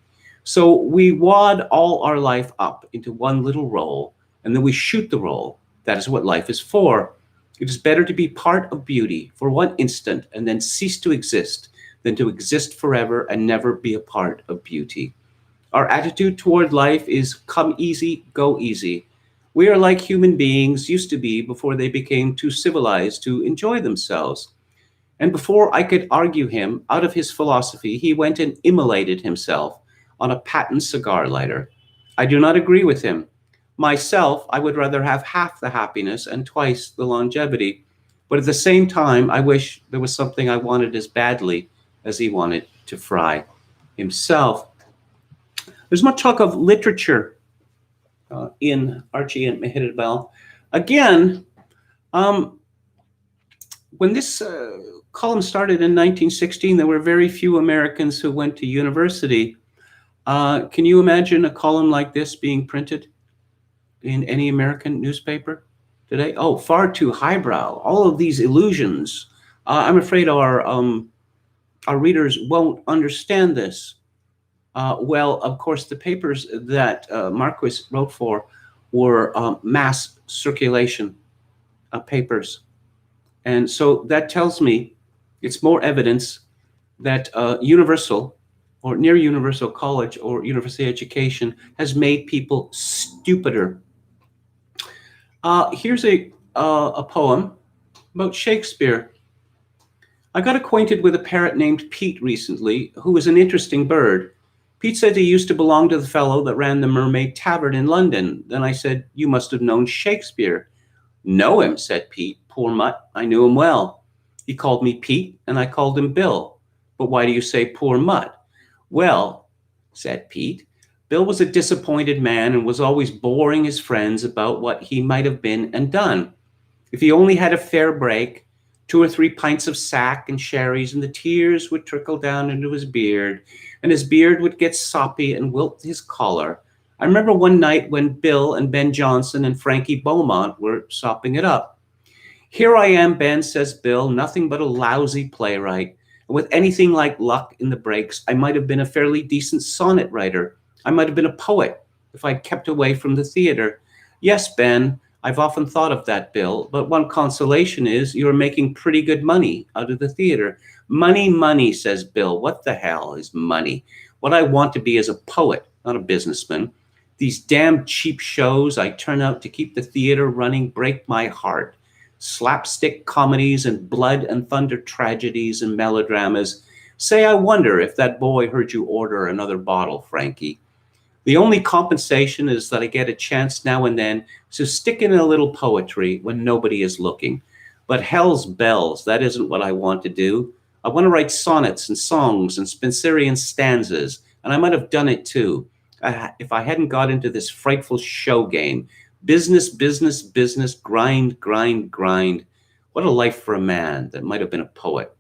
So we wad all our life up into one little roll, and then we shoot the roll. That is what life is for. It is better to be part of beauty for one instant and then cease to exist than to exist forever and never be a part of beauty. Our attitude toward life is come easy, go easy. We are like human beings used to be before they became too civilized to enjoy themselves. And before I could argue him out of his philosophy, he went and immolated himself on a patent cigar lighter. I do not agree with him. Myself, I would rather have half the happiness and twice the longevity. But at the same time, I wish there was something I wanted as badly as he wanted to fry himself. There's much talk of literature in Archie and Mehitable. Again, when this column started in 1916, there were very few Americans who went to university. Can you imagine a column like this being printed in any American newspaper today? Oh, far too highbrow. All of these illusions. I'm afraid our readers won't understand this. Well, of course, the papers that Marquis wrote for were mass circulation papers. And so that tells me it's more evidence that universal or near universal college or university education has made people stupider. Here's a poem about Shakespeare. I got acquainted with a parrot named Pete recently, who was an interesting bird. Pete said he used to belong to the fellow that ran the Mermaid Tavern in London. Then I said, you must have known Shakespeare. Know him, said Pete. Poor mutt, I knew him well. He called me Pete, and I called him Bill. But why do you say poor mutt? Well, said Pete, Bill was a disappointed man and was always boring his friends about what he might have been and done. If he only had a fair break, 2 or 3 pints of sack and sherries, and the tears would trickle down into his beard, and his beard would get soppy and wilt his collar. I remember one night when Bill and Ben Jonson and Frankie Beaumont were sopping it up. Here I am, Ben, says Bill, nothing but a lousy playwright. And with anything like luck in the breaks, I might have been a fairly decent sonnet writer. I might have been a poet if I'd kept away from the theater. Yes, Ben, I've often thought of that, Bill, but one consolation is you're making pretty good money out of the theater. Money, money, says Bill. What the hell is money? What I want to be is a poet, not a businessman. These damn cheap shows I turn out to keep the theater running break my heart. Slapstick comedies and blood and thunder tragedies and melodramas. Say, I wonder if that boy heard you order another bottle, Frankie. The only compensation is that I get a chance now and then to stick in a little poetry when nobody is looking. But hell's bells, that isn't what I want to do. I want to write sonnets and songs and Spenserian stanzas, and I might have done it too, if I hadn't got into this frightful show game. Business, business, business, grind, grind, grind. What a life for a man that might have been a poet.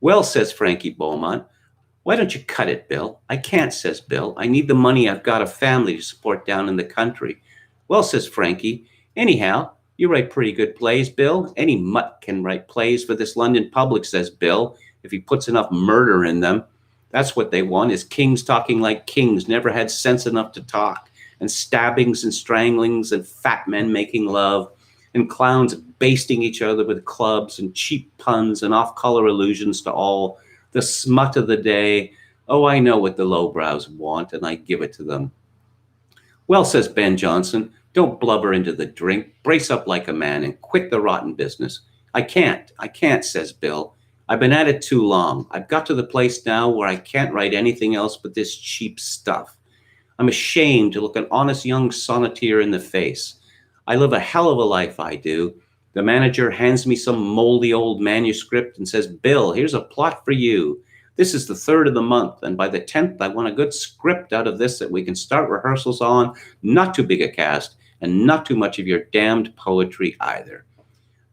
Well, says Frankie Beaumont, why don't you cut it, Bill? I can't, says Bill. I need the money. I've got a family to support down in the country. Well, says Frankie, anyhow, you write pretty good plays, Bill. Any mutt can write plays for this London public, says Bill, if he puts enough murder in them. That's what they want, is kings talking like kings, never had sense enough to talk, and stabbings and stranglings and fat men making love, and clowns basting each other with clubs and cheap puns and off-color allusions to all the smut of the day. Oh, I know what the lowbrows want, and I give it to them. Well, says Ben Jonson, don't blubber into the drink. Brace up like a man and quit the rotten business. I can't, says Bill. I've been at it too long. I've got to the place now where I can't write anything else but this cheap stuff. I'm ashamed to look an honest young sonneteer in the face. I live a hell of a life, I do. The manager hands me some moldy old manuscript and says, Bill, here's a plot for you. This is the 3rd of the month, and by the 10th, I want a good script out of this that we can start rehearsals on, not too big a cast, and not too much of your damned poetry either.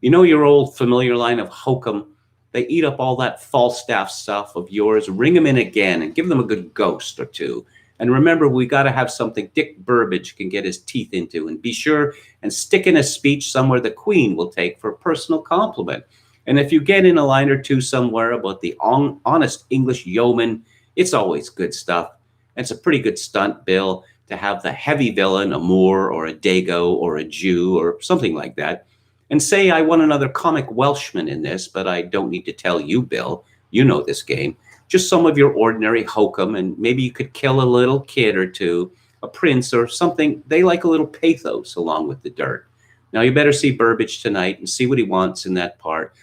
You know your old familiar line of hokum? They eat up all that Falstaff stuff of yours, ring them in again, and give them a good ghost or two. And remember, we got to have something Dick Burbage can get his teeth into, and be sure and stick in a speech somewhere the Queen will take for a personal compliment. And if you get in a line or two somewhere about the honest English yeoman, it's always good stuff. And it's a pretty good stunt, Bill, to have the heavy villain, a Moor or a Dago or a Jew or something like that. And say I want another comic Welshman in this, but I don't need to tell you, Bill. You know this game. Just some of your ordinary hokum, and maybe you could kill a little kid or two, a prince or something. They like a little pathos along with the dirt. Now you better see Burbage tonight and see what he wants in that part.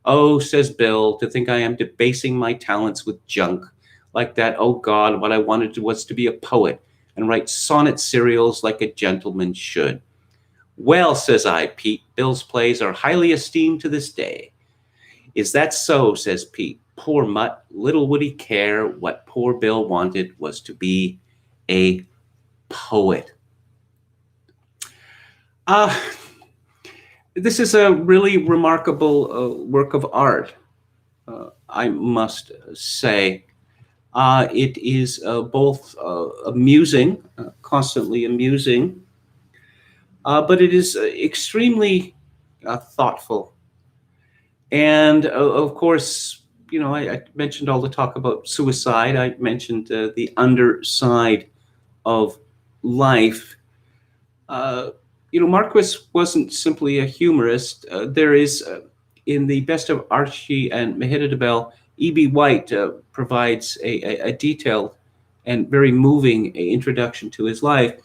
Oh, says Bill, to think I am debasing my talents with junk like that. Oh, God, what I wanted was to be a poet and write sonnet serials like a gentleman should. Well, says I, Pete, Bill's plays are highly esteemed to this day. Is that so, says Pete. Poor mutt, little would he care. What poor Bill wanted was to be a poet. This is a really remarkable work of art, I must say. It is both amusing, constantly amusing, but it is extremely thoughtful. And of course, you know, I mentioned all the talk about suicide. I mentioned the underside of life. You know, Marquis wasn't simply a humorist. There is, in the Best of Archie and Mehitabel, E.B. White provides a detailed and very moving introduction to his life.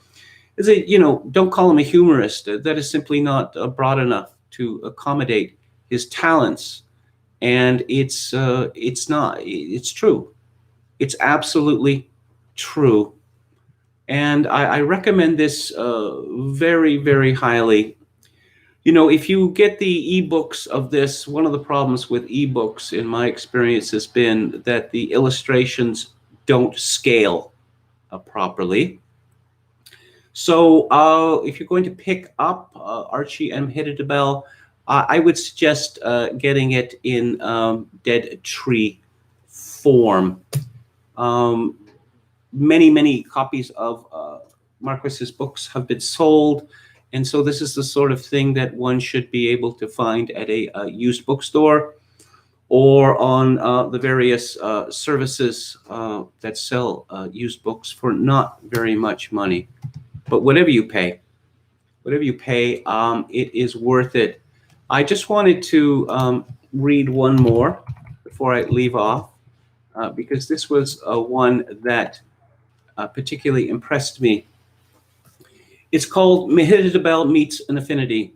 Is it, you know, don't call him a humorist. That is simply not broad enough to accommodate his talents. And it's not. It's true. It's absolutely true. And I recommend this very, very highly. You know, if you get the ebooks of this, one of the problems with ebooks, in my experience, has been that the illustrations don't scale properly. So if you're going to pick up Archie and Mehitabel, I would suggest getting it in dead tree form. Many copies of Marquis's books have been sold, and so this is the sort of thing that one should be able to find at a used bookstore or on the various services that sell used books for not very much money. But whatever you pay, it is worth it. I just wanted to read one more before I leave off, because this was one that particularly impressed me. It's called Mehitabel Meets an Affinity.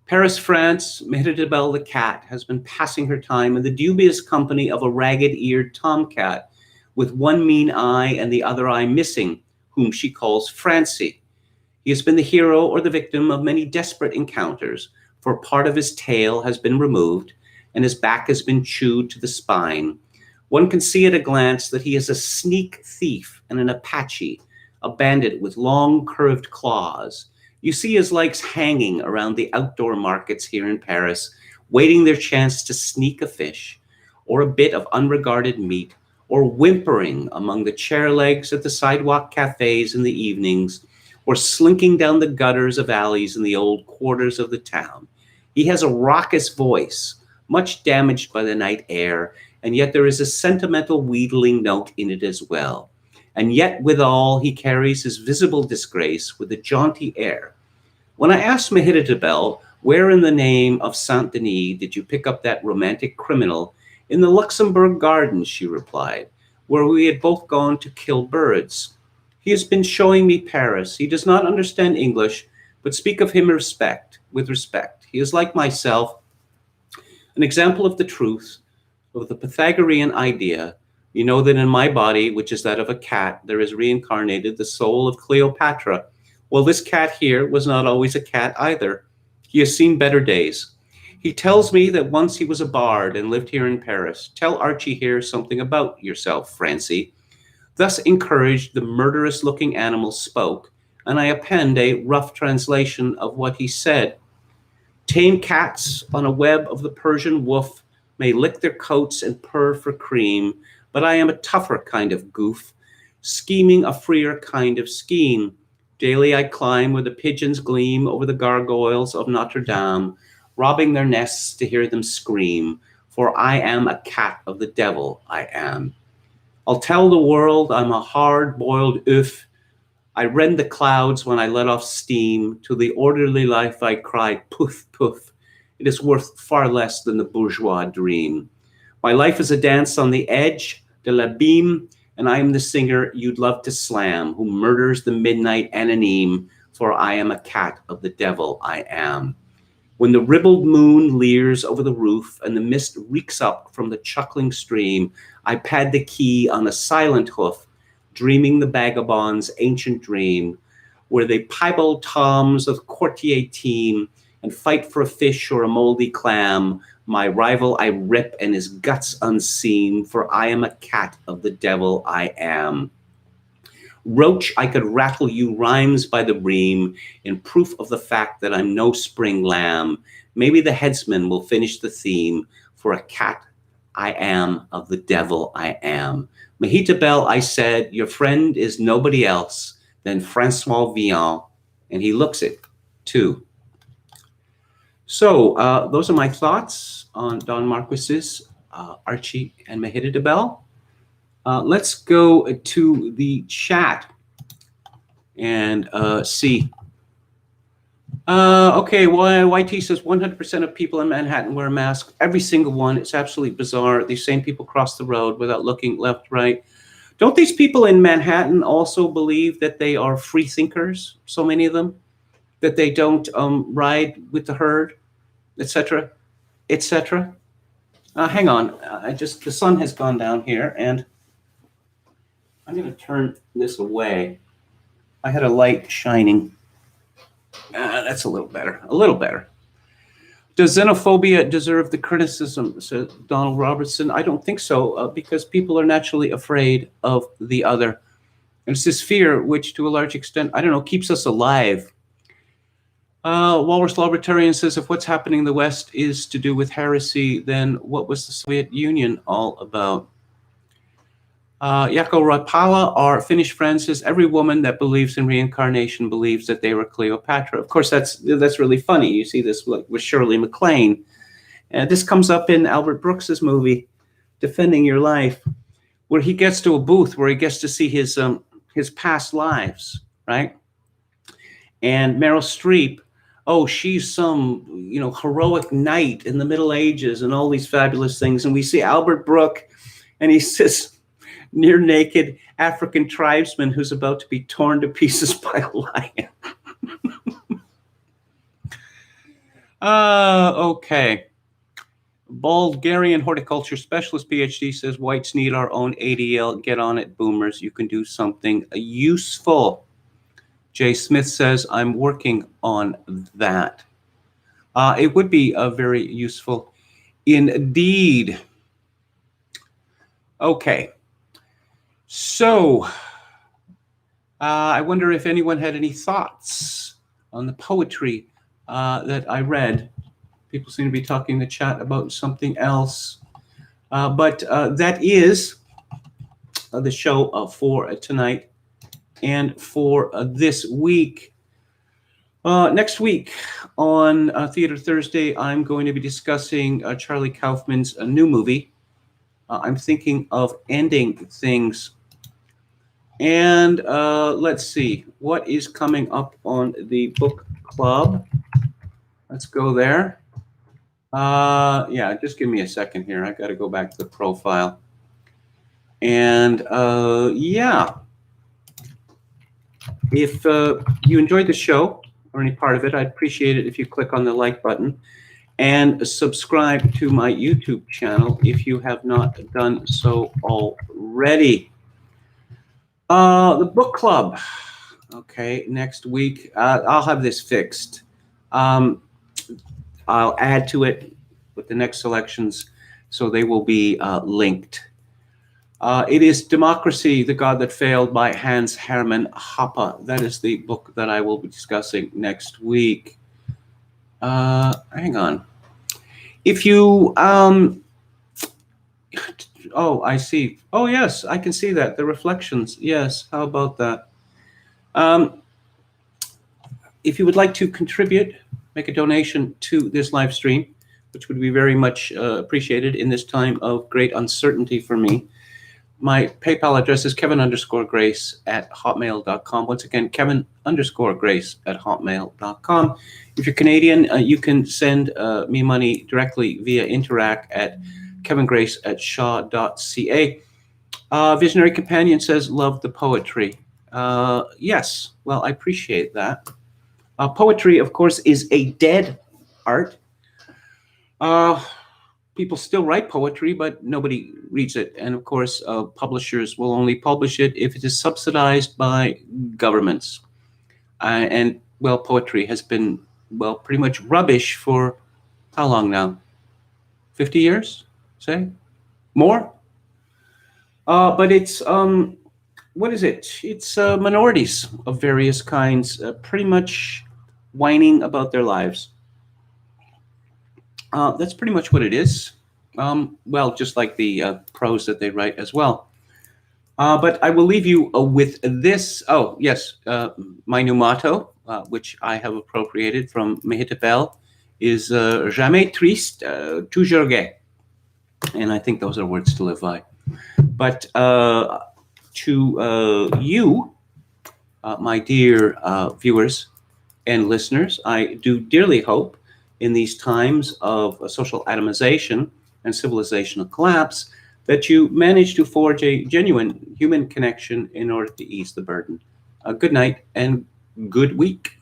Paris, France, Mehitabel the cat has been passing her time in the dubious company of a ragged-eared tomcat with one mean eye and the other eye missing, whom she calls Francie. He has been the hero or the victim of many desperate encounters, for part of his tail has been removed and his back has been chewed to the spine. One can see at a glance that he is a sneak thief and an Apache, a bandit with long curved claws. You see his legs hanging around the outdoor markets here in Paris, waiting their chance to sneak a fish or a bit of unregarded meat, or whimpering among the chair legs at the sidewalk cafes in the evenings, or slinking down the gutters of alleys in the old quarters of the town. He has a raucous voice, much damaged by the night air, and yet there is a sentimental wheedling note in it as well. And yet withal he carries his visible disgrace with a jaunty air. When I asked Mehitabel, where in the name of Saint Denis did you pick up that romantic criminal? In the Luxembourg Gardens, she replied, where we had both gone to kill birds. He has been showing me Paris. He does not understand English, but speak of him with respect. He is like myself, an example of the truth, of the Pythagorean idea. You know that in my body, which is that of a cat, there is reincarnated the soul of Cleopatra. Well, this cat here was not always a cat either. He has seen better days. He tells me that once he was a bard and lived here in Paris. Tell Archie here something about yourself, Francie. Thus encouraged, the murderous-looking animal spoke, and I append a rough translation of what he said. Tame cats on a web of the Persian woof may lick their coats and purr for cream, but I am a tougher kind of goof, scheming a freer kind of scheme. Daily I climb where the pigeons gleam over the gargoyles of Notre Dame, robbing their nests to hear them scream, for I am a cat of the devil, I am. I'll tell the world I'm a hard-boiled oaf. I rend the clouds when I let off steam. To the orderly life I cry, poof, poof. It is worth far less than the bourgeois dream. My life is a dance on the edge de l'abîme, and I am the singer you'd love to slam, who murders the midnight anonymne, for I am a cat of the devil, I am. When the ribald moon leers over the roof and the mist reeks up from the chuckling stream, I pad the key on a silent hoof, dreaming the vagabond's ancient dream, where they piebald toms of courtier team and fight for a fish or a moldy clam. My rival I rip and his guts unseen, for I am a cat of the devil, I am. Roach, I could rattle you rhymes by the ream in proof of the fact that I'm no spring lamb. Maybe the headsman will finish the theme, for a cat I am of the devil I am. Mehitabel, I said, your friend is nobody else than Francois Villon, and he looks it too. So those are my thoughts on Don Marquis's Archie and Mehitabel. Let's go to the chat and see. Okay, well, YT says 100% of people in Manhattan wear a mask. Every single one. It's absolutely bizarre. These same people cross the road without looking left, right. Don't these people in Manhattan also believe that they are free thinkers, so many of them, that they don't ride with the herd, etc., etc.? Hang on. The sun has gone down here, and I'm going to turn this away. I had a light shining. That's a little better. A little better. Does xenophobia deserve the criticism, says Donald Robertson? I don't think so, because people are naturally afraid of the other. And it's this fear which, to a large extent, I don't know, keeps us alive. Walrus Libertarian says, if what's happening in the West is to do with heresy, then what was the Soviet Union all about? Yako Rapala, our Finnish friend, says every woman that believes in reincarnation believes that they were Cleopatra. Of course, that's really funny. You see this with Shirley MacLaine. And this comes up in Albert Brooks's movie, Defending Your Life, where he gets to a booth where he gets to see his past lives, right? And Meryl Streep, oh, she's some heroic knight in the Middle Ages and all these fabulous things. And we see Albert Brooke, and he says, near naked African tribesman who's about to be torn to pieces by a lion. Okay. Bulgarian horticulture specialist PhD says whites need our own ADL. Get on it, boomers. You can do something useful. Jay Smith says, I'm working on that. It would be very useful indeed. Okay. So, I wonder if anyone had any thoughts on the poetry that I read. People seem to be talking in the chat about something else. But that is the show for tonight. And for this week, next week on Theater Thursday, I'm going to be discussing Charlie Kaufman's new movie. I'm thinking of ending things. And let's see, what is coming up on the book club? Let's go there. Yeah, just give me a second here. I got to go back to the profile. And yeah, if you enjoyed the show or any part of it, I'd appreciate it if you click on the like button and subscribe to my YouTube channel if you have not done so already. The book club. Okay, next week I'll have this fixed. I'll add to it with the next selections, so they will be linked. It is Democracy, the God That Failed by Hans Hermann Hoppe. That is the book that I will be discussing next week. Hang on. If you, oh, I see. Oh, yes, I can see that. The reflections. Yes, how about that? If you would like to contribute, make a donation to this live stream, which would be very much appreciated in this time of great uncertainty for me. My PayPal address is kevin_grace@hotmail.com. Once again, kevin_grace@hotmail.com. If you're Canadian, you can send me money directly via Interac at kevingrace@shaw.ca. Visionary Companion says, love the poetry. Yes, well, I appreciate that. Poetry, of course, is a dead art. People still write poetry, but nobody reads it. And of course, publishers will only publish it if it is subsidized by governments. And, well, poetry has been, well, pretty much rubbish for how long now? 50 years, say? More? But it's, what is it? It's minorities of various kinds pretty much whining about their lives. That's pretty much what it is. Well, just like the prose that they write as well. But I will leave you with this. Oh, yes. My new motto, which I have appropriated from Mehitabel, is jamais triste, toujours gai. And I think those are words to live by. But to you, my dear viewers and listeners, I do dearly hope in these times of social atomization and civilizational collapse that you manage to forge a genuine human connection in order to ease the burden. Good night and good week.